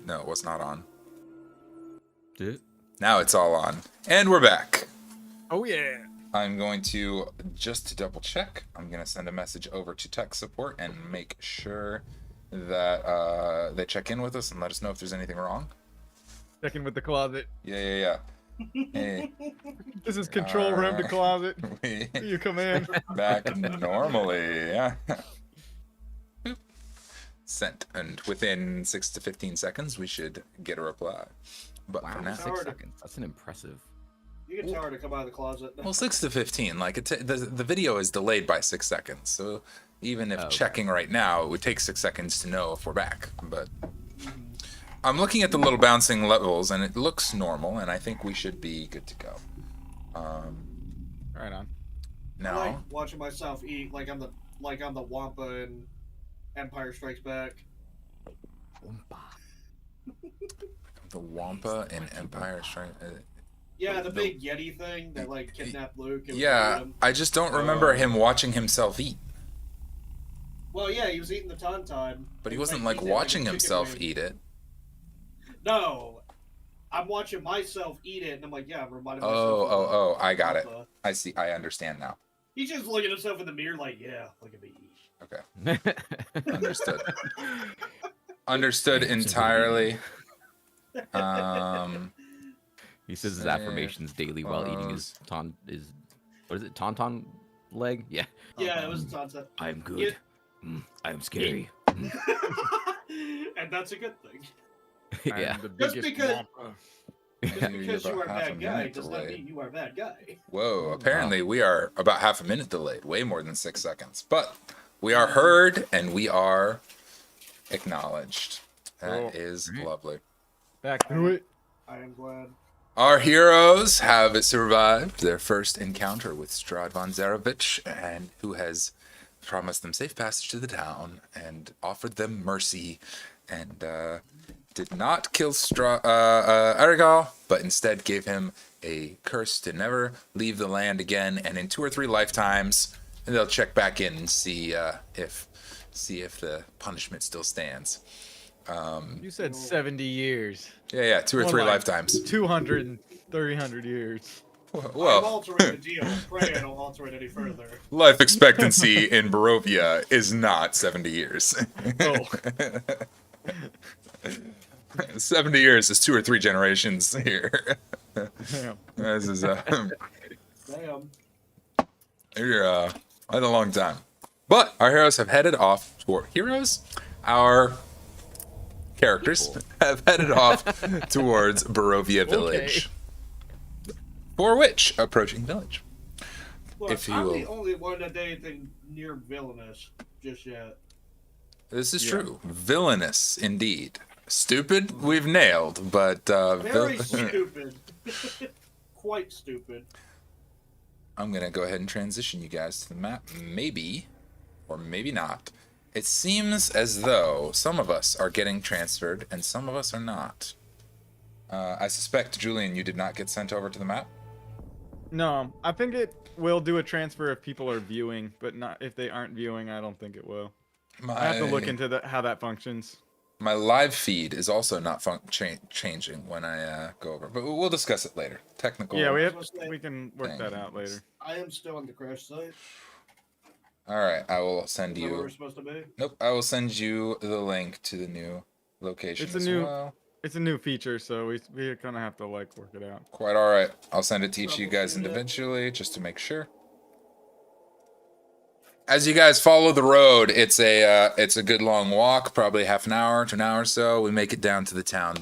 S2: No, it was not on.
S4: Dude.
S2: Now it's all on. And we're back.
S3: Oh yeah.
S2: I'm going to, just to double check, I'm going to send a message over to tech support and make sure that they check in with us and let us know if there's anything wrong.
S3: Check in with the closet.
S2: Yeah. Hey,
S3: This is control room to closet.
S2: we
S3: You come in.
S2: back normally, yeah. Boop. Sent, and within 6 to 15 seconds, we should get a reply. But
S4: Wow,
S2: for now,
S4: 6 seconds. That's an impressive.
S6: You can tell her to come out of the closet.
S2: well, 6 to 15, like the video is delayed by 6 seconds, so even if checking right now, it would take 6 seconds to know if we're back. But I'm looking at the little bouncing levels, and it looks normal, and I think we should be good to go.
S3: Right on.
S6: I
S2: Now,
S6: like watching myself eat like I'm the Wampa in Empire Strikes Back.
S2: the Wampa in Empire Strikes.
S6: Yeah, the big Yeti thing that like kidnapped Luke. And
S2: Yeah,
S6: ate him.
S2: I just don't remember him watching himself eat.
S6: Well, yeah, he was eating the tauntaun.
S2: But he
S6: and,
S2: wasn't
S6: eating
S2: like
S6: it a
S2: watching
S6: chicken
S2: himself
S6: wing.
S2: eat it.
S6: No, I'm watching myself eat it, and I'm like, yeah, I'm reminding myself.
S2: Oh, I got it.
S6: Wampa.
S2: I see. I understand now.
S6: He's just looking at himself in the mirror, like, yeah, look at me eat.
S2: Okay, understood. Understood entirely.
S4: He says his
S2: Yeah.
S4: affirmations daily while eating his what is it, tauntaun leg? Yeah.
S6: Yeah, it was a tauntaun.
S4: I'm good.
S6: Yeah.
S4: I am scary.
S6: And that's a good thing.
S4: Yeah.
S3: I'm the
S6: Just
S3: biggest
S6: because-
S3: wampa.
S6: Just
S2: You're
S6: because you
S2: about
S6: are a
S2: half a
S6: bad guy
S2: minute
S6: does not
S2: delayed.
S6: mean you are a bad guy.
S2: Whoa, apparently we are about half a minute delayed, way more than 6 seconds. But we are heard and we are acknowledged. That is lovely.
S3: Back through it.
S6: I am glad.
S2: Our heroes have survived their first encounter with Strahd von Zarevich, and who has promised them safe passage to the town and offered them mercy, and did not kill Arigal, but instead gave him a curse to never leave the land again. And in 2 or 3 lifetimes, they'll check back in and see if the punishment still stands.
S3: You said 70 years.
S2: Yeah, 2 or
S3: More
S2: 3
S3: like
S2: lifetimes.
S3: 200 and 300 years.
S6: I'm
S2: Well,
S6: altering the deal. Pray I don't alter it any further.
S2: life expectancy in Barovia is not 70 years.
S3: Oh.
S2: 70 years is 2 or 3 generations here.
S3: Damn.
S2: This is
S6: Damn.
S2: you're quite a long time. But our heroes have headed off toward our characters have headed off towards Barovia Village. For which approaching village.
S6: Look,
S2: If you
S6: I'm
S2: will.
S6: the only one that did anything near villainous just yet.
S2: This is true. Villainous indeed. Stupid, we've nailed, but
S6: Very stupid. Quite stupid.
S2: I'm gonna go ahead and transition you guys to the map. Maybe, or maybe not. It seems as though some of us are getting transferred and some of us are not. I suspect, Julian, you did not get sent over to the map.
S3: No, I think it will do a transfer if people are viewing, but not if they aren't viewing. I don't think it will. I have to look into how that functions.
S2: My live feed is also not changing when I go over, but we'll discuss it later. Technical.
S3: Yeah,
S6: we
S3: we can work that out later.
S6: I am still on the crash site.
S2: All right, I will send
S6: Is that where
S2: you.
S6: we're supposed to be?
S2: Nope, I will send you the link to the new location.
S3: It's a
S2: as
S3: new-
S2: well.
S3: It's a new feature, so we're gonna have to like work it out.
S2: Quite all right. I'll send it to each of you guys
S6: Troubleshoot it.
S2: individually just to make sure. As you guys follow the road, it's a good long walk, probably half an hour to an hour or so. We make it down to the town.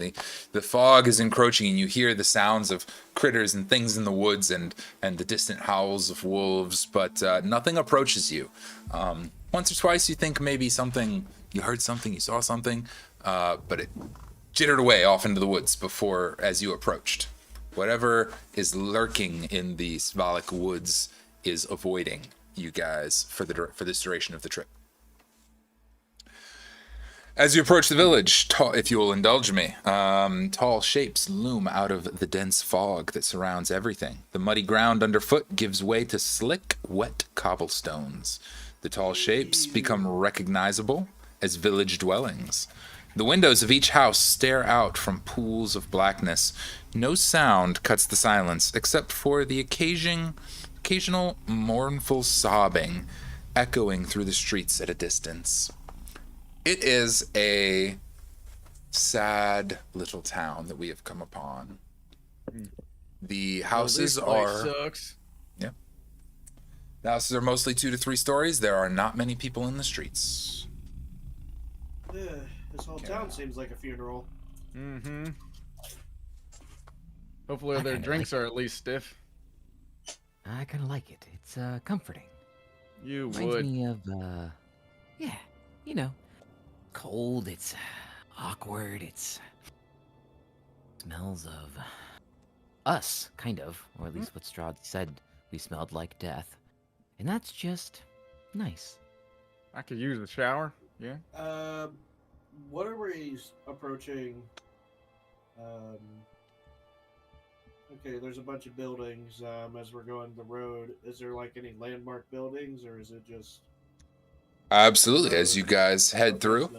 S2: The fog is encroaching, and you hear the sounds of critters and things in the woods and the distant howls of wolves, but nothing approaches you. Once or twice, you think maybe you heard something, you saw something, but it jittered away off into the woods before as you approached. Whatever is lurking in the Svalak woods is avoiding you guys for this duration of the trip. As you approach the village, if you will indulge me, tall shapes loom out of the dense fog that surrounds everything. The muddy ground underfoot gives way to slick, wet cobblestones. The tall shapes become recognizable as village dwellings. The windows of each house stare out from pools of blackness. No sound cuts the silence except for the occasional mournful sobbing echoing through the streets at a distance. It is a sad little town that we have come upon. The houses
S3: sucks.
S2: Yeah. The houses are mostly 2 to 3 stories. There are not many people in the streets.
S6: Yeah, this whole town seems like a funeral.
S3: Mm-hmm. Hopefully
S5: I
S3: their
S5: kinda
S3: drinks
S5: like
S3: are at least stiff.
S5: I kind of like it. It's comforting.
S3: You
S5: Reminds
S3: would.
S5: me of yeah, you know, cold. It's awkward. It's smells of us, kind of, or at least what Strahd said we smelled like death, and that's just nice.
S3: I could use a shower. Yeah.
S6: What are we approaching? Okay, there's a bunch of buildings as we're going the road. Is there like any landmark buildings, or is it just
S2: Absolutely. As you guys head through,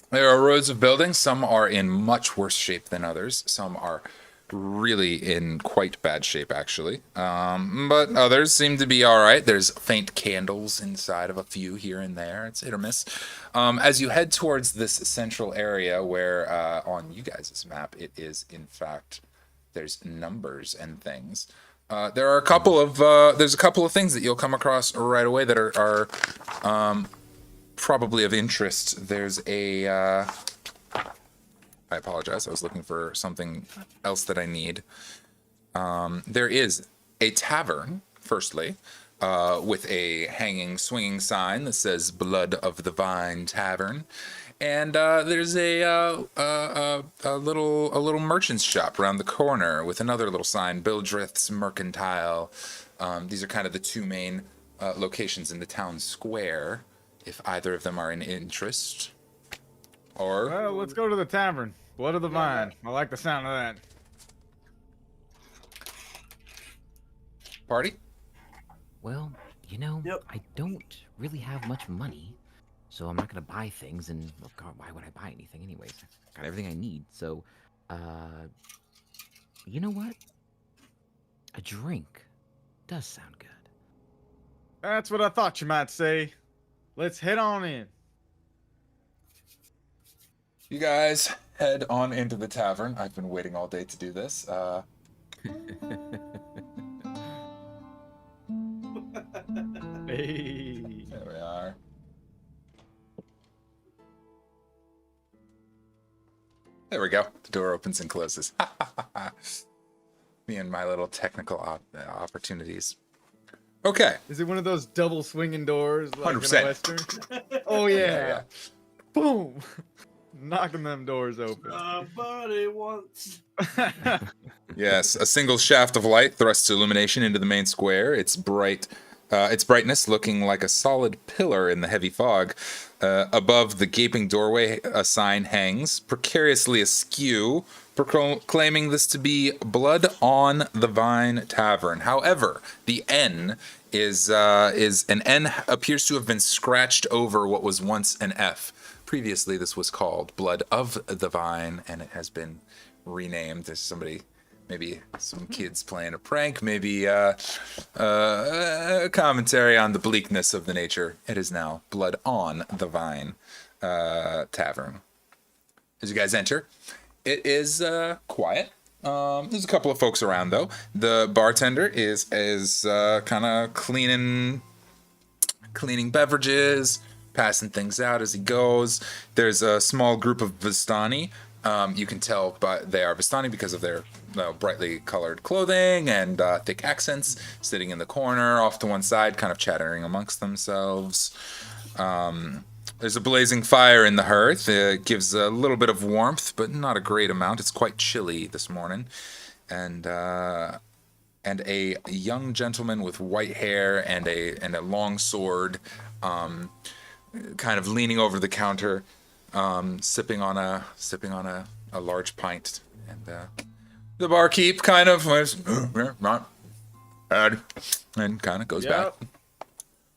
S2: there are rows of buildings. Some are in much worse shape than others. Some are really in quite bad shape, actually. But others seem to be all right. There's faint candles inside of a few here and there. It's hit or miss. As you head towards this central area where on you guys' map, it is, in fact, there's numbers and things. There are a couple of there's a couple of things that you'll come across right away that are probably of interest. There's a I apologize. I was looking for something else that I need. There is a tavern, firstly, with a hanging, swinging sign that says "Blood of the Vine Tavern," and there's a little merchant's shop around the corner with another little sign, "Bildreth's Mercantile." These are kind of the two main locations in the town square. If either of them are in interest, or
S3: Well, let's go to the tavern. Blood of the Vine. I like the sound of that.
S2: party.
S5: Well, you know,
S6: Yep.
S5: I don't really have much money, so I'm not gonna buy things. And oh God, why would I buy anything anyways? I got everything I need. So, you know what? A drink does sound good.
S3: That's what I thought you might say. Let's head on in.
S2: You guys head on into the tavern. I've been waiting all day to do this.
S3: Hey.
S2: There we are. There we go. The door opens and closes. Me and my little technical opportunities. Okay.
S3: Is it one of those double swinging doors like
S2: 100%.
S3: in a Western? Oh, yeah. Boom. Knocking them doors open.
S6: Buddy wants.
S2: Yes, a single shaft of light thrusts illumination into the main square. Its brightness looking like a solid pillar in the heavy fog. Above the gaping doorway, a sign hangs, precariously askew, proclaiming this to be Blood on the Vine Tavern. However, the N is an N appears to have been scratched over what was once an F. Previously, this was called Blood of the Vine, and it has been renamed. There's somebody, maybe some kids playing a prank, maybe a commentary on the bleakness of the nature. It is now Blood on the Vine Tavern. As you guys enter, it is quiet. There's a couple of folks around, though. The bartender is kind of cleaning beverages, passing things out as he goes. There's a small group of Vistani. You can tell they are Vistani because of their brightly colored clothing and thick accents, sitting in the corner off to one side, kind of chattering amongst themselves. There's a blazing fire in the hearth. It gives a little bit of warmth, but not a great amount. It's quite chilly this morning. And a young gentleman with white hair and a long sword, kind of leaning over the counter, sipping on a large pint, and the barkeep kind of not bad, and kind of goes back.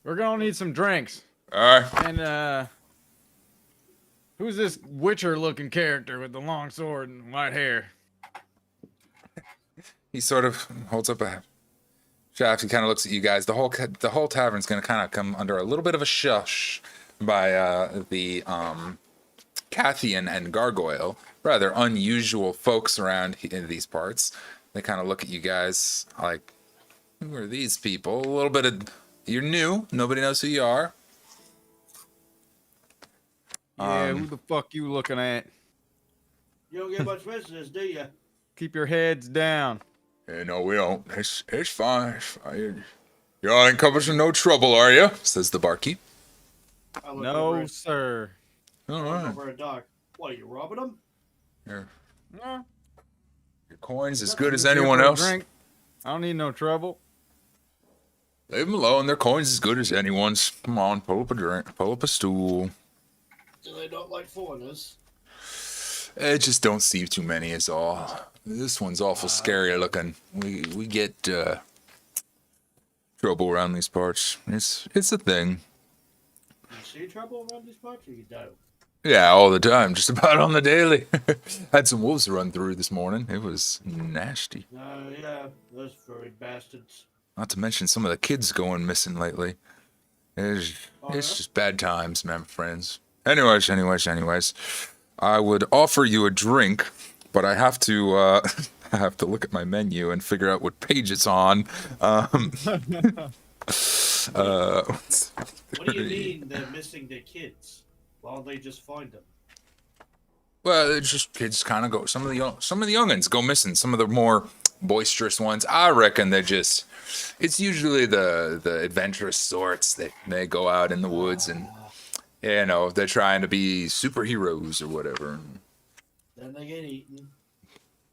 S3: We're gonna need some drinks.
S2: All right.
S3: And Who's this Witcher-looking character with the long sword and white hair?
S2: He sort of holds up a shaft. He kind of looks at you guys. The whole tavern's gonna kind of come under a little bit of a shush by the Cathian and Gargoyle, rather unusual folks around in these parts. They kind of look at you guys like, who are these people? A little bit of, you're new. Nobody knows who you are.
S3: Yeah, who the fuck you looking at?
S6: You don't get much visitors, do you?
S3: Keep your heads down.
S2: Hey, no, we don't. It's fine. It's fine. Y'all ain't encompassing no trouble, are you? Says the barkeep.
S3: No, sir.
S2: All right.
S6: Over a dock. What, are you robbing them?
S2: Your
S3: No.
S2: coin's as good as
S3: Just here
S2: anyone
S3: for a
S2: else.
S3: drink. I don't need no trouble.
S2: Leave them alone. Their coin's as good as anyone's. Come on, pull up a drink. Pull up a stool.
S6: Do they not like foreigners?
S2: I just don't see too many is all. This one's awful scary looking. We get trouble around these parts. It's a thing.
S6: You see trouble around these parts, or you don't?
S2: Yeah, all the time, just about on the daily. Had some wolves run through this morning. It was nasty.
S6: Yeah, those furry bastards.
S2: Not to mention some of the kids going missing lately. It's just bad times, man, friends. Anyways. I would offer you a drink, but I have to I have to look at my menu and figure out what page it's on.
S6: What do you mean they're missing their kids? Why don't they just find them?
S2: Well, it's just kids kind of go. Some of the youngins go missing. Some of the more boisterous ones, I reckon they just. It's usually the adventurous sorts that they go out in the woods and they're trying to be superheroes or whatever.
S6: Then they get eaten.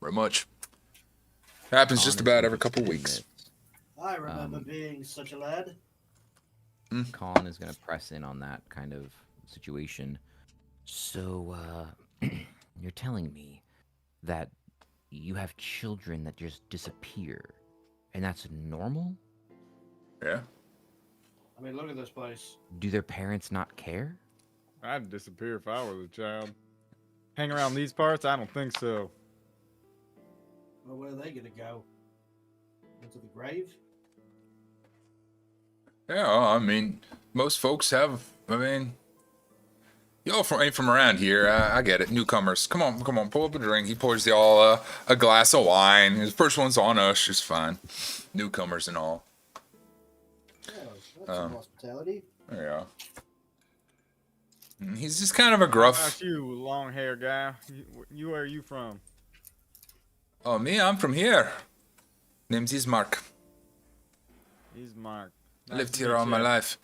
S2: Very much. Happens just about every couple weeks.
S6: I remember being such a lad.
S4: Colin is going to press in on that kind of situation. So, you're telling me that you have children that just disappear, and that's normal?
S2: Yeah.
S6: I mean, look at this place.
S4: Do their parents not care?
S3: I'd disappear if I was a child. Hang around these parts? I don't think so.
S6: Well, where are they gonna go? Into the grave?
S2: Yeah, I mean, most folks have. I mean, y'all ain't from around here. I get it. Newcomers, come on, pull up a drink. He pours y'all a glass of wine. His first one's on us. It's fine. Newcomers and all.
S6: Oh, that's some hospitality.
S2: Yeah. He's just kind of a
S3: How
S2: gruff.
S3: about you, long hair guy? Where are you from?
S2: Oh, me? I'm from here. Name's Ismark.
S3: He's Mark.
S2: Lived here all my life.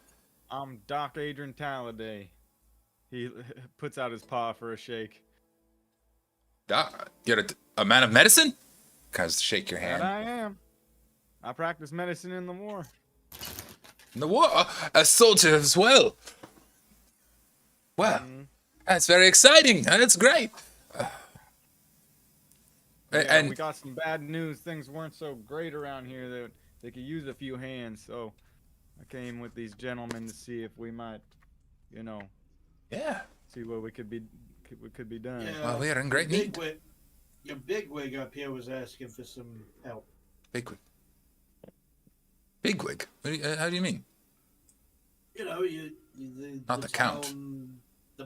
S3: I'm Doc Adrian Talladay. He puts out his paw for a shake.
S2: You're a man of medicine? Cause shake your
S3: And
S2: hand.
S3: I am. I practice medicine in the war.
S2: In the war? A soldier as well. Well, that's very exciting. That's great.
S3: Yeah,
S2: And
S3: we got some bad news. Things weren't so great around here that they could use a few hands. So I came with these gentlemen to see if we might,
S2: yeah.
S3: see what could be done.
S6: Yeah,
S2: Well, we are in great need.
S6: Your bigwig up here was asking for some help.
S2: Bigwig. Bigwig? How do you mean?
S6: You know,
S2: Not the count.
S6: town- no,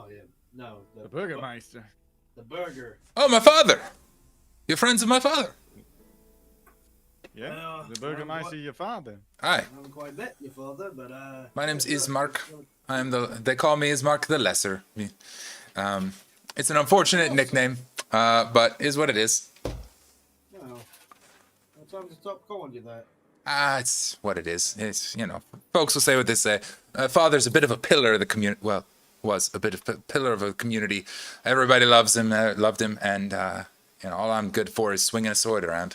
S6: him. No,
S3: The Burgermeister.
S6: The burger.
S2: Oh, my father. You're friends of my father.
S3: Yeah,
S6: Well,
S3: the Burgermeister, your father.
S2: Hi.
S6: I haven't quite met your father, but
S2: My name's Ismark. They call me Ismark the Lesser. It's an unfortunate nickname, but is what it is.
S6: No. It's time to stop calling you that.
S2: It's what it is. It's, folks will say what they say. Father's a bit of a pillar of the community. Well, was a bit of a pillar of a community. Everybody loves him, loved him, and, all I'm good for is swinging a sword around.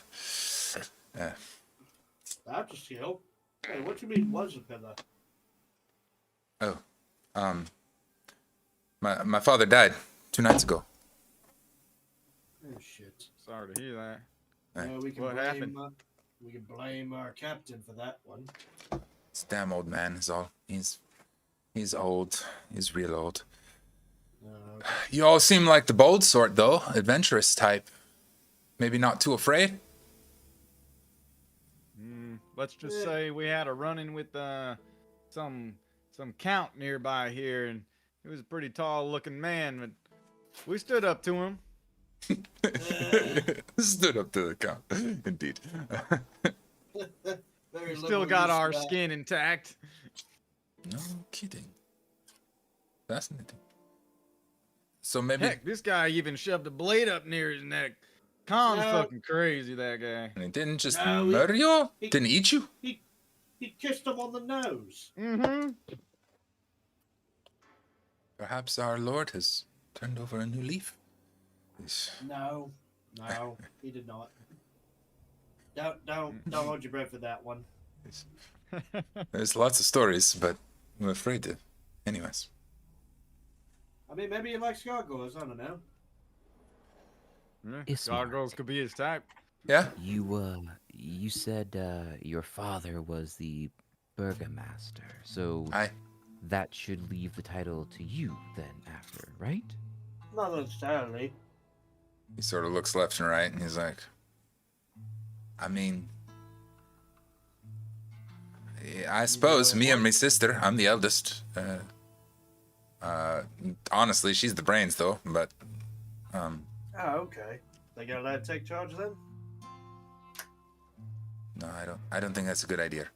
S6: That's a skill. Hey, what you mean was a pillar?
S2: Oh, my father died 2 nights ago.
S6: Oh shit.
S3: Sorry to hear that.
S6: We can
S3: What
S6: blame,
S3: happened?
S6: We can blame our captain for that one.
S2: This damn old man is all. He's old. He's real old. You all seem like the bold sort, though. Adventurous type. Maybe not too afraid?
S3: Let's just say we had a run-in with some count nearby here, and he was a pretty tall-looking man, but we stood up to him.
S2: Stood up to the count. Indeed.
S6: Very
S3: Still got our skin intact.
S2: No kidding. Fascinating. So maybe...
S3: Heck, this guy even shoved a blade up near his neck. Khan's fucking crazy, that guy.
S2: And he didn't just murder you? Didn't eat you?
S6: He kissed him on the nose.
S3: Mm-hmm.
S2: Perhaps our Lord has turned over a new leaf.
S6: No, he did not. Don't hold your breath for that one.
S2: There's lots of stories, but I'm afraid to. Anyways.
S6: I mean, maybe he likes gargoyles. I don't know.
S3: Gargoyles could be his type.
S2: Yeah?
S5: You said your father was the burgomaster, so
S2: Aye.
S5: that should leave the title to you then after, right?
S6: Not necessarily.
S2: He sort of looks left and right, and he's like, I mean, I suppose me and my sister, I'm the eldest. Honestly, she's the brains, though, but,
S6: Oh, okay. They gonna let her take charge then?
S2: no, I don't think that's a good idea.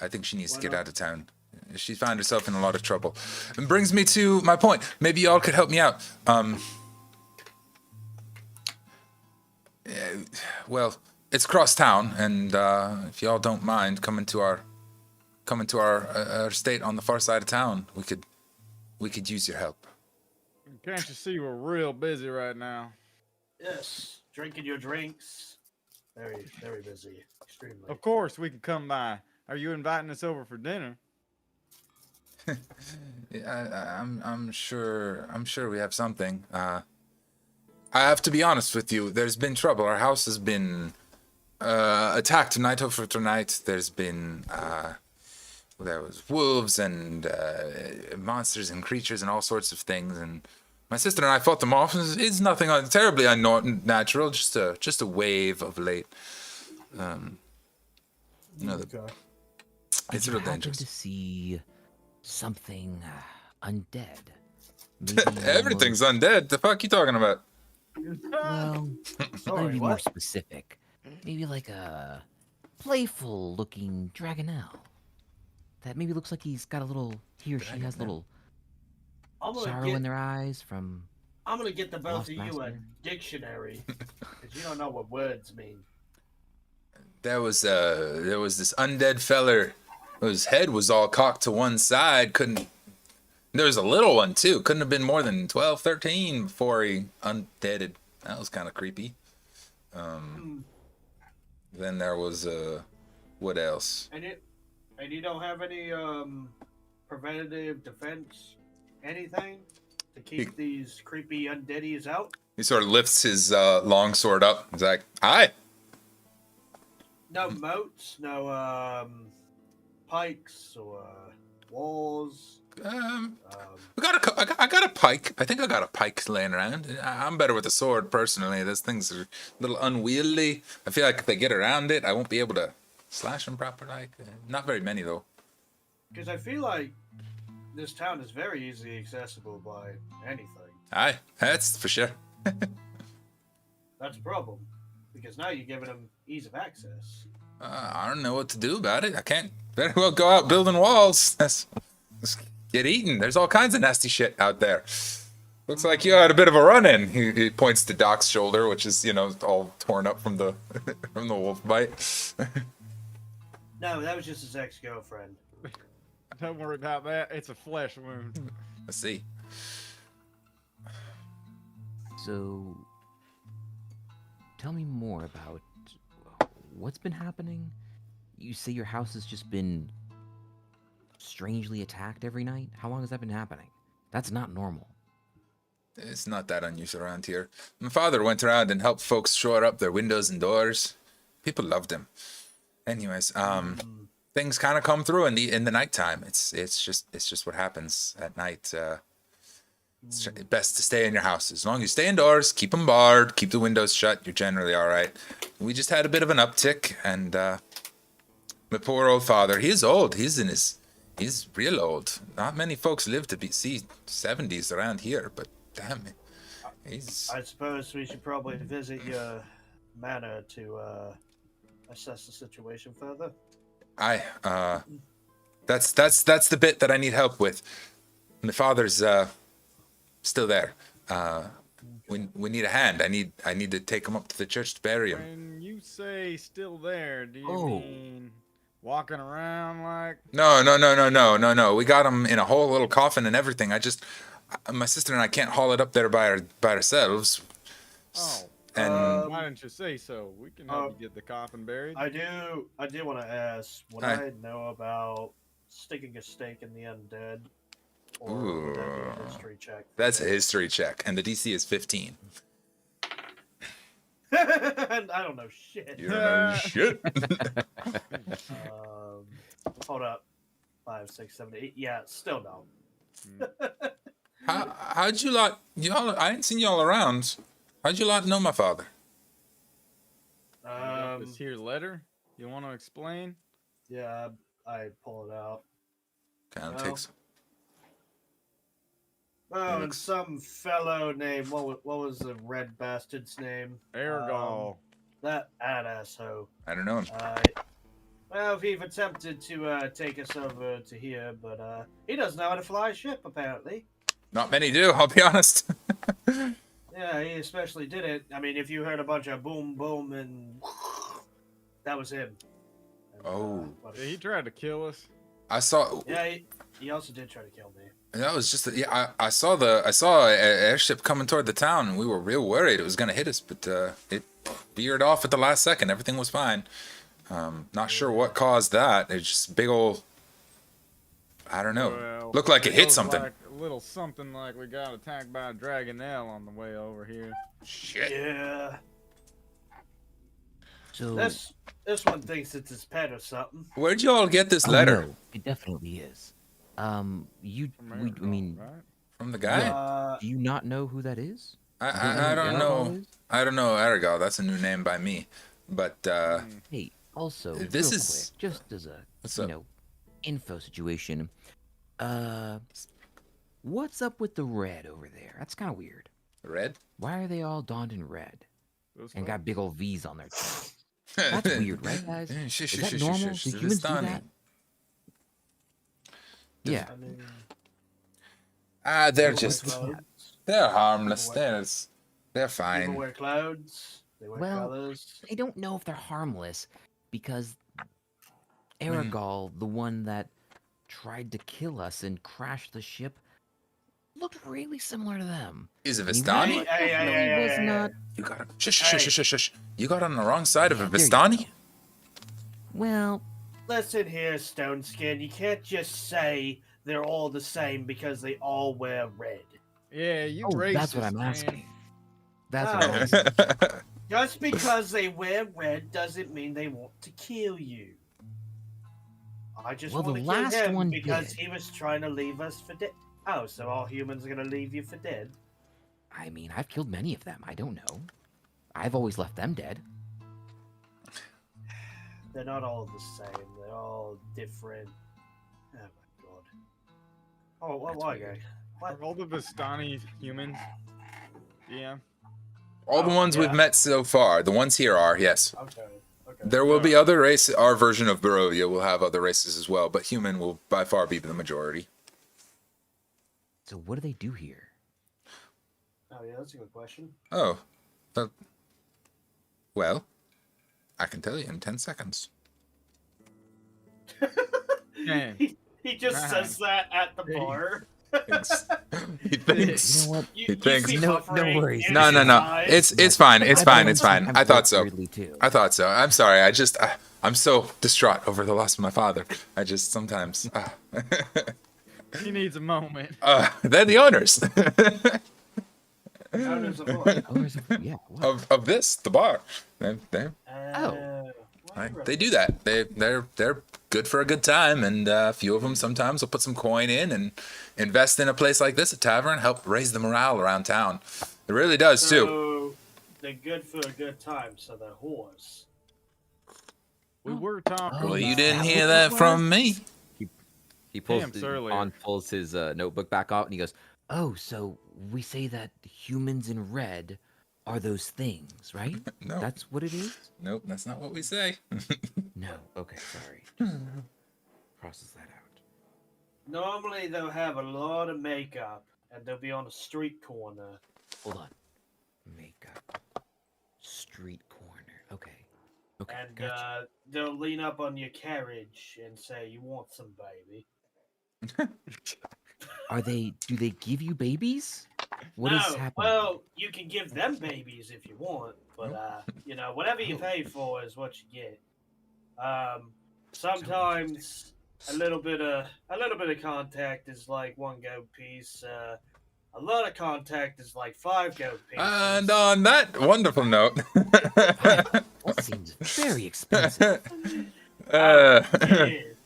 S2: I think she needs to get out of town. She found herself in a lot of trouble. And brings me to my point. Maybe y'all could help me out. Well, it's across town, and if y'all don't mind coming to our estate on the far side of town, we could use your help.
S3: Can't you see we're real busy right now?
S6: Yes. Drinking your drinks. Very, very busy. Extremely.
S3: Of course we could come by. Are you inviting us over for dinner?
S2: Yeah, I'm sure we have something. I have to be honest with you. There's been trouble. Our house has been attacked night after night. There's been there was wolves and monsters and creatures and all sorts of things. And my sister and I fought them off. It's nothing terribly unnatural. Just a wave of late. It's real dangerous.
S5: To see something undead.
S2: Everything's undead. The fuck you talking about?
S5: Well,
S6: Sorry,
S5: maybe
S6: what?
S5: more specific. Maybe like a playful-looking dragonelle. That maybe looks like he or she has a little sorrow in their eyes from...
S6: I'm gonna get the both
S5: Lost
S6: of you a
S5: Master.
S6: dictionary, because you don't know what words mean.
S2: There was this undead feller whose head was all cocked to one side. There was a little one too. Couldn't have been more than 12, 13 before he undeaded. That was kind of creepy. Then there was what else?
S6: And you don't have any preventative defense, anything to keep these creepy undeadies out?
S2: He sort of lifts his long sword up. He's like, "Aye."
S6: No moats, no pikes or walls.
S2: I got a pike. I think I got a pike laying around. I'm better with a sword personally. Those things are a little unwieldy. I feel like if they get around it, I won't be able to slash them properly. Not very many though.
S6: Because I feel like this town is very easily accessible by anything.
S2: Aye, that's for sure.
S6: That's a problem. Because now you're giving them ease of access.
S2: I don't know what to do about it. I can't very well go out building walls. Let's get eaten. There's all kinds of nasty shit out there. Looks like you had a bit of a run-in. He points to Doc's shoulder, which is, all torn up from the from the wolf bite.
S6: No, that was just his ex-girlfriend.
S3: Don't worry about that. It's a flesh wound.
S2: Let's see.
S5: So, tell me more about what's been happening. You say your house has just been strangely attacked every night? How long has that been happening? That's not normal.
S2: It's not that unusual around here. My father went around and helped folks shore up their windows and doors. People loved him. Anyways, things kind of come through in the nighttime. It's just what happens at night. It's best to stay in your house. As long as you stay indoors, keep them barred, keep the windows shut, you're generally all right. We just had a bit of an uptick, and my poor old father, he is old. He's real old. Not many folks live to see 70s around here, but damn it.
S6: I suppose we should probably visit your manor to assess the situation further.
S2: That's the bit that I need help with. My father's still there. We need a hand. I need to take him up to the church to bury him.
S3: When you say still there, do you mean walking around like?
S2: No. We got him in a whole little coffin and everything. My sister and I can't haul it up there by ourselves.
S3: Oh.
S2: And
S3: why didn't you say so? We can help you get the coffin buried.
S6: I do want to ask, would I know about sticking a stake in the undead? Or would that be a history check?
S2: That's a history check, and the DC is 15.
S6: I don't know shit.
S2: You don't know shit.
S6: Hold up. 5, 6, 7, 8. Yeah, still no.
S2: How'd you lot? I ain't seen y'all around. How'd you lot know my father?
S3: This here letter. You want to explain?
S6: Yeah, I pull it out.
S2: Kind of takes.
S6: Oh, and some fellow named what was the red bastard's name?
S3: Aragal.
S6: That asshole.
S2: I don't know him.
S6: Well, he've attempted to take us over to here, but he doesn't know how to fly a ship, apparently.
S2: Not many do, I'll be honest.
S6: Yeah, he especially did it. I mean, if you heard a bunch of boom, boom, and that was him. And,
S3: yeah, he tried to kill us.
S2: I saw.
S6: Yeah, he also did try to kill me.
S2: That was just I saw an airship coming toward the town, and we were real worried it was gonna hit us, but it veered off at the last second. Everything was fine. Not sure what caused that. It's just big old. I don't know.
S3: Well,
S2: looked like it hit something.
S3: Like a little something like we got attacked by a dragonelle on the way over here.
S2: Shit.
S6: Yeah.
S5: So
S6: This one thinks it's his pet or something.
S2: Where'd you all get this letter?
S5: No, it definitely is. I
S3: America,
S5: mean,
S3: right?
S2: From the guy?
S5: do you not know who that is?
S2: I don't know. I don't know Aragal. That's a new name by me. But
S5: Hey, also,
S2: this
S5: real
S2: is
S5: quick, just as a info situation. What's up with the red over there? That's kind of weird.
S2: Red?
S5: Why are they all donned in red
S3: Those
S5: and
S3: folks.
S5: got big old V's on their chests? That's weird, right, guys? Is that normal? Do humans do that? Yeah.
S6: I mean,
S2: They're
S6: people
S2: just
S6: wear clothes.
S2: they're harmless. They're
S6: People
S2: fine.
S6: wear clothes. They wear
S5: Well,
S6: colors.
S5: I don't know if they're harmless because Aragal, the one that tried to kill us and crashed the ship, looked really similar to them.
S2: Is it
S5: He
S2: Vistani?
S5: really definitely was not.
S2: You got him. Shush. You got on the wrong side of a
S5: There you
S2: Vistani?
S5: Well,
S6: Listen here, Stone Skin. You can't just say they're all the same because they all wear red.
S3: Yeah, you
S5: oh,
S3: racist,
S5: that's what I'm
S3: man.
S5: asking. That's
S6: Oh.
S5: what I'm asking.
S6: Just because they wear red doesn't mean they want to kill you. I just
S5: Well,
S6: want
S5: the
S6: to kill
S5: last
S6: him
S5: one
S6: because
S5: did.
S6: he was trying to leave us for dead. Oh, so all humans are gonna leave you for dead?
S5: I mean, I've killed many of them. I don't know. I've always left them dead.
S6: They're not all the same. They're all different. Oh my god. Oh, what?
S5: That's
S6: Why?
S5: weird.
S3: Are all the Vistani humans? Yeah.
S2: All the ones we've
S6: yeah.
S2: met so far, the ones here are, yes.
S6: Okay. Okay.
S2: There will be other races. Our version of Barovia will have other races as well, but human will by far be the majority.
S5: So what do they do here?
S6: Oh yeah, that's a good question.
S2: Oh. Well, I can tell you in 10 seconds.
S3: Dang.
S6: He just
S3: Right.
S6: says that at the bar.
S2: He thinks.
S5: You know what?
S6: You
S2: thinks-
S6: see
S5: No
S6: buffering
S5: worries.
S6: in
S2: No.
S6: his eyes.
S2: It's fine. It's
S5: I've
S2: fine.
S5: always
S2: It's fine.
S5: sometimes
S2: I thought
S5: felt
S2: so.
S5: weirdly, too.
S2: I thought so. I'm sorry. I'm so distraught over the loss of my father. I just sometimes.
S3: He needs a moment.
S2: They're the owners
S6: Owners of what?
S5: Oh, yeah. What?
S2: of this, the bar. They
S6: Oh.
S2: Like, they do that. They're good for a good time, and a few of them sometimes will put some coin in and invest in a place like this, a tavern, help raise the morale around town. It really does too.
S6: So they're good for a good time, so they're whores.
S3: We were talking.
S2: Well, you
S3: about-
S2: didn't
S4: that
S2: hear
S4: what
S2: that
S4: it
S2: from me.
S4: He pulls
S3: Damn, surly.
S4: On pulls his notebook back out and he goes,
S5: Oh, so we say that humans in red are those things, right?
S2: No,
S5: That's what it is?
S2: nope, that's not what we say.
S5: No. Okay, sorry. Just process that out.
S6: Normally they'll have a lot of makeup and they'll be on a street corner.
S5: Hold on. Makeup. Street corner. Okay. Okay.
S6: And
S5: Gotcha.
S6: they'll lean up on your carriage and say, "You want some, baby?"
S5: Do they give you babies? What
S6: no,
S5: is happening?
S6: well, you can give them babies if you want, but whatever you pay for is what you get. Sometimes a little bit of contact is like 1 gold piece. A lot of contact is like 5 gold pieces.
S2: And on that wonderful note,
S5: That seems very expensive.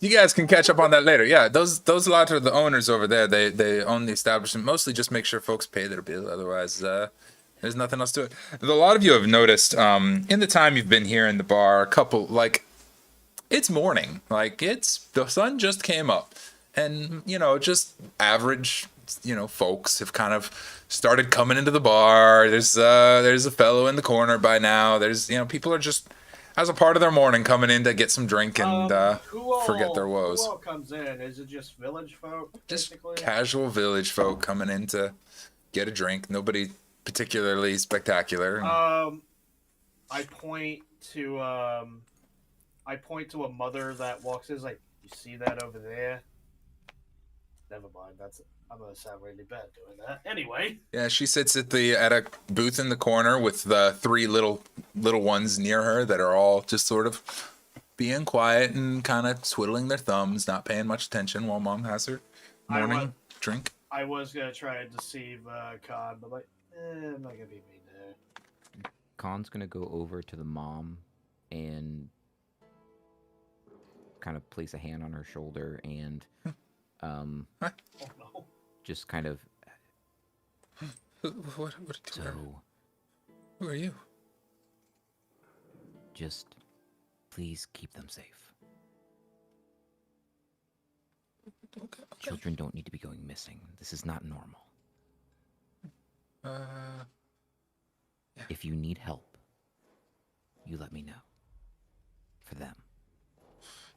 S2: you guys can catch up on that later. Yeah, those lot are the owners over there. They own the establishment. Mostly just make sure folks pay their bill. Otherwise, there's nothing else to it. A lot of you have noticed in the time you've been here in the bar, it's morning. The sun just came up, and just average folks have kind of started coming into the bar. There's a fellow in the corner by now. There's people are just as a part of their morning coming in to get some drink and forget their woes.
S6: Who all comes in? Is it just village folk?
S2: Just
S6: basically?
S2: casual village folk coming in to get a drink. Nobody particularly spectacular.
S6: I point to a mother that walks in. Is like, you see that over there? Never mind. I'm gonna sound really bad doing that. Anyway.
S2: Yeah, she sits at a booth in the corner with the 3 little ones near her that are all just sort of being quiet and kind of twiddling their thumbs, not paying much attention while Mom has her morning drink.
S6: I was gonna try and deceive Khan, but I'm not gonna be mean there.
S4: Khan's gonna go over to the mom and kind of place a hand on her shoulder and
S6: Oh no.
S4: just kind of
S2: What
S5: So,
S2: who are you?
S5: just please keep them safe.
S2: Okay.
S5: Children don't need to be going missing. This is not normal. If you need help, you let me know. For them.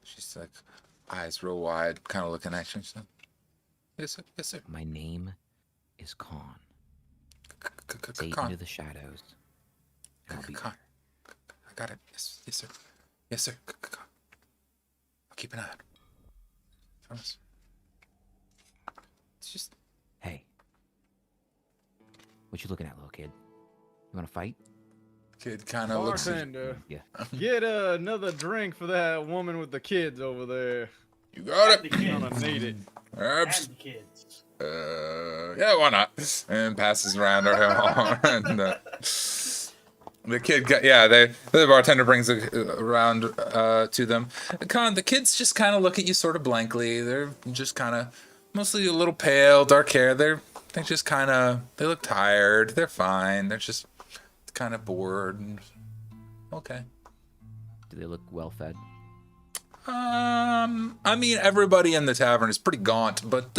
S2: She's like, eyes real wide, kind of looking at you. She's like, yes, sir. Yes, sir.
S5: My name is Khan. Stay
S2: Con.
S5: into the shadows. and I'll be
S2: Con.
S5: there.
S2: I got it. Yes, sir. Yes, sir. I'll keep an eye on him. Promise. It's just.
S5: Hey. What you looking at, little kid? You wanna fight?
S2: Kid kind of looks at
S3: Bartender,
S5: Yeah.
S3: get another drink for that woman with the kids over there.
S2: you. Got
S6: And
S2: it.
S6: the kids.
S3: Gonna need it.
S2: Herbs.
S6: And the kids.
S2: Yeah, why not? And passes around her. And the kid, the bartender brings it around to them. The kids just kind of look at you sort of blankly. They're just kind of mostly a little pale, dark hair. They just kind of, they look tired. They're fine. They're just kind of bored. And, okay.
S4: do they look well fed?
S2: I mean, everybody in the tavern is pretty gaunt, but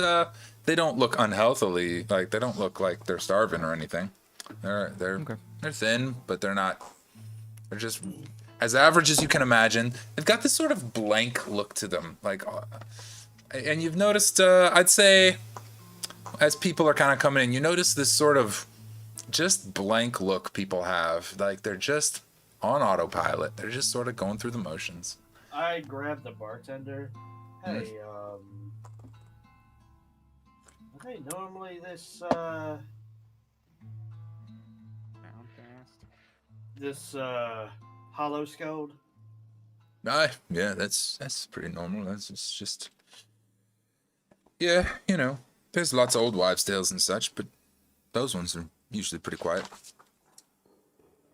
S2: they don't look unhealthily. Like, they don't look like they're starving or anything. They're thin, but they're not. They're just as average as you can imagine. They've got this sort of blank look to them, and you've noticed. I'd say, as people are kind of coming in, you notice this sort of just blank look people have. Like, they're just on autopilot. They're just sort of going through the motions.
S6: I grabbed the bartender. Hey, okay, normally this hollow scold.
S2: Yeah, that's pretty normal. It's just yeah, there's lots of old wives' tales and such, but those ones are usually pretty quiet.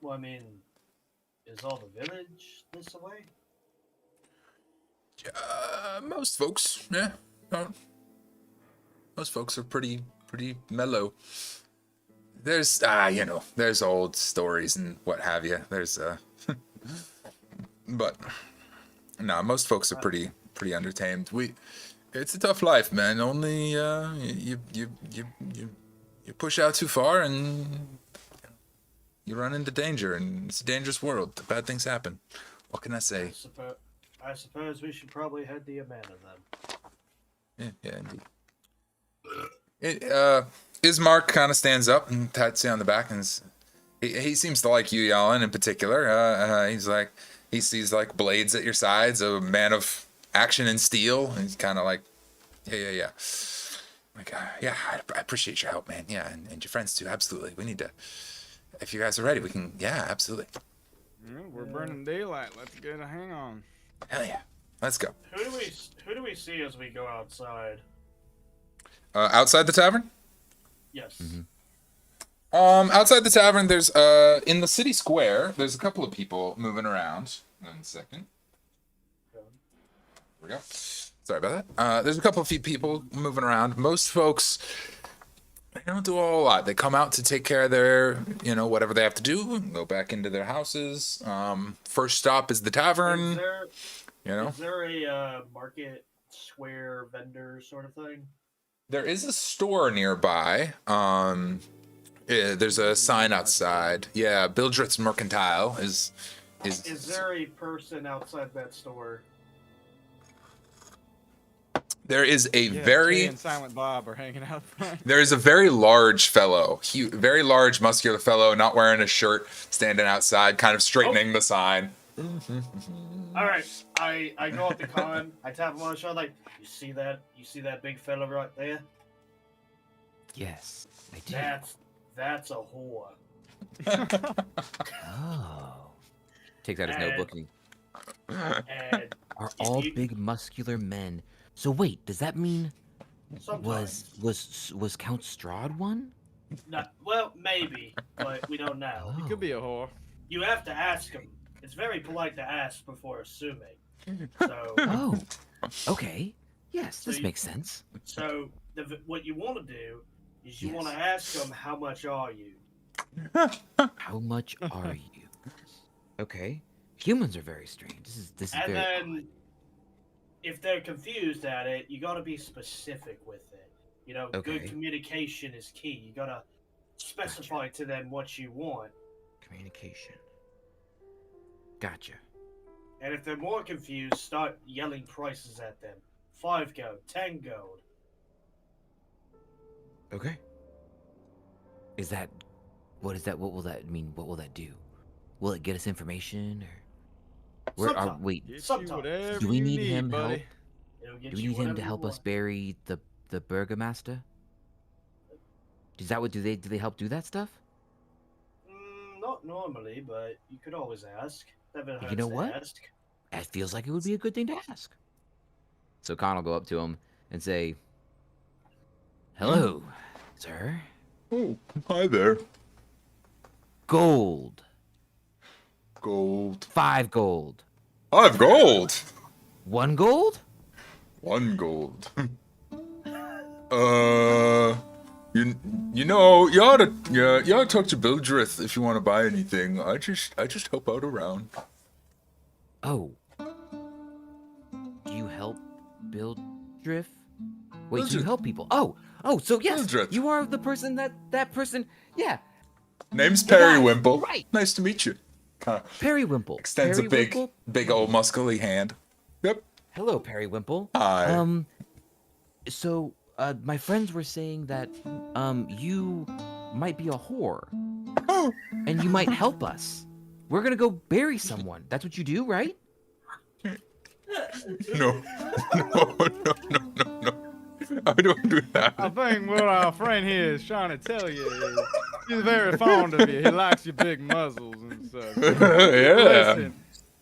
S6: Well, I mean, is all the village this way?
S2: Most folks, yeah. Most folks are pretty mellow. There's there's old stories and what have you. There's but no, most folks are pretty untamed. It's a tough life, man. Only you push out too far and you run into danger, and it's a dangerous world. Bad things happen. What can I say?
S6: I suppose we should probably head to Amanda then.
S2: Yeah, indeed. Ismark kind of stands up and pats you on the back, and he seems to like you, Yalin, in particular. He sees like blades at your sides, a man of action and steel. And he's kind of like, yeah. Like, yeah, I appreciate your help, man. Yeah, and your friends too. Absolutely. We need to. If you guys are ready, we can. Yeah, absolutely.
S3: Yeah, we're burning daylight. Let's get a hang on.
S2: Hell yeah. Let's go.
S1: Who do we see as we go outside?
S2: Outside the tavern?
S1: Yes.
S2: Outside the tavern, there's in the city square, there's a couple of people moving around. 1 second. There we go. Sorry about that. There's a couple of people moving around. Most folks, they don't do a whole lot. They come out to take care of their, whatever they have to do, and go back into their houses. First stop is the tavern.
S1: Is there a market square vendor sort of thing?
S2: There is a store nearby. Yeah, there's a sign outside. Yeah, Bildrit's Mercantile is.
S1: Is there a person outside that store?
S2: There is a
S3: Yeah,
S2: very.
S3: Jay and Silent Bob are hanging out front.
S2: There is a very large fellow, very large, muscular fellow, not wearing a shirt, standing outside, kind of straightening the sign.
S1: All right, I go up to Con. I tap him on the shoulder, like, you see that big fella right there?
S5: Yes, I do.
S1: That's a whore.
S5: Oh.
S4: Takes out his notebook and
S1: And
S5: Are
S1: if
S5: all
S1: you-
S5: big muscular men. So wait, does that mean
S1: sometimes.
S5: was Count Strahd one?
S1: Well, maybe, but we don't know.
S3: He could be a whore.
S1: You have to ask him. It's very polite to ask before assuming. So,
S5: Oh. Okay. Yes,
S1: So
S5: this
S1: you-
S5: makes sense.
S1: so what you want to do is you
S5: Yes.
S1: want to ask him, how much are you?
S5: How much are you? Okay. Humans are very strange. This is
S1: And
S5: very
S1: then, if they're confused at it, you got to be specific with it.
S5: Okay.
S1: Good communication is key. You got to specify to them what you want.
S5: communication. Gotcha.
S1: And if they're more confused, start yelling prices at them. 5 gold, 10 gold.
S5: Okay. What is that? What will that mean? What will that do? Will it get us information or
S1: Sometime.
S5: wait,
S3: Get you
S1: Sometimes.
S3: whatever
S5: do we
S3: you
S5: need him
S3: buddy.
S5: help?
S1: It'll get
S5: Do we
S1: you
S5: need him
S1: whatever
S5: to
S1: you
S5: help us
S1: want.
S5: bury the Burgomaster? Is that what do they help do that stuff?
S1: Not normally, but you could always ask. Never hurts
S5: You know
S1: to
S5: what?
S1: ask.
S5: That feels like it would be a good thing to ask.
S4: so Khan will go up to him and say,
S5: Hello, sir.
S2: Oh, hi there.
S5: Gold.
S2: Gold.
S5: 5 gold.
S2: 5 gold.
S5: 1 gold?
S2: 1 gold. You ought to talk to Bildrith if you want to buy anything. I just help out around.
S5: Oh. Do you help build drift? Wait, do you
S2: Bildrith.
S5: help people? Oh, so yes,
S2: Bildrith.
S5: you are the person that person. Yeah,
S2: Name's
S5: guy,
S2: Periwimple.
S5: right.
S2: Nice to meet you.
S5: Periwimple.
S2: Extends a big
S5: Periwimple?
S2: old muscly hand. Yep.
S5: Hello, Periwimple.
S2: Hi.
S5: So my friends were saying that you might be a whore, and you might help us. We're gonna go bury someone. That's what you do, right?
S2: No. I don't do that.
S3: I think what our friend here is trying to tell you is he's very fond of you. He likes your big muzzles and stuff.
S2: Yeah.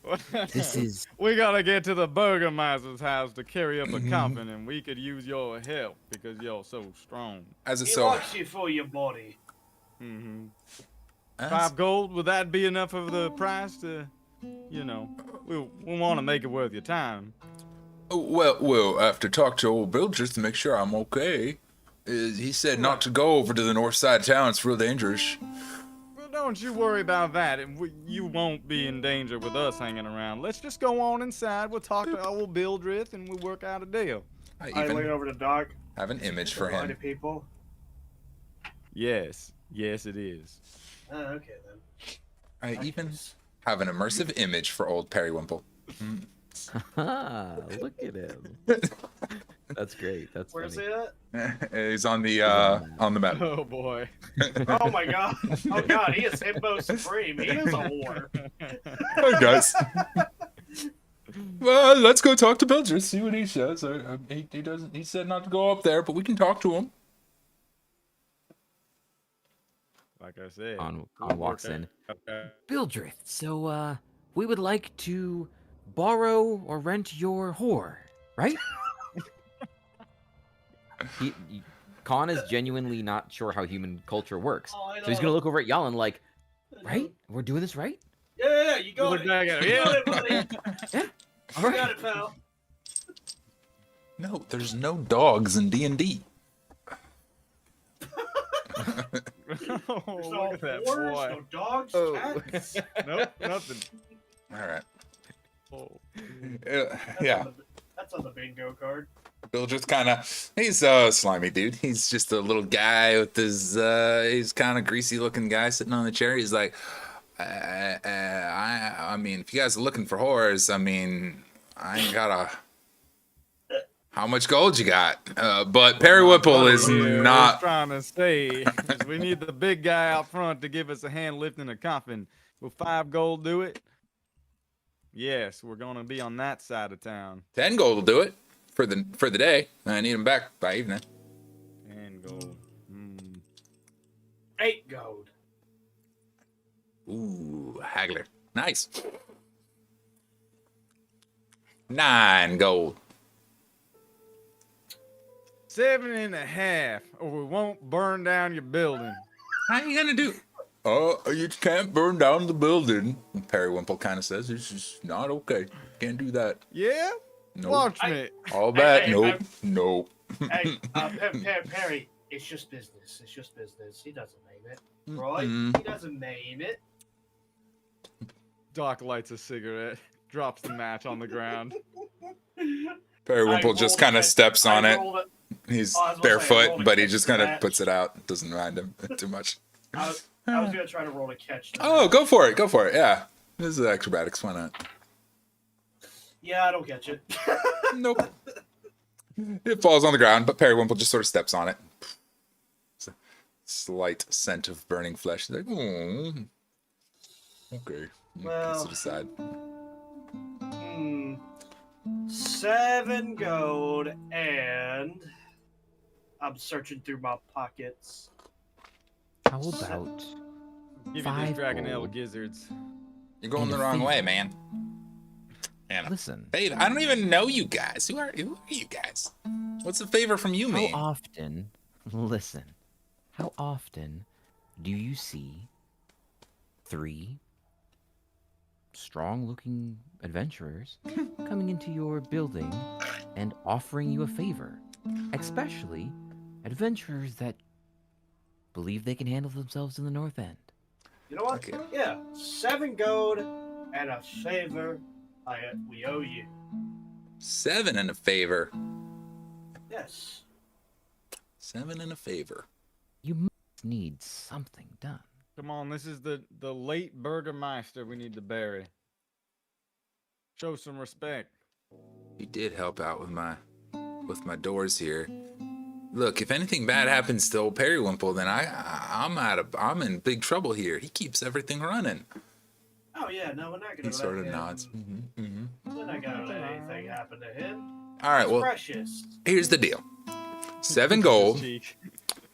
S3: Listen,
S5: This is
S3: we gotta get to the Burgermeister's house to carry up a coffin, and we could use your help because you're so strong.
S2: As it
S1: He
S2: so.
S1: likes you for your body.
S3: Mm-hmm.
S2: as-
S3: 5 gold, would that be enough of the price to, we want to make it worth your time?
S2: Well, after talk to old Bill just to make sure I'm okay. He said not to go over to the north side of town. It's real dangerous.
S3: Well, don't you worry about that. You won't be in danger with us hanging around. Let's just go on inside. We'll talk to old Bildrith and we'll work out a deal.
S2: I
S1: I lean
S2: even
S1: over to Doc.
S2: have an image for
S1: Line
S2: him.
S1: of people.
S3: Yes, it is.
S1: Okay then.
S2: I even have an immersive image for old Periwinkle.
S4: Look at him. That's great. That's
S1: Where's
S4: funny.
S1: he at?
S2: He's on the map.
S3: Oh boy.
S1: Oh my god. Oh god, he is Himbo Supreme. He is a whore.
S2: Hey guys. Well, let's go talk to Bilger, see what he says. He doesn't. He said not to go up there, but we can talk to him.
S3: Like I said.
S4: On
S3: we'll
S4: walks
S3: work
S4: in.
S3: out-
S5: Bildrith, so, we would like to borrow or rent your whore, right?
S4: Khan is genuinely not sure how human culture works.
S1: Oh, I
S4: So he's
S1: know.
S4: gonna look over at Yalan like, right? We're doing this right?
S1: Yeah, you
S3: You
S1: got
S3: look
S1: it.
S3: back at him.
S1: You got
S3: Yeah.
S1: it, buddy.
S5: Yeah. All
S1: You
S5: right.
S1: got it, pal.
S2: No, there's no dogs in D&D.
S3: Oh,
S1: There's
S3: look
S1: no
S3: at that
S1: whores,
S3: boy.
S1: no dogs,
S4: Oh.
S1: cats.
S3: Nope, nothing.
S2: All right.
S3: Oh.
S2: Yeah.
S1: That's on the bingo card.
S2: Bill just kind of, he's a slimy dude. He's just a little guy with his, he's kind of greasy looking guy sitting on the chair. He's like, I mean, if you guys are looking for whores, I mean, I ain't got a, how much gold you got? But Perry Whipple is
S3: Yeah,
S2: not,
S3: trying to say is we need the big guy out front to give us a hand lifting a coffin. Will 5 gold do it? Yes, we're gonna be on that side of town.
S2: 10 gold will do it for the day. I need him back by evening.
S3: 10 gold.
S1: 8 gold.
S2: Ooh, haggler. Nice. 9 gold.
S3: 7.5, or we won't burn down your building.
S2: How you gonna do? Oh, you can't burn down the building. Periwinkle kind of says it's just not okay. Can't do that.
S3: Yeah?
S2: Nope.
S3: Watch me.
S2: All that.
S1: Hey,
S2: Nope. Nope.
S1: Hey, Perry, it's just business. It's just business. He doesn't name it. Right?
S2: Mm-mm.
S1: He doesn't name it.
S3: Doc lights a cigarette, drops the match on the ground.
S2: Periwinkle just kind of steps on it. He's
S1: Oh, I was gonna say, I rolled
S2: barefoot,
S1: a
S2: but he
S1: catch
S2: just kind of
S1: match.
S2: puts it out. Doesn't mind him too much.
S1: I was gonna try to roll a catch.
S2: Oh, go for it. Go for it. Yeah. This is acrobatics. Why not?
S1: Yeah, I don't catch it.
S2: Nope. It falls on the ground, but Periwinkle just sort of steps on it. It's a slight scent of burning flesh. He's like, oh, okay.
S1: Well.
S2: Puts it aside.
S1: 7 gold, and I'm searching through my pockets.
S5: How about
S3: Give you
S5: 5
S3: these Dragonelle
S5: gold.
S3: gizzards.
S2: You're going
S5: And
S2: the
S5: a
S2: wrong
S5: favor.
S2: way, man. Anna.
S5: Listen?
S2: Babe, I don't even know you guys. Who are you guys? What's a favor from you,
S5: How
S2: man?
S5: often? Listen. How often do you see 3 strong-looking adventurers coming into your building and offering you a favor? Especially adventurers that believe they can handle themselves in the North End.
S1: You know what?
S2: Okay.
S1: Yeah, 7 gold and a favor we owe you.
S2: 7 and a favor.
S1: Yes.
S2: 7 and a favor.
S5: You must need something done.
S3: Come on, this is the late Burgermeister we need to bury. Show some respect.
S2: He did help out with my doors here. Look, if anything bad happens to old Periwinkle, then I'm in big trouble here. He keeps everything running.
S1: Oh yeah, no, we're not gonna
S2: He sort
S1: let
S2: of
S1: him.
S2: nods.
S1: We're not gonna let anything happen to him.
S2: All right,
S1: He's
S2: well,
S1: precious.
S2: here's the deal. 7 gold.
S3: Cheek.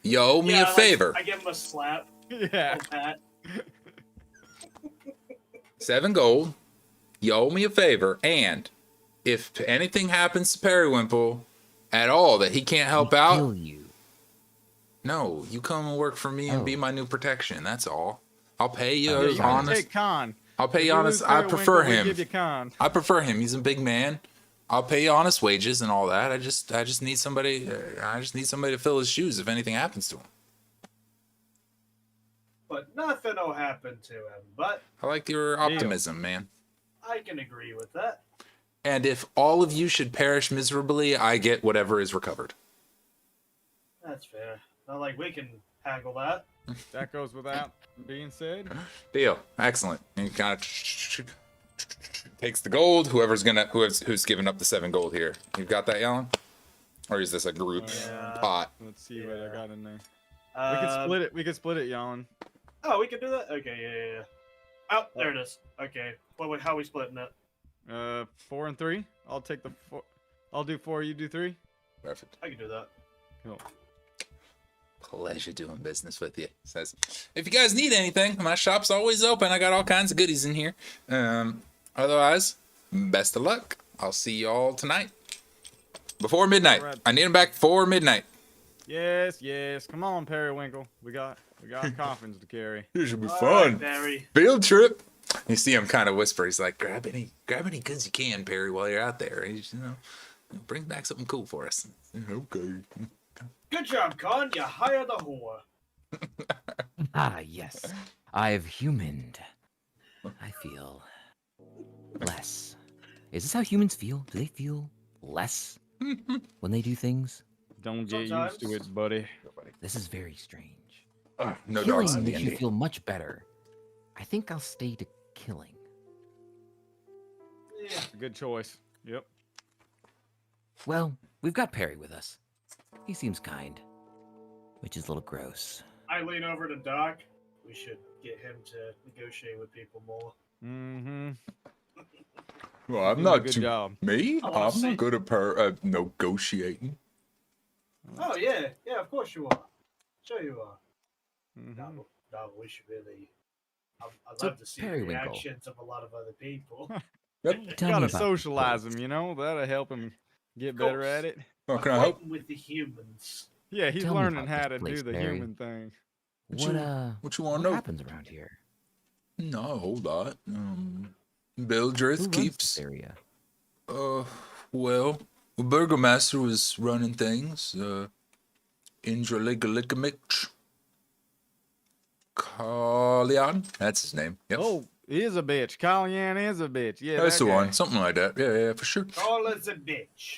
S2: You owe me
S1: Yeah,
S2: a favor.
S1: I give him a slap.
S3: Yeah.
S1: A pat.
S2: 7 gold. You owe me a favor. And if anything happens to Periwinkle at all that he can't help out,
S5: Kill you.
S2: no, you come and work for me and be my new protection. That's all. I'll pay you
S3: Yeah, you gotta
S2: honest.
S3: take Khan.
S2: I'll pay
S3: If
S2: you
S3: you
S2: honest.
S3: lose
S2: I
S3: Periwinkle,
S2: prefer
S3: we
S2: him.
S3: give you Khan.
S2: I prefer him. He's a big man. I'll pay you honest wages and all that. I just need somebody. I just need somebody to fill his shoes if anything happens to him.
S1: But nothing will happen to him. But
S2: I like your optimism, man.
S1: I can agree with that.
S2: And if all of you should perish miserably, I get whatever is recovered.
S1: That's fair. Not like we can haggle that.
S3: That goes without being said.
S2: Deal. Excellent. And he kind of takes the gold. Who's given up the 7 gold here? You've got that, Yellen? Or is this a group pot?
S3: Let's see what I got in there. We
S1: Um,
S3: can split it. We can split it, Jan.
S1: Oh, we can do that? Okay, yeah. Oh, there it is. Okay. How are we splitting it?
S3: 4 and 3. I'll take the 4. I'll do 4. You do 3.
S2: Perfect.
S1: I can do that.
S3: Cool.
S2: Pleasure doing business with you. Says, if you guys need anything, my shop's always open. I got all kinds of goodies in here. Otherwise, best of luck. I'll see y'all tonight. Before midnight.
S3: All right.
S2: I need them back before midnight.
S3: Yes. Come on, Periwinkle. We got coffins to carry.
S2: This should be
S1: All
S2: fun.
S1: right, Barry.
S2: Field trip. You see him kind of whisper. He's like, grab any goods you can, Perry, while you're out there. He's, bring back something cool for us. Okay.
S1: Good job, Con. You hired a whore.
S5: Ah, yes. I've humaned. I feel less. Is this how humans feel? Do they feel less when they do things?
S3: Don't get used to
S1: Sometimes.
S3: it, buddy.
S5: This is very strange.
S2: No
S5: Killing
S2: dogs in the
S5: makes you
S2: Indy.
S5: feel much better. I think I'll stay to killing.
S1: Yeah.
S3: Good choice. Yep.
S5: Well, we've got Perry with us. He seems kind, which is a little gross.
S1: I lean over to Doc. We should get him to negotiate with people more.
S3: Mm-hmm.
S2: Well, I'm
S3: Doing
S2: not
S3: a good
S2: too.
S3: job.
S2: Me?
S1: I wanna
S2: I'm
S1: see.
S2: not good at negotiating.
S1: Oh, yeah. Yeah, of course you are. Sure you are.
S3: Mhm.
S1: No, we should really... I'd
S5: So,
S1: love to see the
S5: Periwinkle.
S1: reactions of a lot of other people.
S2: Yep.
S5: Tell me
S3: Gotta
S5: about
S3: socialize him, That'll help him get better
S1: course.
S3: at it.
S2: How can I help?
S1: Fighting with the humans.
S3: Yeah, he's
S5: Tell me
S3: learning
S5: about
S3: how
S5: this
S3: to
S5: place,
S3: do the
S5: Barry.
S3: human thing.
S2: What
S5: What
S2: you want
S5: what
S2: to know?
S5: happens around here?
S2: No, a whole lot.
S5: Who
S2: Bildrith
S5: runs
S2: keeps.
S5: this area?
S2: Well, the burgomaster was running things. Indraligalicamich. Kalian. That's his name. Yep.
S3: Oh, he is a bitch. Kalyan is a bitch. Yeah,
S2: That's
S3: that
S2: the
S3: guy.
S2: one. Something like that. Yeah, for sure.
S1: All as a bitch.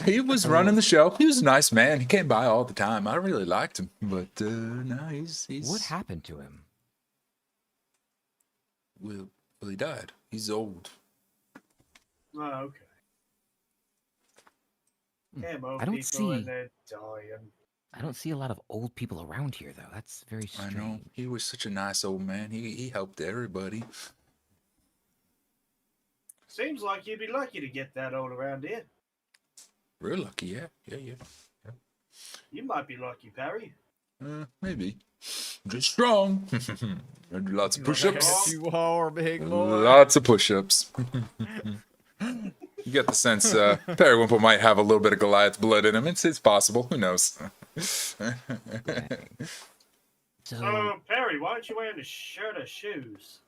S2: He was running the show. He was a nice man. He came by all the time. I really liked him. But no, he's
S5: What happened to him?
S2: well, he died. He's old.
S1: Oh, okay. Damn, old
S5: I don't
S1: people and
S5: see-
S1: they're dying.
S5: I don't see a lot of old people around here, though. That's very
S2: I
S5: strange.
S2: know. He was such a nice old man. He helped everybody.
S1: Seems like you'd be lucky to get that old around here.
S2: Real lucky, yeah.
S1: You might be lucky, Perry.
S2: Maybe. Just strong. I do lots of push-ups.
S3: Yes, you are, big boy.
S2: Lots of push-ups. You get the sense Periwinkle might have a little bit of Goliath blood in him. It's possible. Who knows?
S5: So,
S1: Oh, Perry, why aren't you wearing a shirt or shoes?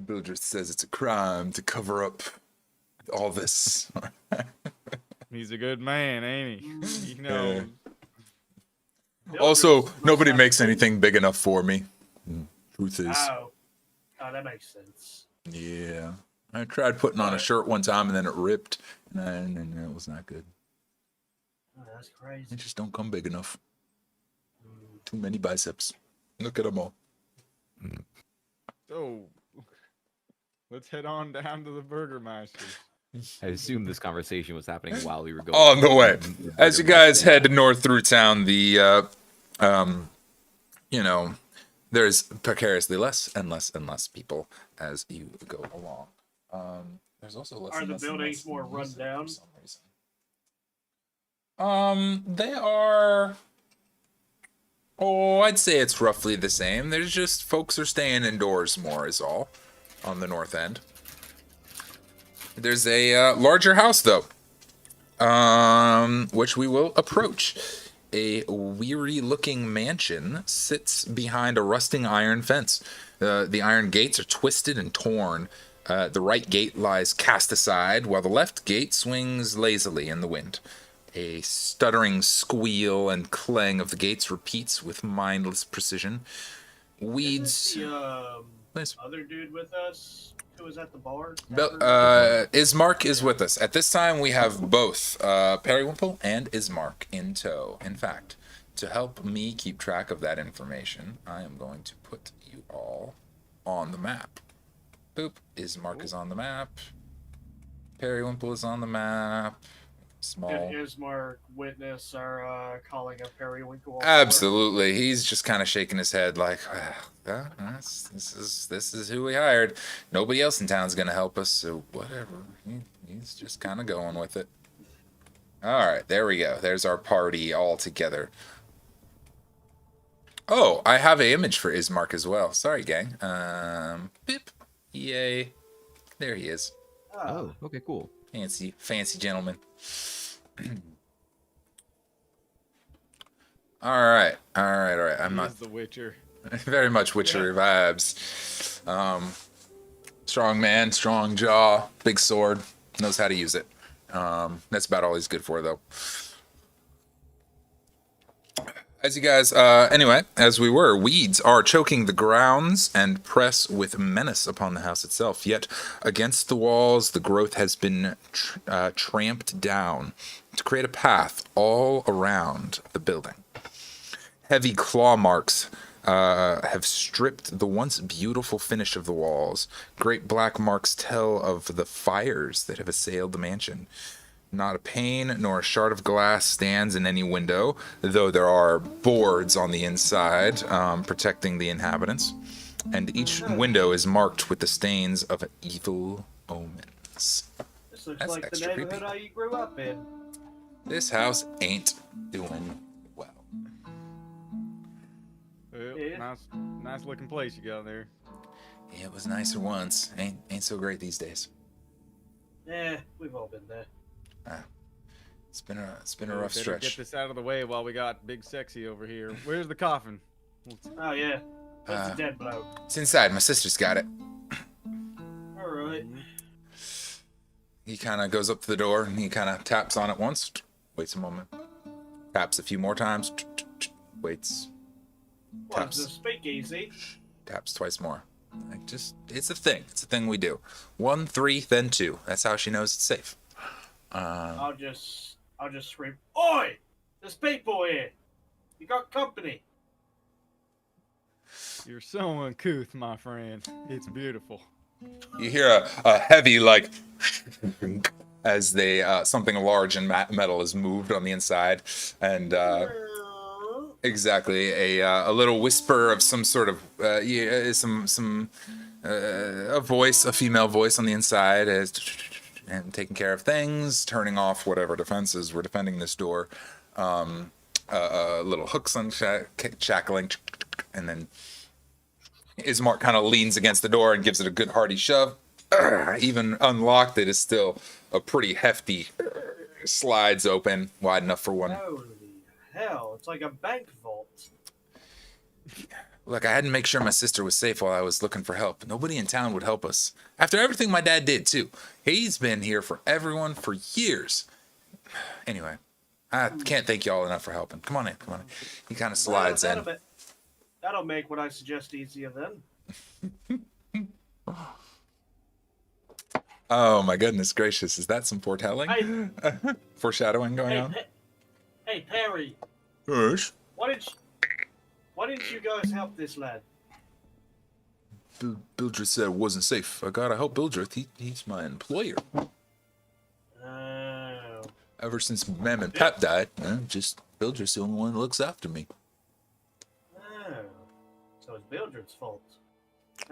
S2: Bildred says it's a crime to cover up all this.
S3: He's a good man, ain't he? You know.
S2: Also, nobody makes anything big enough for me. Truth is.
S1: Oh, that makes sense.
S2: Yeah. I tried putting on a shirt one time and then it ripped. And it was not good.
S1: Oh, that's crazy.
S2: They just don't come big enough. Too many biceps. Look at them all.
S3: So, let's head on down to the Burgermeister.
S4: I assume this conversation was happening while we were going.
S2: On the way. As you guys head north through town, there's precariously less and less and less people as you go along. There's also less
S1: Are
S2: and
S1: the
S2: less and
S1: buildings
S2: less
S1: more run
S2: music
S1: down?
S2: for some reason. They are. Oh, I'd say it's roughly the same. There's just folks are staying indoors more, is all, on the north end. There's a larger house, though, which we will approach. A weary-looking mansion sits behind a rusting iron fence. The iron gates are twisted and torn. The right gate lies cast aside, while the left gate swings lazily in the wind. A stuttering squeal and clang of the gates repeats with mindless precision. Weeds.
S1: Isn't the
S2: Please.
S1: other dude with us who was at the bar?
S2: Ismark is with us. At this time, we have both Periwinkle and Ismark in tow. In fact, to help me keep track of that information, I am going to put you all on the map. Boop. Ismark is on the map. Periwinkle is on the map. Small.
S1: Did Ismark witness our calling of Periwinkle?
S2: Absolutely. He's just kind of shaking his head like, this is who we hired. Nobody else in town's going to help us, so whatever. He's just kind of going with it. All right, there we go. There's our party all together. Oh, I have an image for Ismark as well. Sorry, gang. Beep. Yay. There he is.
S4: Oh, okay, cool.
S2: Fancy gentleman. All right. I'm not
S3: the Witcher.
S2: very much Witcher vibes. Strong man, strong jaw, big sword, knows how to use it. That's about all he's good for, though. As you guys, anyway, as we were, weeds are choking the grounds and press with menace upon the house itself. Yet, against the walls, the growth has been tramped down to create a path all around the building. Heavy claw marks have stripped the once beautiful finish of the walls. Great black marks tell of the fires that have assailed the mansion. Not a pane nor a shard of glass stands in any window, though there are boards on the inside protecting the inhabitants. And each window is marked with the stains of evil omens.
S1: This looks
S2: That's
S1: like the
S2: extra
S1: neighborhood
S2: creepy.
S1: I grew up in.
S2: This house ain't doing well.
S3: Well,
S1: Yeah.
S3: nice looking place you got there.
S2: Yeah, it was nicer once. Ain't so great these days.
S1: Yeah, we've all been there.
S2: It's been a
S3: Well,
S2: rough
S3: better
S2: stretch.
S3: Get this out of the way while we got Big Sexy over here. Where's the coffin?
S1: Oh yeah, that's a dead bloke.
S2: It's inside. My sister's got it.
S1: All right.
S2: He kind of goes up to the door and he kind of taps on it once. Waits a moment. Taps a few more times. Waits.
S1: What's the speakeasy?
S2: Taps twice more. Like it's a thing. It's a thing we do. 1, 3, then 2. That's how she knows it's safe.
S1: I'll just scream, "Oi! There's people here. You got company."
S3: You're so uncouth, my friend. It's beautiful.
S2: You hear a heavy like as they something large and metal is moved on the inside, and exactly a little whisper of some sort of a voice, a female voice on the inside is and taking care of things, turning off whatever defenses were defending this door. Little hooks on shackling, and then Ismark kind of leans against the door and gives it a good hearty shove. Even unlocked, it is still a pretty hefty. Slides open wide enough for one.
S1: Holy hell! It's like a bank vault.
S2: Look, I had to make sure my sister was safe while I was looking for help. Nobody in town would help us. After everything my dad did, too. He's been here for everyone for years. Anyway, I can't thank you all enough for helping. Come on in, come on in. He kind of slides in.
S1: That'll make what I suggest easier then.
S2: Oh my goodness gracious, is that some foretelling?
S1: Hey.
S2: Foreshadowing going on?
S1: Hey, Perry.
S2: Yes.
S1: Why didn't you guys help this lad?
S2: Bildrith said it wasn't safe. I gotta help Bildrith. He's my employer.
S1: Oh.
S2: Ever since Mam and Pep died, just Bildrith's the only one that looks after me.
S1: Oh. So it's Bildred's fault.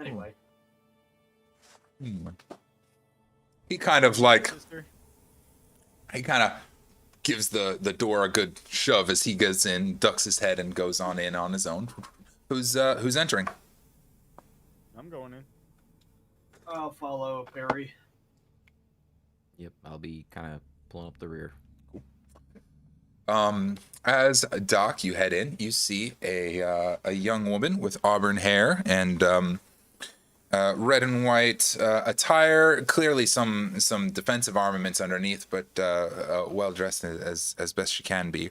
S1: Anyway.
S2: He kind of like...
S3: Sister?
S2: He kind of gives the door a good shove as he goes in, ducks his head, and goes on in on his own. Who's entering?
S3: I'm going in.
S1: I'll follow Perry.
S4: Yep, I'll be kind of pulling up the rear.
S2: As Doc, you head in, you see a young woman with auburn hair and red and white attire. Clearly some defensive armaments underneath, but well dressed as best she can be.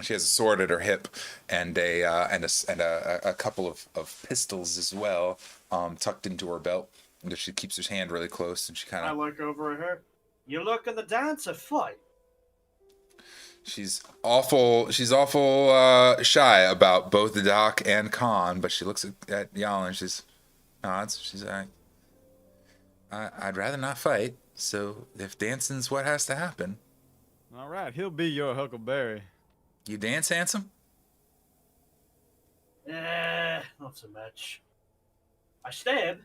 S2: She has a sword at her hip and a couple of pistols as well, tucked into her belt. And she keeps her hand really close, and she kind
S6: I
S2: of.
S6: look over at her. You look in the dance or fight?
S2: She's awful shy about both Doc and Khan, but she looks at Yal and she's nods. She's like, I'd rather not fight. So if dancing's what has to happen,
S3: All right, he'll be your Huckleberry.
S2: you dance, handsome.
S6: Not so much. I stab.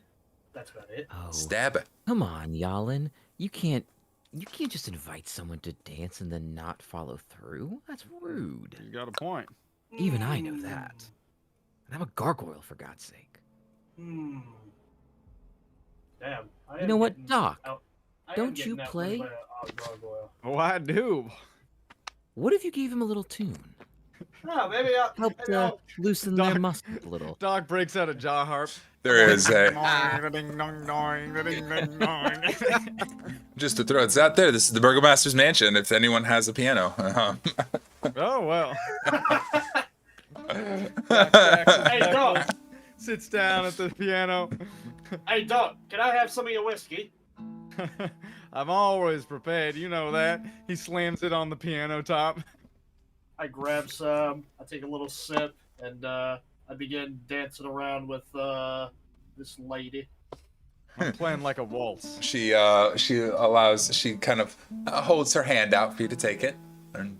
S6: That's about it.
S5: Oh,
S2: Stab it.
S5: come on, Yalin. You can't just invite someone to dance and then not follow through. That's rude.
S3: You got a point.
S5: Even I know that. And I'm a gargoyle, for God's sake.
S6: Hmm. Damn.
S5: You know what, Doc? Don't you play?
S3: Oh, I do.
S5: What if you gave him a little tune?
S6: No, maybe
S5: Helped loosen
S3: Doc-
S5: their muscles a little.
S3: Doc breaks out a jaw harp.
S2: There is a. Just to throw it out there, this is the Burgomaster's mansion. If anyone has a piano.
S3: Oh, well.
S6: Hey, Doc.
S3: Sits down at the piano.
S6: Hey, Doc. Can I have some of your whiskey?
S3: I'm always prepared, you know that. He slams it on the piano top.
S6: I grab some. I take a little sip, and I begin dancing around with this lady.
S3: I'm playing like a waltz.
S2: She kind of holds her hand out for you to take it and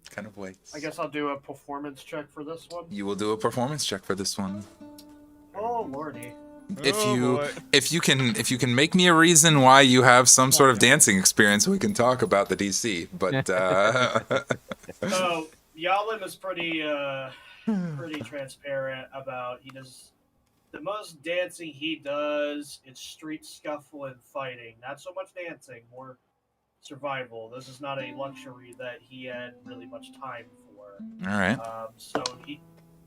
S2: kind of waits.
S6: I guess I'll do a performance check for this one.
S2: You will do a performance check for this one.
S6: Oh lordy.
S2: If you can make me a reason why you have some sort of dancing experience, we can talk about the DC. But
S6: So Yalin is pretty transparent about he does the most dancing he does is street scuffle and fighting. Not so much dancing, more survival. This is not a luxury that he had really much time for.
S2: all right.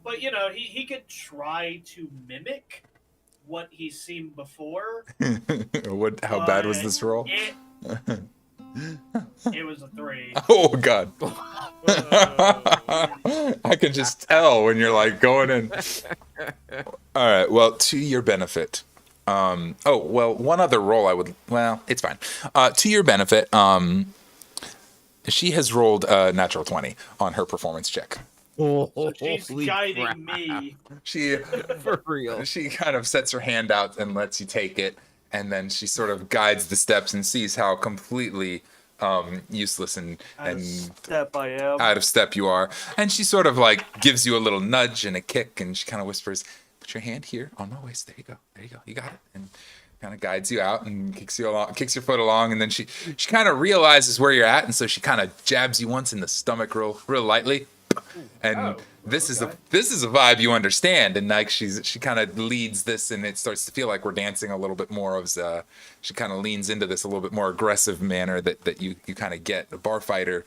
S6: But he could try to mimic what he's seen before.
S2: How bad was this roll?
S6: It was a 3.
S2: Oh God. I can just tell when you're like going in. All right. Well, to your benefit. One other roll it's fine. To your benefit, she has rolled a natural 20 on her performance check.
S6: So she's guiding me.
S2: She
S5: For real.
S2: She kind of sets her hand out and lets you take it, and then she sort of guides the steps and sees how completely useless and
S6: Out of step
S2: you are, and she sort of like gives you a little nudge and a kick, and she kind of whispers, "Put your hand here on my waist. There you go, you got it." And kind of guides you out and kicks your foot along, and then she kind of realizes where you're at, and so she kind of jabs you once in the stomach real lightly. And this is a vibe you understand, and like she kind of leads this, and it starts to feel like we're dancing a little bit more of she kind of leans into this a little bit more aggressive manner that you kind of get a bar fighter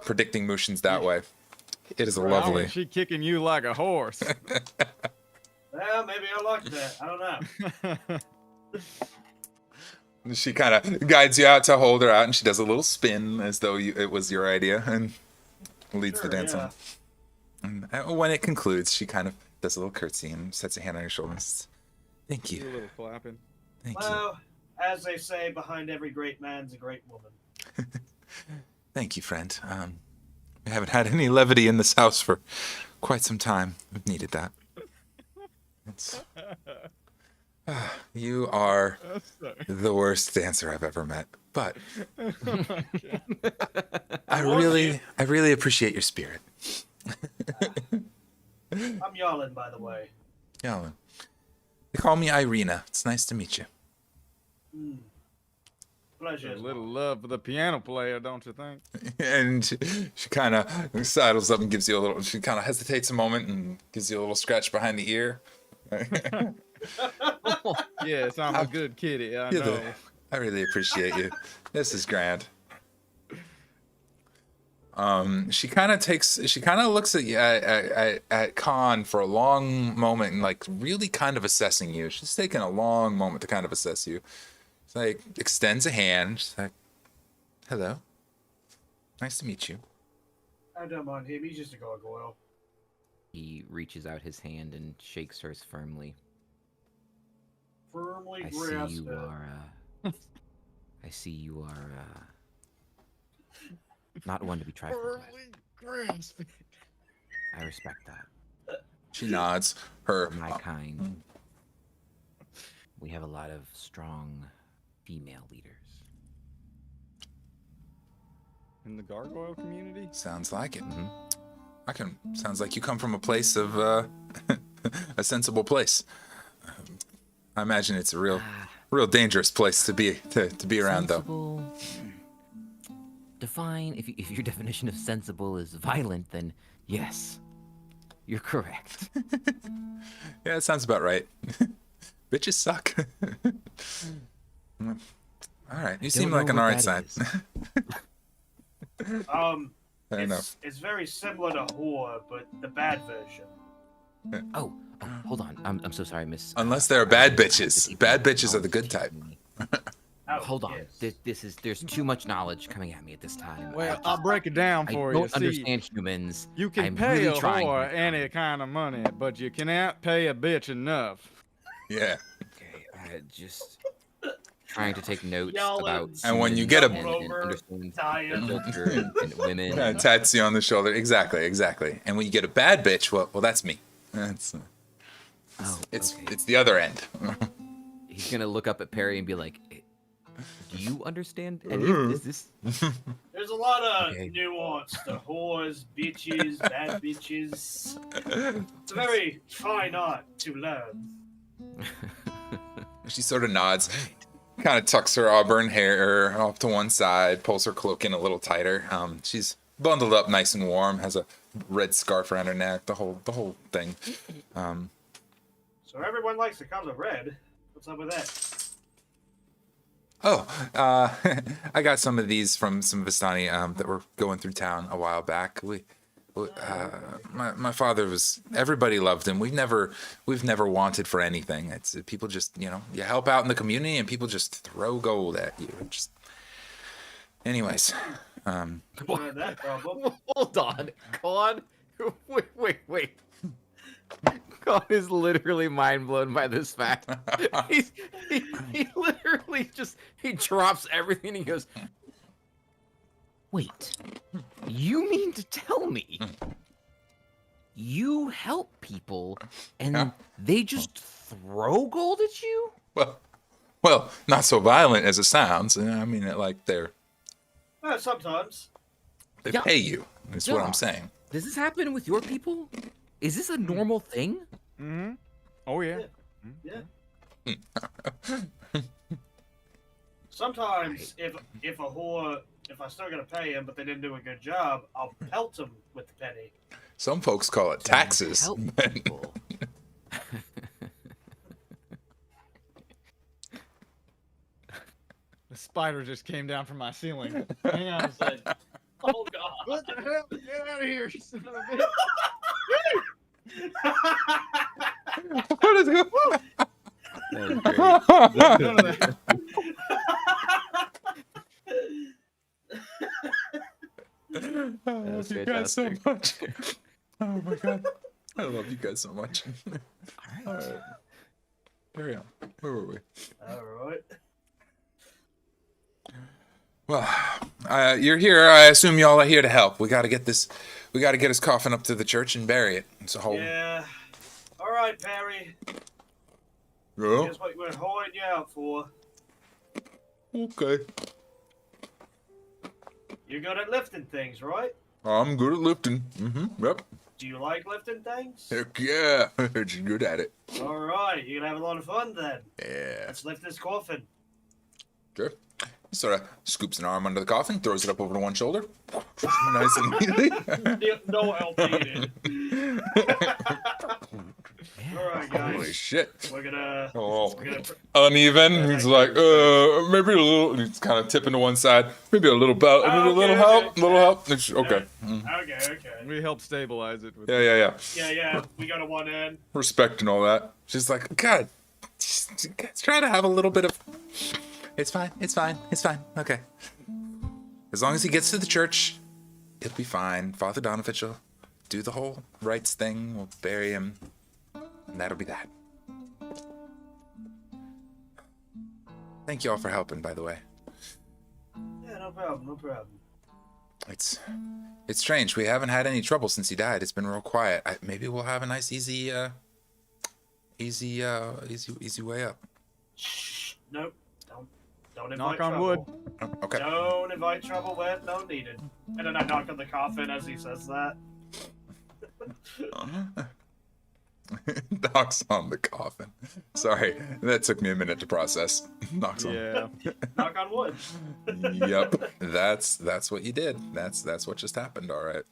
S2: predicting motions that way. It is lovely.
S3: She kicking you like a horse.
S6: Well, maybe I like that. I don't know.
S2: She kind of guides you out to hold her out, and she does a little spin as though it was your idea, and leads the dance on. And when it concludes, she kind of does a little curtsy and sets a hand on your shoulder and says, "Thank
S3: A
S2: you."
S3: little clapping.
S2: Thank you.
S6: Well, as they say, behind every great man's a great woman.
S2: Thank you, friend. We haven't had any levity in this house for quite some time. We've needed that. You are the worst dancer I've ever met, but I really appreciate your spirit.
S6: I'm Yalin, by the way.
S2: Yalin. They call me Irina. It's nice to meet you.
S6: Pleasure.
S3: A little love for the piano player, don't you think?
S2: And she kind of sidles up and gives you a little. She kind of hesitates a moment and gives you a little scratch behind the ear.
S3: Yes, I'm a good kitty. I know.
S2: I really appreciate you. This is grand. She kind of looks at you at Khan for a long moment and like really kind of assessing you. She's taking a long moment to kind of assess you. She's like extends a hand. She's like, "Hello, nice to meet you."
S6: I don't mind him. He's just a gargoyle.
S4: He reaches out his hand and shakes hers firmly.
S6: Firmly
S4: I see
S6: grasp
S4: you
S6: it.
S4: are. I see you are not one to be trifled with. I respect that.
S2: She nods. Her
S4: For my kind, we have a lot of strong female leaders.
S3: In the gargoyle community?
S2: sounds like it.
S4: Mm-hmm.
S2: Sounds like you come from a place of a sensible place. I imagine it's a real dangerous place to be around, though.
S4: Sensible. Define if your definition of sensible is violent, then yes, you're correct.
S2: Yeah, that sounds about right. Bitches suck. All right, you seem
S4: Don't
S2: like
S4: know
S2: an
S4: what
S2: alright
S4: that
S2: side.
S4: is.
S2: Fair enough.
S6: It's very similar to Whore, but the bad version.
S4: Oh, hold on. I'm so sorry, Miss.
S2: Unless they're bad
S4: this
S2: bitches.
S4: evening
S2: Bad bitches are the
S4: knowledge
S2: good type.
S4: teaching me.
S6: Oh,
S4: Hold on.
S6: yes.
S4: There's too much knowledge coming at me at this time.
S3: Well, I'll break it down
S4: I
S3: for you.
S4: don't
S3: See,
S4: understand humans.
S3: you can
S4: I'm
S3: pay
S4: really
S3: a
S4: trying
S3: whore
S4: here.
S3: any kind of money, but you cannot pay a bitch enough.
S2: Yeah.
S4: Okay, I just trying to take notes
S6: Y'all
S4: about.
S2: And when you
S4: humans
S2: get a-
S4: and understand
S6: Dying.
S4: their culture and women.
S2: Yeah, tats you on the shoulder. Exactly. And when you get a bad bitch, well, that's me. It's
S4: Oh,
S2: it's
S4: okay.
S2: it's the other end.
S4: He's gonna look up at Perry and be like, "Do you understand any of this?
S6: There's a lot of
S4: Okay.
S6: nuance to whores, bitches, bad bitches. It's a very fine art to learn.
S2: She sort of nods, kind of tucks her auburn hair off to one side, pulls her cloak in a little tighter. She's bundled up nice and warm, has a red scarf around her neck, the whole thing.
S6: So everyone likes the color red. What's up with that?
S2: I got some of these from some Vistani that were going through town a while back. My father was. Everybody loved him. We've never wanted for anything. It's people just you help out in the community and people just throw gold at you. Anyways,
S6: Never had that problem.
S7: Hold on, Con. Wait. Con is literally mind blown by this fact. He literally he drops everything and he goes,
S4: Wait, you mean to tell me you help people and
S2: Yeah.
S4: they just throw gold at you?
S2: well, not so violent as it sounds. I mean, they
S6: Sometimes.
S4: Yeah.
S2: pay you. Is what
S4: Yeah.
S2: I'm saying.
S4: Does this happen with your people? Is this a normal thing?
S3: Mm-hmm. Oh, yeah.
S6: Yeah. Sometimes, if a whore, if I still gotta pay him, but they didn't do a good job, I'll pelt him with the penny.
S2: Some folks call it taxes.
S4: Help people.
S3: The spider just came down from my ceiling. Hang on a second.
S6: Oh God!
S3: What the hell? Get out of here, you son of a bitch.
S2: What is it?
S3: None of that.
S2: I love you guys so much. Oh my god. I love you guys so much. All right. Carry on. Where were we?
S6: All right.
S2: Well, you're here. I assume y'all are here to help. We gotta get his coffin up to the church and bury it. It's a whole.
S6: Yeah. All right, Perry.
S2: Yeah.
S6: Here's what we're holding you out for.
S2: Okay.
S6: You're good at lifting things, right?
S2: I'm good at lifting. Mm-hmm. Yep.
S6: Do you like lifting things?
S2: Heck yeah. She's good at it.
S6: All right, you're gonna have a lot of fun then.
S2: Yeah.
S6: Let's lift this coffin.
S2: Sure. He sort of scoops an arm under the coffin, throws it up over to one shoulder. Nice and neatly.
S6: No help needed. All right, guys.
S2: Holy shit.
S6: We're gonna.
S2: Oh,
S6: We're gonna
S2: uneven. He's like, maybe a little. He's kind of tipping to one side. Maybe a little belt. Maybe a little help. Little help. Okay.
S6: Okay.
S3: We help stabilize it. With
S2: Yeah.
S6: Yeah. We got a one in.
S2: Respect and all that. She's like, God, just try to have a little bit of. It's fine. Okay. As long as he gets to the church, it'll be fine. Father Donovich will do the whole rites thing. We'll bury him. And that'll be that. Thank you all for helping, by the way.
S6: Yeah, no problem.
S2: It's strange. We haven't had any trouble since he died. It's been real quiet. Maybe we'll have a nice, easy way up.
S6: Shh. Nope. Don't invite
S3: Knock
S6: trouble.
S3: on wood.
S2: Oh, okay.
S6: Don't invite trouble where no needed. And then I knock on the coffin as he says that.
S2: Knocks on the coffin. Sorry, that took me a minute to process. Knocks on.
S3: Yeah.
S6: Knock on wood.
S2: Yep, that's what you did. That's what just happened. All right.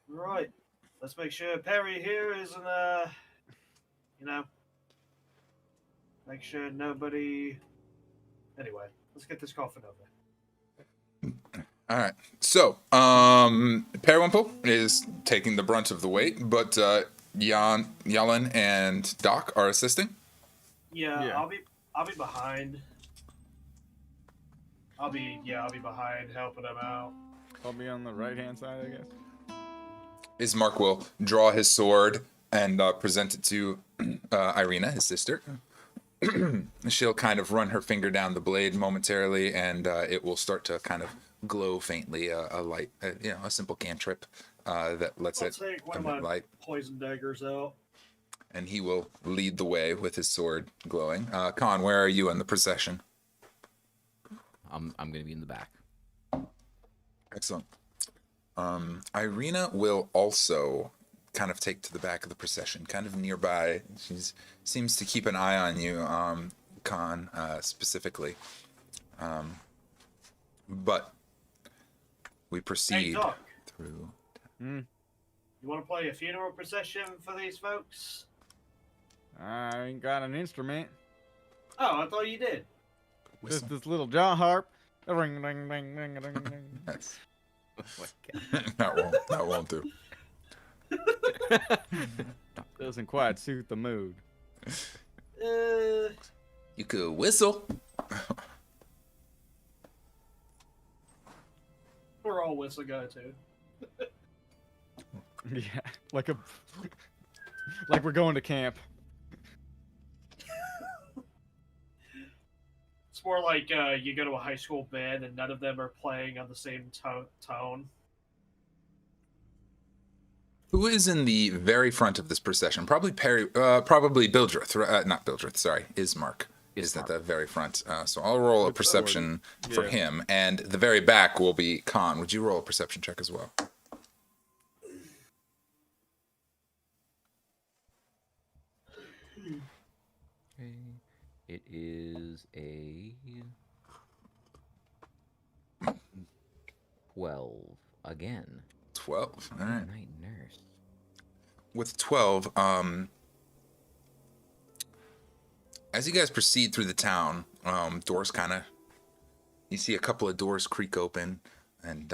S6: Right. Let's make sure Perry here isn't make sure nobody. Anyway, let's get this coffin over.
S2: All right. So, Periwinkle is taking the brunt of the weight, but Yellen and Doc are assisting.
S6: Yeah. I'll be behind. I'll be behind helping him out.
S3: I'll be on the right-hand side, I guess.
S2: Ismark will draw his sword and present it to Irina, his sister. She'll kind of run her finger down the blade momentarily, and it will start to kind of glow faintly, a light, a simple cantrip that lets
S6: I'll
S2: it
S6: take one of
S2: emit
S6: my
S2: light.
S6: poison daggers out.
S2: And he will lead the way with his sword glowing. Khan, where are you in the procession?
S4: I'm gonna be in the back.
S2: Excellent. Irina will also kind of take to the back of the procession, kind of nearby. She seems to keep an eye on you, Khan, specifically. But we proceed
S6: Doc.
S2: through.
S6: You want to play a funeral procession for these folks?
S3: I ain't got an instrument.
S6: Oh, I thought you did.
S3: Just this little jaw harp. Ring, ring, ring, ring, ring, ring.
S2: That's,
S4: Oh my God.
S2: that won't do.
S3: Doesn't quite suit the mood.
S2: You could whistle.
S6: We're all whistle go to.
S3: Yeah, like we're going to camp.
S6: It's more like you go to a high school band and none of them are playing on the same tone.
S2: Who is in the very front of this procession? Probably Bildrith. Not Bildrith, sorry. Ismark is at the very front. So I'll roll a perception for him. And the very back will be Khan. Would you roll a perception check as well?
S4: It is a 12 again.
S2: 12. All right.
S4: Night nurse.
S2: With 12, as you guys proceed through the town, doors you see a couple of doors creak open, and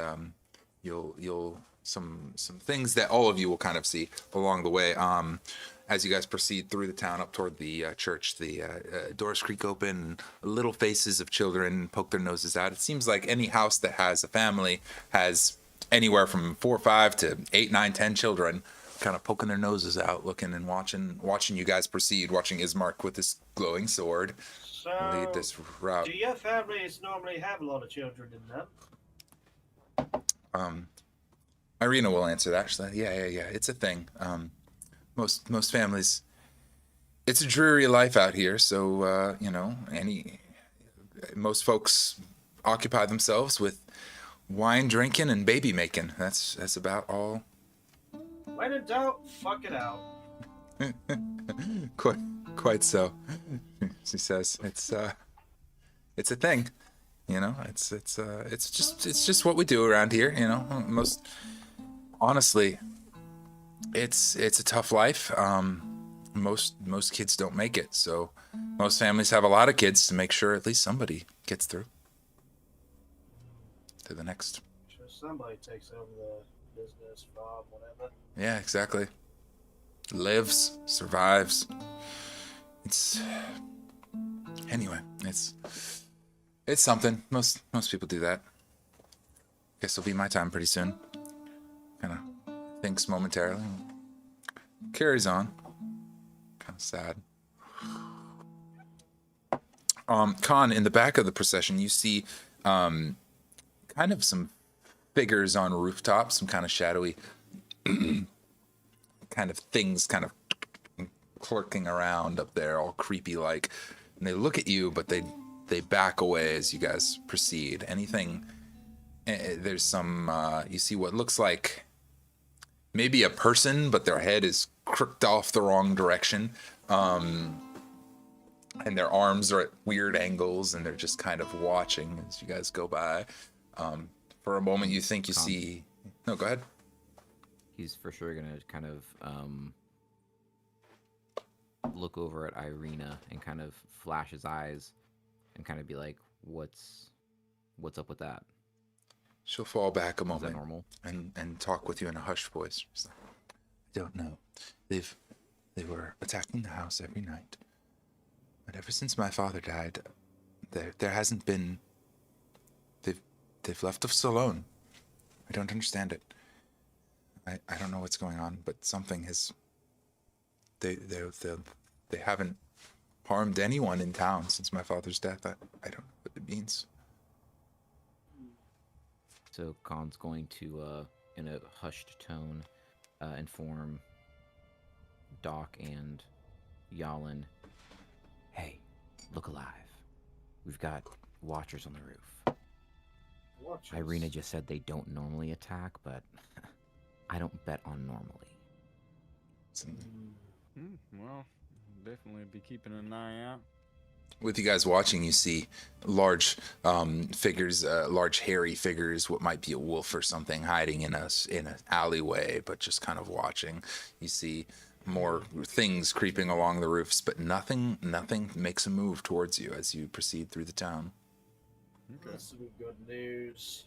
S2: you'll some things that all of you will kind of see along the way. As you guys proceed through the town up toward the church, the doors creak open, and little faces of children poke their noses out. It seems like any house that has a family has anywhere from 4 or 5 to 8, 9, 10 children kind of poking their noses out, looking and watching you guys proceed, watching Ismark with his glowing sword lead this route.
S6: Do your families normally have a lot of children in them?
S2: Irina will answer that. She's like, yeah. It's a thing. Most families, it's a dreary life out here. So, most folks occupy themselves with wine drinking and baby making. That's about all.
S6: When in doubt, fuck it out.
S2: Quite so. She says it's a thing. It's just what we do around here. Honestly, it's a tough life. Most kids don't make it, so most families have a lot of kids to make sure at least somebody gets through to the next.
S6: Sure, somebody takes over the business, farm, whatever.
S2: Yeah, exactly. Lives, survives. It's anyway. It's something. Most people do that. Guess it'll be my time pretty soon. Kind of thinks momentarily. Carries on. Kind of sad. Khan, in the back of the procession, you see kind of some figures on rooftops, some kind of shadowy kind of things kind of clerking around up there, all creepy like. And they look at you, but they back away as you guys proceed. Anything, there's some, you see what looks like maybe a person, but their head is crooked off the wrong direction. And their arms are at weird angles, and they're just kind of watching as you guys go by. For a moment, you think you see... No, go ahead.
S4: He's for sure gonna kind of look over at Irina and kind of flash his eyes and kind of be like, "What's up with that?"
S2: She'll fall back a
S4: Is
S2: moment
S4: that normal?
S2: and talk with you in a hushed voice. She's like, I don't know. They were attacking the house every night. But ever since my father died, there hasn't been... They've left us alone. I don't understand it. I don't know what's going on, but something has... They haven't harmed anyone in town since my father's death. I don't know what it means.
S4: So Khan's going to, in a hushed tone, inform Doc and Yalin, "Hey, look alive. We've got watchers on the roof."
S6: Watches.
S4: Irina just said they don't normally attack, but I don't bet on normally.
S3: Well, definitely be keeping an eye out.
S2: With you guys watching, you see large figures, large hairy figures, what might be a wolf or something, hiding in an alleyway, but just kind of watching. You see more things creeping along the roofs, but nothing makes a move towards you as you proceed through the town.
S3: Okay.
S6: That's some good news.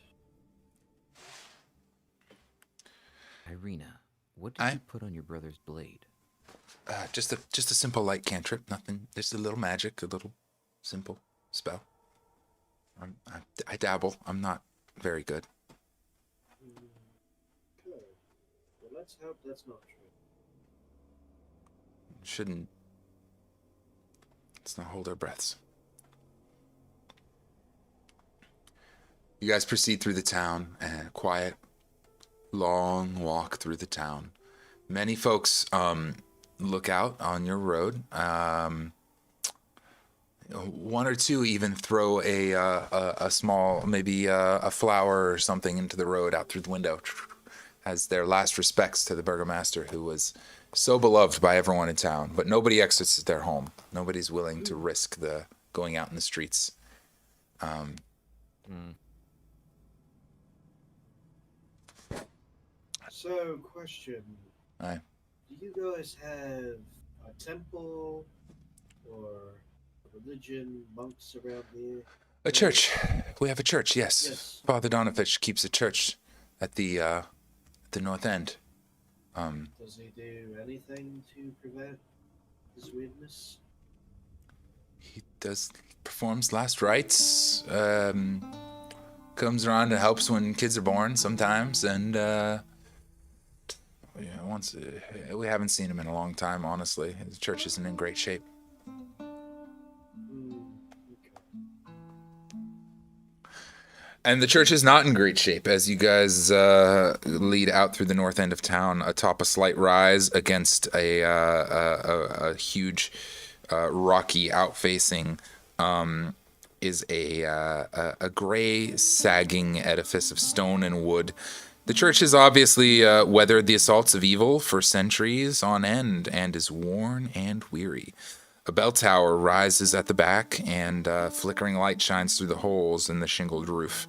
S4: Irina, what did you put on your brother's blade?
S2: Just a simple light cantrip, nothing. Just a little magic, a little simple spell. I dabble. I'm not very good.
S6: Okay. Well, let's hope that's not true.
S2: Let's not hold our breaths. You guys proceed through the town, and quiet, long walk through the town. Many folks look out on your road. One or two even throw a small, maybe a flower or something into the road out through the window as their last respects to the burgomaster, who was so beloved by everyone in town. But nobody exits their home. Nobody's willing to risk the going out in the streets.
S6: So, question.
S2: Aye.
S6: Do you guys have a temple or a religion, monks around here?
S2: A church. We have a church, yes.
S6: Yes.
S2: Father Donovich keeps a church at the north end.
S6: Does he do anything to prevent this weirdness?
S2: He performs last rites, comes around and helps when kids are born sometimes, and once we haven't seen him in a long time, honestly. The church isn't in great shape. And the church is not in great shape as you guys lead out through the north end of town, atop a slight rise against a huge rocky outfacing. Is a gray, sagging edifice of stone and wood. The church has obviously weathered the assaults of evil for centuries on end and is worn and weary. A bell tower rises at the back, and flickering light shines through the holes in the shingled roof,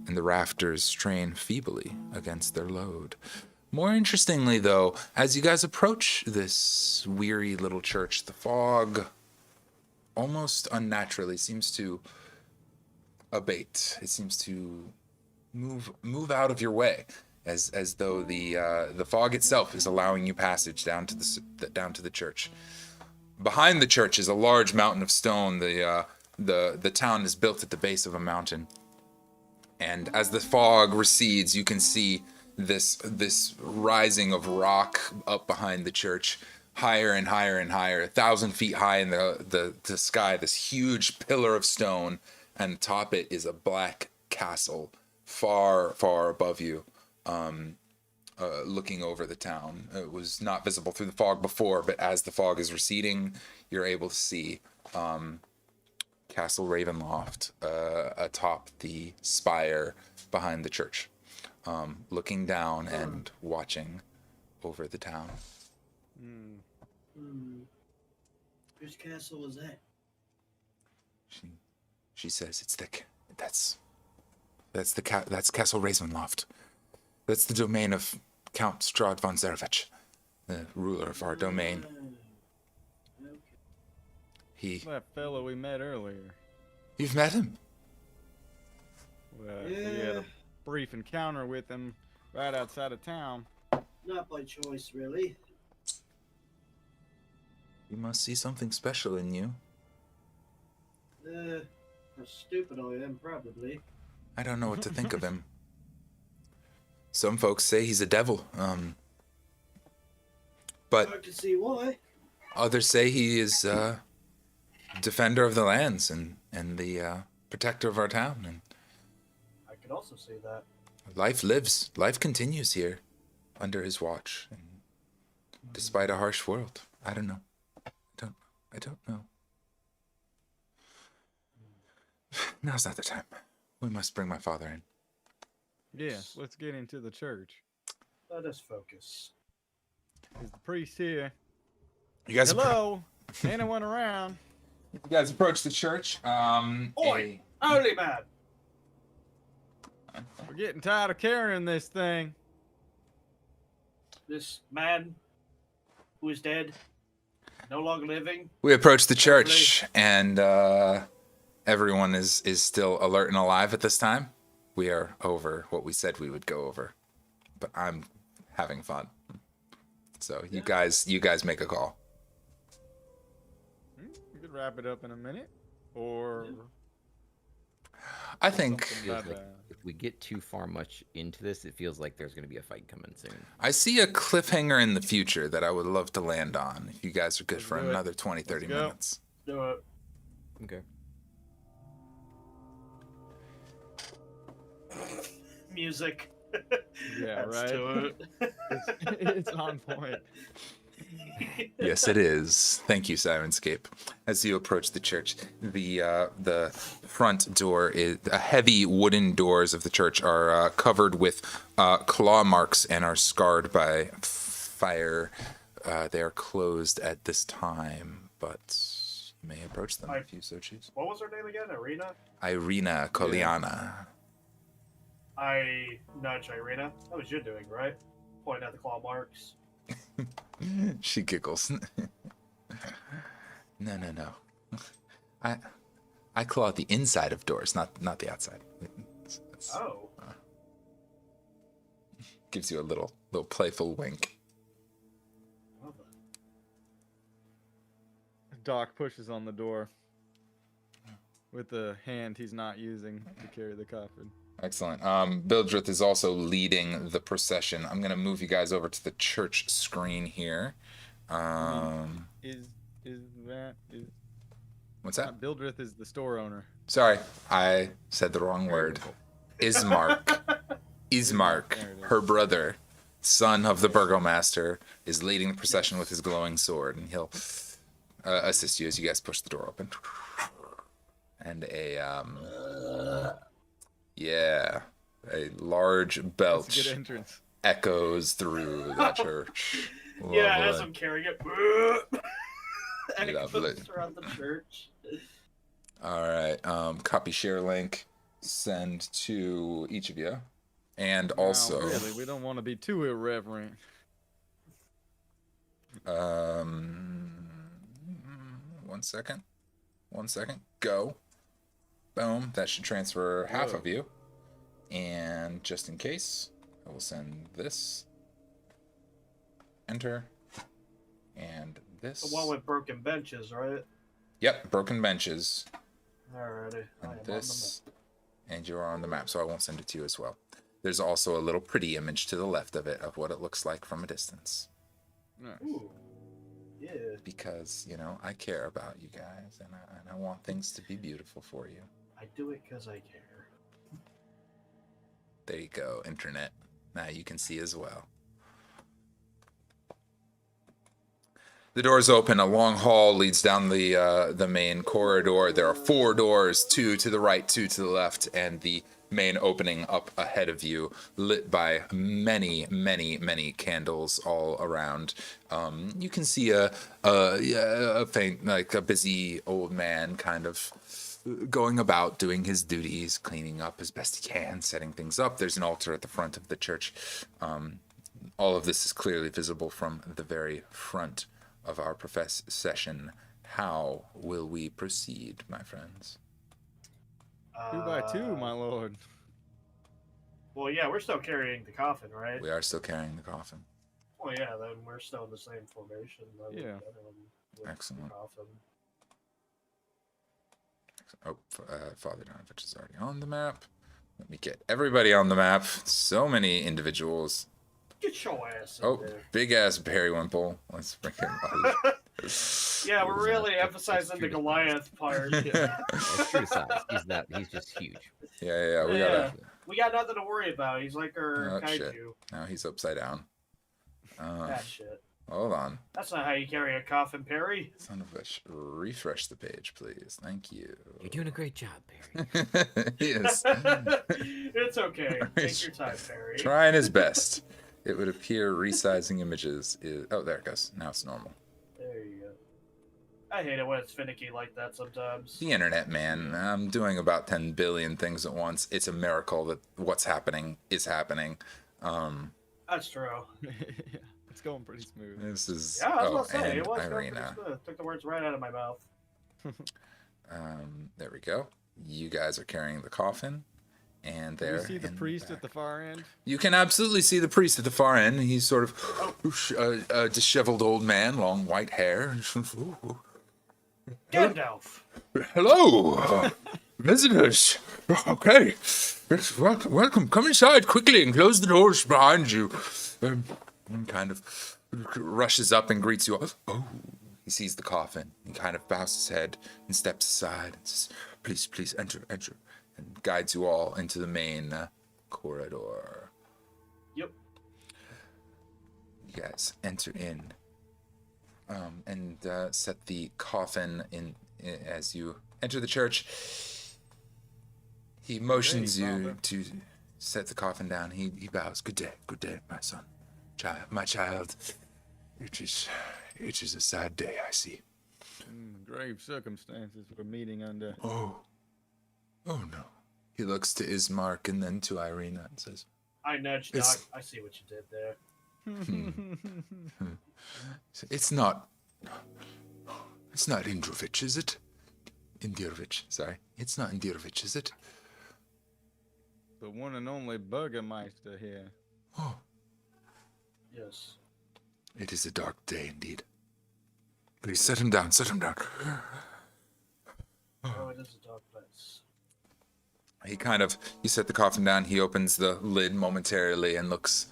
S2: and the rafters strain feebly against their load. More interestingly, though, as you guys approach this weary little church, the fog almost unnaturally seems to abate. It seems to move out of your way, as though the fog itself is allowing you passage down to the church. Behind the church is a large mountain of stone. The town is built at the base of a mountain, and as the fog recedes, you can see this rising of rock up behind the church, higher and higher and higher, 1,000 feet high in the sky. This huge pillar of stone, and atop it is a black castle, far above you, looking over the town. It was not visible through the fog before, but as the fog is receding, you're able to see Castle Ravenloft atop the spire behind the church, looking down and watching over the town.
S6: Whose castle was that?
S2: She says that's Castle Ravenloft. That's the domain of Count Strahd von Zervich, the ruler of our domain.
S3: That fellow we met earlier.
S2: You've met him?
S3: Well, we had a brief encounter with him right outside of town.
S6: Not by choice, really.
S2: You must see something special in you.
S6: How stupid I am, probably.
S2: I don't know what to think of him. Some folks say he's a devil, but
S6: I can see why.
S2: others say he is defender of the lands and the protector of our town. And
S6: I could also see that.
S2: life continues here under his watch, and despite a harsh world. I don't know. I don't know. Now's not the time. We must bring my father in.
S3: Yes, let's get into the church.
S6: Let us focus.
S3: Is the priest here?
S2: You guys,
S3: Hello? Anyone around?
S2: you guys approach the church.
S6: Oi! Holy man!
S3: We're getting tired of carrying this thing.
S6: This man who is dead, no longer living.
S2: We approach the church, and everyone is still alert and alive at this time. We are over what we said we would go over, but I'm having fun. So you guys make a call.
S3: We could wrap it up in a minute, or
S2: I think
S3: something
S4: Feels
S3: about
S4: like if we get too far much into this, it feels like there's going to be a fight coming soon.
S2: I see a cliffhanger in the future that I would love to land on. If you guys are good for
S3: do it.
S2: another 20, 30
S3: go.
S2: minutes.
S6: Do it.
S4: Okay.
S6: Music.
S3: Yeah,
S6: Let's
S3: right.
S6: do it.
S3: It's on point.
S2: Yes, it is. Thank you, Sirenscape. As you approach the church, the front door is heavy wooden doors of the church are covered with claw marks and are scarred by fire. They are closed at this time, but you may approach them if you so choose.
S6: What was her name again? Irina?
S2: Irina Koliana.
S6: I nudge Irina. That was you doing, right? Pointing at the claw marks.
S2: She giggles. No. I claw the inside of doors, not the outside.
S6: Oh.
S2: Gives you a little playful wink.
S6: Well then.
S3: Doc pushes on the door with the hand he's not using to carry the coffin.
S2: Excellent. Bildrith is also leading the procession. I'm gonna move you guys over to the church screen here.
S3: Is
S2: What's that?
S3: Bildrith is the store owner.
S2: Sorry, I said the wrong word. Ismark, her brother, son of the burgomaster, is leading the procession with his glowing sword, and he'll assist you as you guys push the door open. And a large
S3: That's a
S2: belch
S3: good entrance.
S2: echoes through the church.
S6: Yeah, as
S2: Lovely.
S6: I'm carrying it. And it
S2: Lovely.
S6: goes around the church.
S2: All right. Copy share link. Send to each of you. And
S3: No,
S2: also,
S3: really, we don't want to be too irreverent.
S2: one second. Go. Boom. That should transfer half
S3: Whoa.
S2: of you. And just in case, I will send this. Enter. And this.
S6: The one with broken benches, right?
S2: Yep, broken benches.
S6: Alrighty. I am
S2: And
S6: on
S2: this. And you are on the map, so I won't send it to you as well. There's also a little pretty image to the left of it of what it looks like from a distance.
S3: Nice.
S6: the map. Ooh. Yeah.
S2: Because, you know, I care about you guys, and I want things to be beautiful for you.
S6: I do it because I care.
S2: There you go, internet. Now you can see as well. The doors open. A long hall leads down the main corridor. There are 4 doors, 2 to the right, 2 to the left, and the main opening up ahead of you, lit by many, many, many candles all around. You can see a faint, like a busy old man, kind of going about doing his duties, cleaning up as best he can, setting things up. There's an altar at the front of the church. All of this is clearly visible from the very front of our session. How will we proceed, my friends?
S3: 2 by 2, my lord.
S6: Well, yeah, we're still carrying the coffin, right?
S2: We are still carrying the coffin.
S6: Well, yeah, then we're still in the same formation.
S3: Yeah.
S6: With
S2: Excellent.
S6: The coffin.
S2: Oh, Father Donovich is already on the map. Let me get everybody on the map. So many individuals.
S6: Get your ass in
S2: Oh,
S6: there.
S2: big ass Periwinkle. Let's bring him up.
S6: Yeah, we're really emphasizing the Goliath part.
S4: Yeah, it's true to size. He's just huge.
S2: Yeah. We
S6: Yeah.
S2: gotta.
S6: We got nothing to worry about. He's like our
S2: Oh, shit.
S6: kaiju.
S2: Now he's upside down.
S6: That shit.
S2: Hold on.
S6: That's not how you carry a coffin, Perry.
S2: Son of a refresh the page, please. Thank you.
S4: You're doing a great job, Barry.
S2: Yes.
S6: It's okay. Take your time, Perry.
S2: Trying his best. It would appear resizing images is... Oh, there it goes. Now it's normal.
S6: There you go. I hate it when it's finicky like that sometimes.
S2: The internet, man. I'm doing about 10 billion things at once. It's a miracle that what's happening is happening.
S6: That's true.
S3: Yeah, it's going pretty smooth.
S2: This is...
S6: Yeah, I was
S2: oh,
S6: gonna say,
S2: and
S6: it was going
S2: Irina.
S6: pretty smooth. Took the words right out of my mouth.
S2: There we go. You guys are carrying the coffin. And
S3: Can
S2: there.
S3: you see the
S2: in
S3: priest
S2: back.
S3: at the far end?
S2: You can absolutely see the priest at the far end. He's sort of a disheveled old man, long white hair.
S6: Gandalf!
S2: Hello, visitors. Okay, yes, welcome. Come inside quickly and close the doors behind you. And kind of rushes up and greets you all. Oh, he sees the coffin. He kind of bows his head and steps aside and says, please, enter. And guides you all into the main corridor.
S6: Yep.
S2: You guys enter in and set the coffin in as you enter the church. He motions you to set the coffin down. He bows. Good day, my son, my child. It is a sad day, I see.
S3: Grave circumstances we're meeting under.
S2: Oh no. He looks to Ismark and then to Irina and says,
S6: I nudged Doc. I see what you did there.
S2: It's not Indrovich, is it? Indirovich, sorry. It's not Indirovich, is it?
S3: The one and only Burgermeister here.
S2: Oh,
S6: Yes.
S2: it is a dark day indeed. Please set him down.
S6: Oh, it is a dark place.
S2: You set the coffin down. He opens the lid momentarily and looks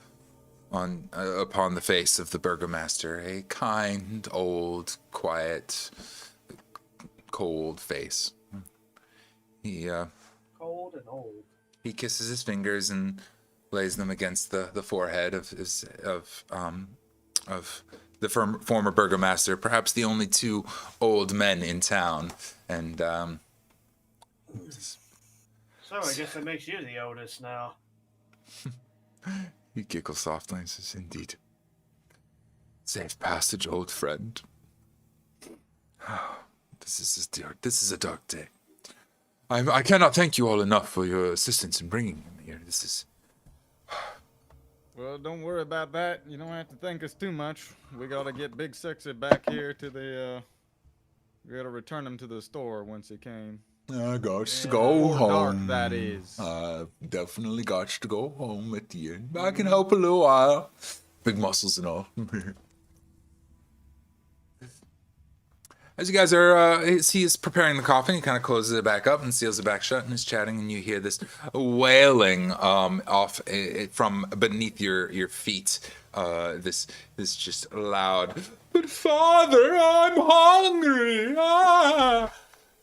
S2: upon the face of the Burgomaster. A kind, old, quiet, cold face. He
S6: Cold and old.
S2: He kisses his fingers and lays them against the forehead of the former Burgomaster, perhaps the only 2 old men in town, and
S6: So I guess that makes you the oldest now.
S2: he giggles softly and says, "Indeed. Safe passage, old friend. This is a dark day. I cannot thank you all enough for your assistance in bringing him here.
S3: Well, don't worry about that. You don't have to thank us too much. We gotta get Big Sexy back here to the, we gotta return him to the store whence he came.
S2: I got to
S1: Yeah.
S2: go
S3: Or dark,
S2: home.
S3: that is.
S2: I've definitely got to go home at the end. I can help a little while. Big muscles and all. As you guys are, he is preparing the coffin. He kind of closes it back up and seals it back shut and is chatting, and you hear this wailing off from beneath your feet. This just loud, but Father, I'm hungry. Ah!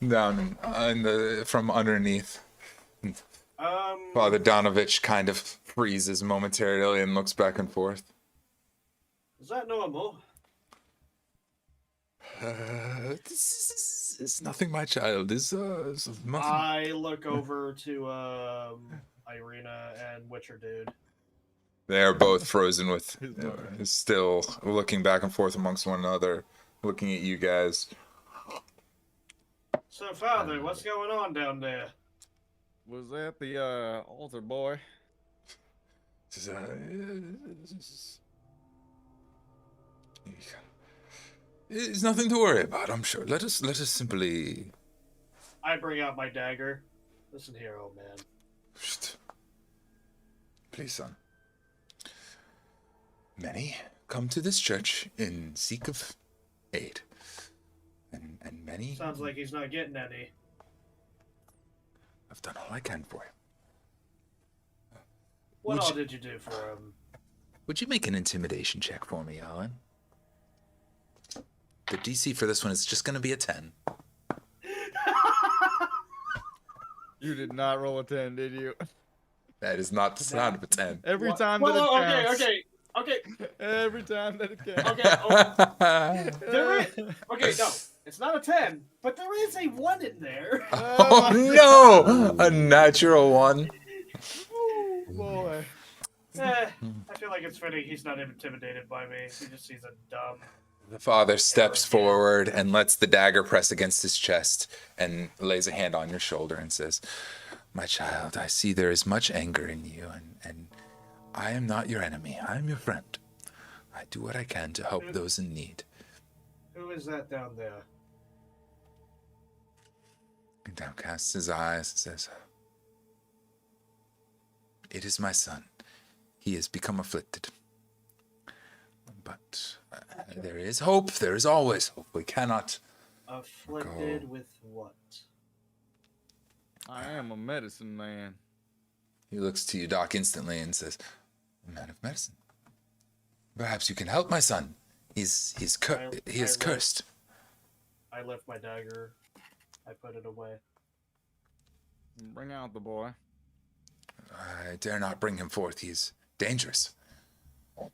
S2: Down from underneath. Father Donovich kind of freezes momentarily and looks back and forth.
S1: Is that normal?
S2: It's nothing, my child. It's nothing.
S1: I look over to Irina and Witcher Dude.
S2: They are both frozen with, still looking back and forth amongst one another, looking at you guys.
S1: So, Father, what's going on down there?
S3: Was that the, altar boy?
S2: It's nothing to worry about, I'm sure. Let us simply.
S1: I bring out my dagger. Listen here, old man.
S2: Please, son. Many come to this church in seek of aid. And many.
S1: Sounds like he's not getting any.
S2: I've done all I can for you.
S1: What all did you do for him?
S2: Would you make an intimidation check for me, Alan? The DC for this one is just going to be a 10.
S3: You did not roll a 10, did you?
S2: That is not the sound of a 10.
S3: Every
S1: What?
S3: time
S1: Well,
S3: that it
S1: okay,
S3: counts.
S1: okay.
S3: Every time that it counts.
S1: Okay, there is, okay, no, it's not a 10, but there is a 1 in there.
S2: Oh no! A natural 1.
S3: Oh, boy.
S1: I feel like it's fitting he's not intimidated by me. He just sees a dumb.
S2: The father steps forward and lets the dagger press against his chest and lays a hand on your shoulder and says, "My child, I see there is much anger in you, and I am not your enemy. I am your friend. I do what I can to help those in need."
S1: Who is that down there?
S2: He downcasts his eyes and says, "It is my son. He has become afflicted. But there is hope. There is always hope. We cannot."
S1: Afflicted with what?
S3: I am a medicine man.
S2: He looks to you, Doc, instantly and says, "A man of medicine. Perhaps you can help my son. He is cursed."
S1: I left my dagger. I put it away.
S3: Bring out the boy.
S2: "I dare not bring him forth. He is dangerous."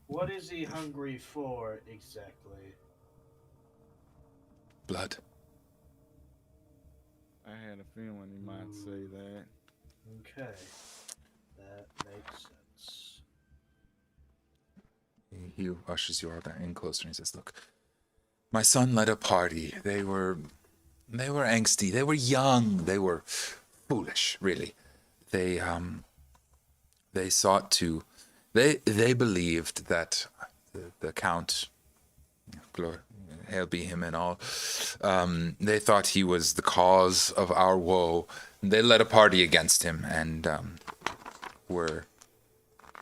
S1: What is he hungry for exactly?
S2: "Blood."
S3: I had a feeling he might say that.
S1: Okay. That makes sense.
S2: He ushers you all in closer and he says, "Look, my son led a party. They were angsty. They were young. They were foolish, really. They sought to. They believed that the Count, glory, hail be him and all, they thought he was the cause of our woe. They led a party against him, and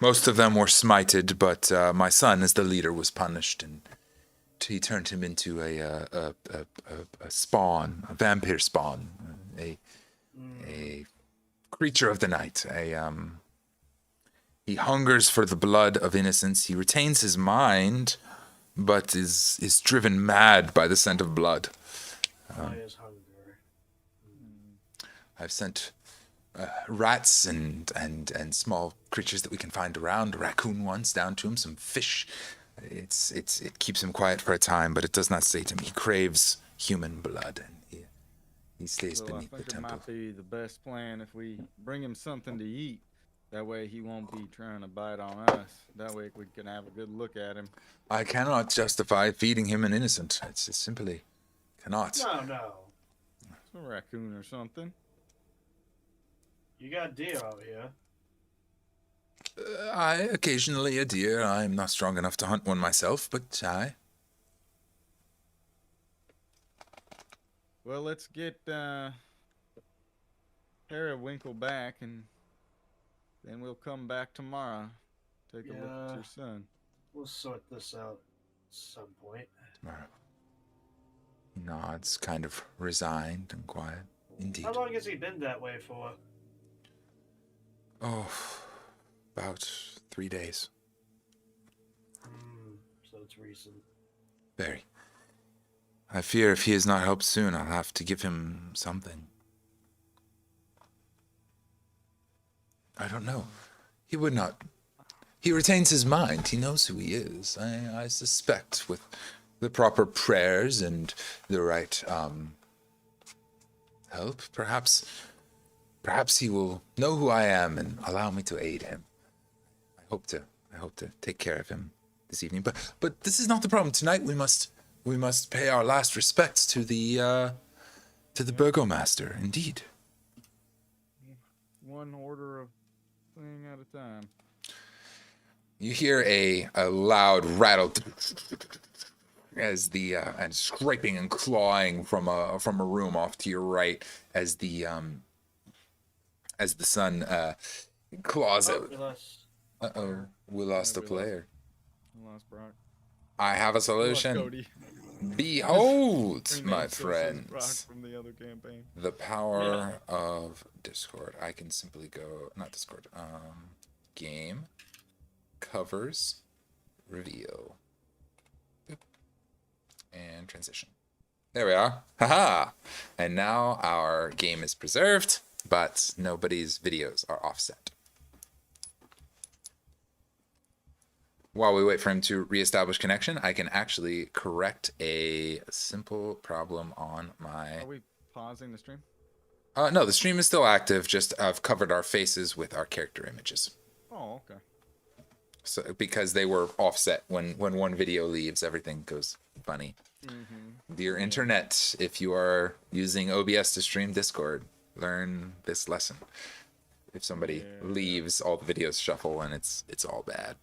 S2: most of them were smited, but my son, as the leader, was punished, and he turned him into a spawn, a vampire spawn, a creature of the night, He hungers for the blood of innocence. He retains his mind, but is driven mad by the scent of blood."
S1: By his hunger.
S2: I've sent rats and small creatures that we can find around, a raccoon once down to him, some fish. It keeps him quiet for a time, but it does not sate him. He craves human blood, and he stays
S3: So
S2: beneath
S3: I
S2: the
S3: think it
S2: temple.
S3: might be the best plan if we bring him something to eat. That way he won't be trying to bite on us. That way we can have a good look at him.
S2: I cannot justify feeding him an innocent. It's simply cannot.
S1: No.
S3: It's a raccoon or something.
S1: You got deer out here.
S2: I occasionally a deer. I'm not strong enough to hunt one myself, but I.
S3: Well, let's get Periwinkle back, and then we'll come back tomorrow. Take a look at your son.
S6: We'll sort this out at some point.
S2: Tomorrow. He nods, kind of resigned and quiet. Indeed.
S6: How long has he been that way for?
S2: Oh, about 3 days.
S6: So it's recent.
S2: Very. I fear if he is not helped soon, I'll have to give him something. I don't know. He would not. He retains his mind. He knows who he is. I suspect with the proper prayers and the right help, perhaps he will know who I am and allow me to aid him. I hope to take care of him this evening. But this is not the problem. Tonight we must pay our last respects to the burgomaster. Indeed.
S3: One order of thing at a time.
S2: You hear a loud rattle as the and scraping and clawing from a room off to your right as the sun claws out. We lost a player.
S3: We lost Brock.
S2: I have a
S3: We lost
S2: solution.
S3: Cody.
S2: Behold, my
S3: Brock
S2: friends,
S3: from the other campaign.
S2: the power of Discord. I can simply go, not Discord, game, covers, reveal, boop, and transition. There we are. Haha! And now our game is preserved, but nobody's videos are offset. While we wait for him to reestablish connection, I can actually correct a simple problem on my...
S3: Are we pausing the stream?
S2: No, the stream is still active, just I've covered our faces with our character images.
S3: Oh, okay.
S2: So because they were offset, when one video leaves, everything goes funny.
S3: Mm-hmm.
S2: Dear internet, if you are using OBS to stream Discord, learn this lesson. If somebody leaves, all the videos shuffle and it's all bad.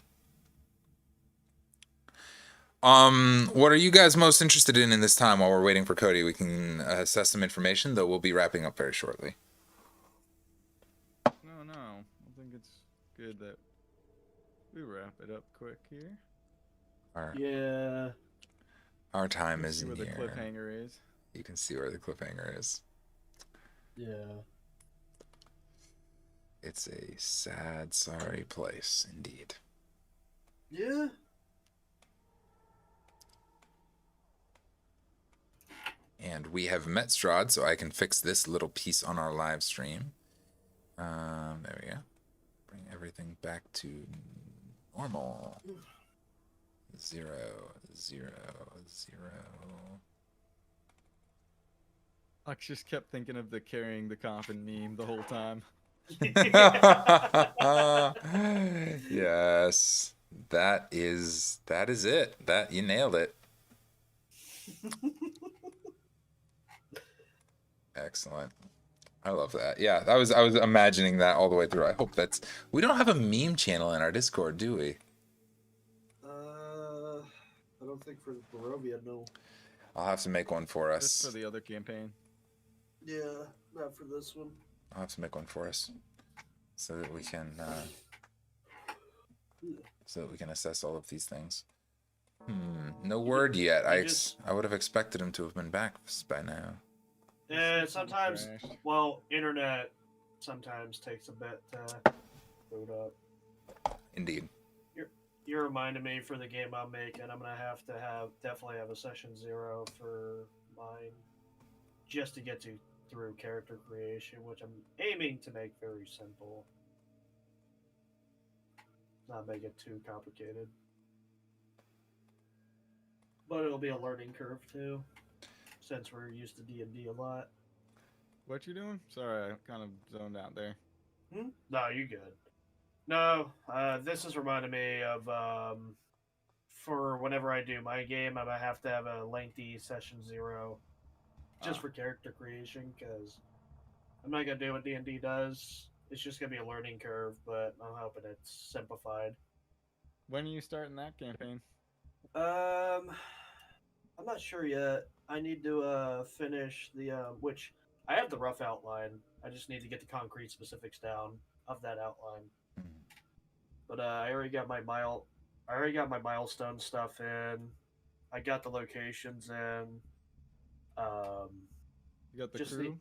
S2: What are you guys most interested in this time while we're waiting for Cody? We can assess some information, though we'll be wrapping up very shortly.
S3: No. I think it's good that we wrap it up quick here.
S2: Our time is
S3: See
S2: near.
S3: where the cliffhanger is.
S2: You can see where the cliffhanger is.
S6: Yeah.
S2: It's a sad, sorry place, indeed.
S6: Yeah.
S2: And we have met Strahd, so I can fix this little piece on our live stream. There we go. Bring everything back to normal. 0, 0, 0.
S3: I just kept thinking of the carrying the coffin meme the whole time.
S2: Yes, that is it. That you nailed it. Excellent. I love that. Yeah, I was imagining that all the way through. I hope that's... We don't have a meme channel in our Discord, do we?
S6: I don't think for Barovia, no.
S2: I'll have to make one for us.
S3: Just for the other campaign.
S6: Yeah, not for this one.
S2: I'll have to make one for us so that we can assess all of these things. No word yet. I would have expected him to have been back by now.
S6: Yeah, sometimes,
S3: Trash.
S6: well, internet sometimes takes a bit to boot up.
S2: Indeed.
S6: You reminded me for the game I'm making, I'm gonna definitely have a session 0 for mine, just to get through character creation, which I'm aiming to make very simple, not make it too complicated. But it'll be a learning curve too, since we're used to D&D a lot.
S3: What you doing? Sorry, I kind of zoned out there.
S6: No, you good. No, this is reminding me of for whenever I do my game, I'm gonna have to have a lengthy session 0, just for character creation, because I'm not gonna do what D&D does. it's just gonna be a learning curve, but I'm hoping it's simplified.
S3: When are you starting that campaign?
S6: I'm not sure yet. I need to finish the which I have the rough outline. I just need to get the concrete specifics down of that outline. But I already got my milestone stuff in. I got the locations in.
S3: You got the
S6: Just
S3: crew?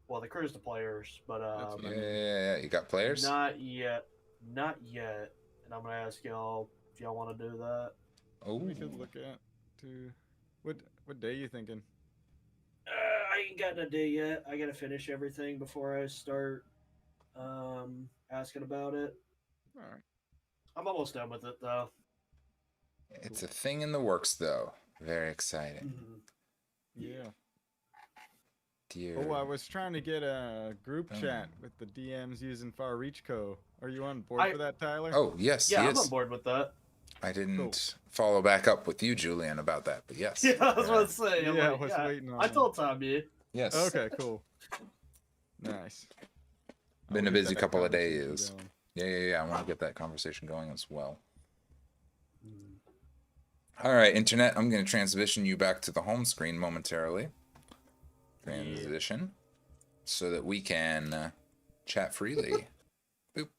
S6: Well, the crew's the players, but
S3: That's what I
S2: Yeah. You got players?
S6: not yet. Not yet. And I'm gonna ask y'all if y'all want to do that.
S2: Oh.
S3: We could look at to what day you thinking?
S6: I ain't got a day yet. I gotta finish everything before I start asking about it.
S3: All right.
S6: I'm almost done with it though.
S2: It's a thing in the works, though. Very exciting.
S3: Yeah.
S2: Dear.
S3: Oh, I was trying to get a group chat with the DMs using Far Reach Co. Are you on board for that, Tyler?
S2: Oh, yes,
S6: Yeah,
S2: he
S6: I'm
S2: is.
S6: on board with that.
S2: I didn't follow back up with you, Julian, about that, but yes.
S6: Yeah, I was about to say.
S3: Yeah, I was waiting on
S6: I told Tommy.
S2: Yes.
S3: Okay, cool. Nice.
S2: Been
S3: I'll
S2: a
S3: get
S2: busy
S3: that
S2: couple of
S3: conversation
S2: days.
S3: going.
S2: Yeah. I want to get that conversation going as well. All right, Internet, I'm going to transition you back to the home screen momentarily. Transition. So that we can chat freely. Boop.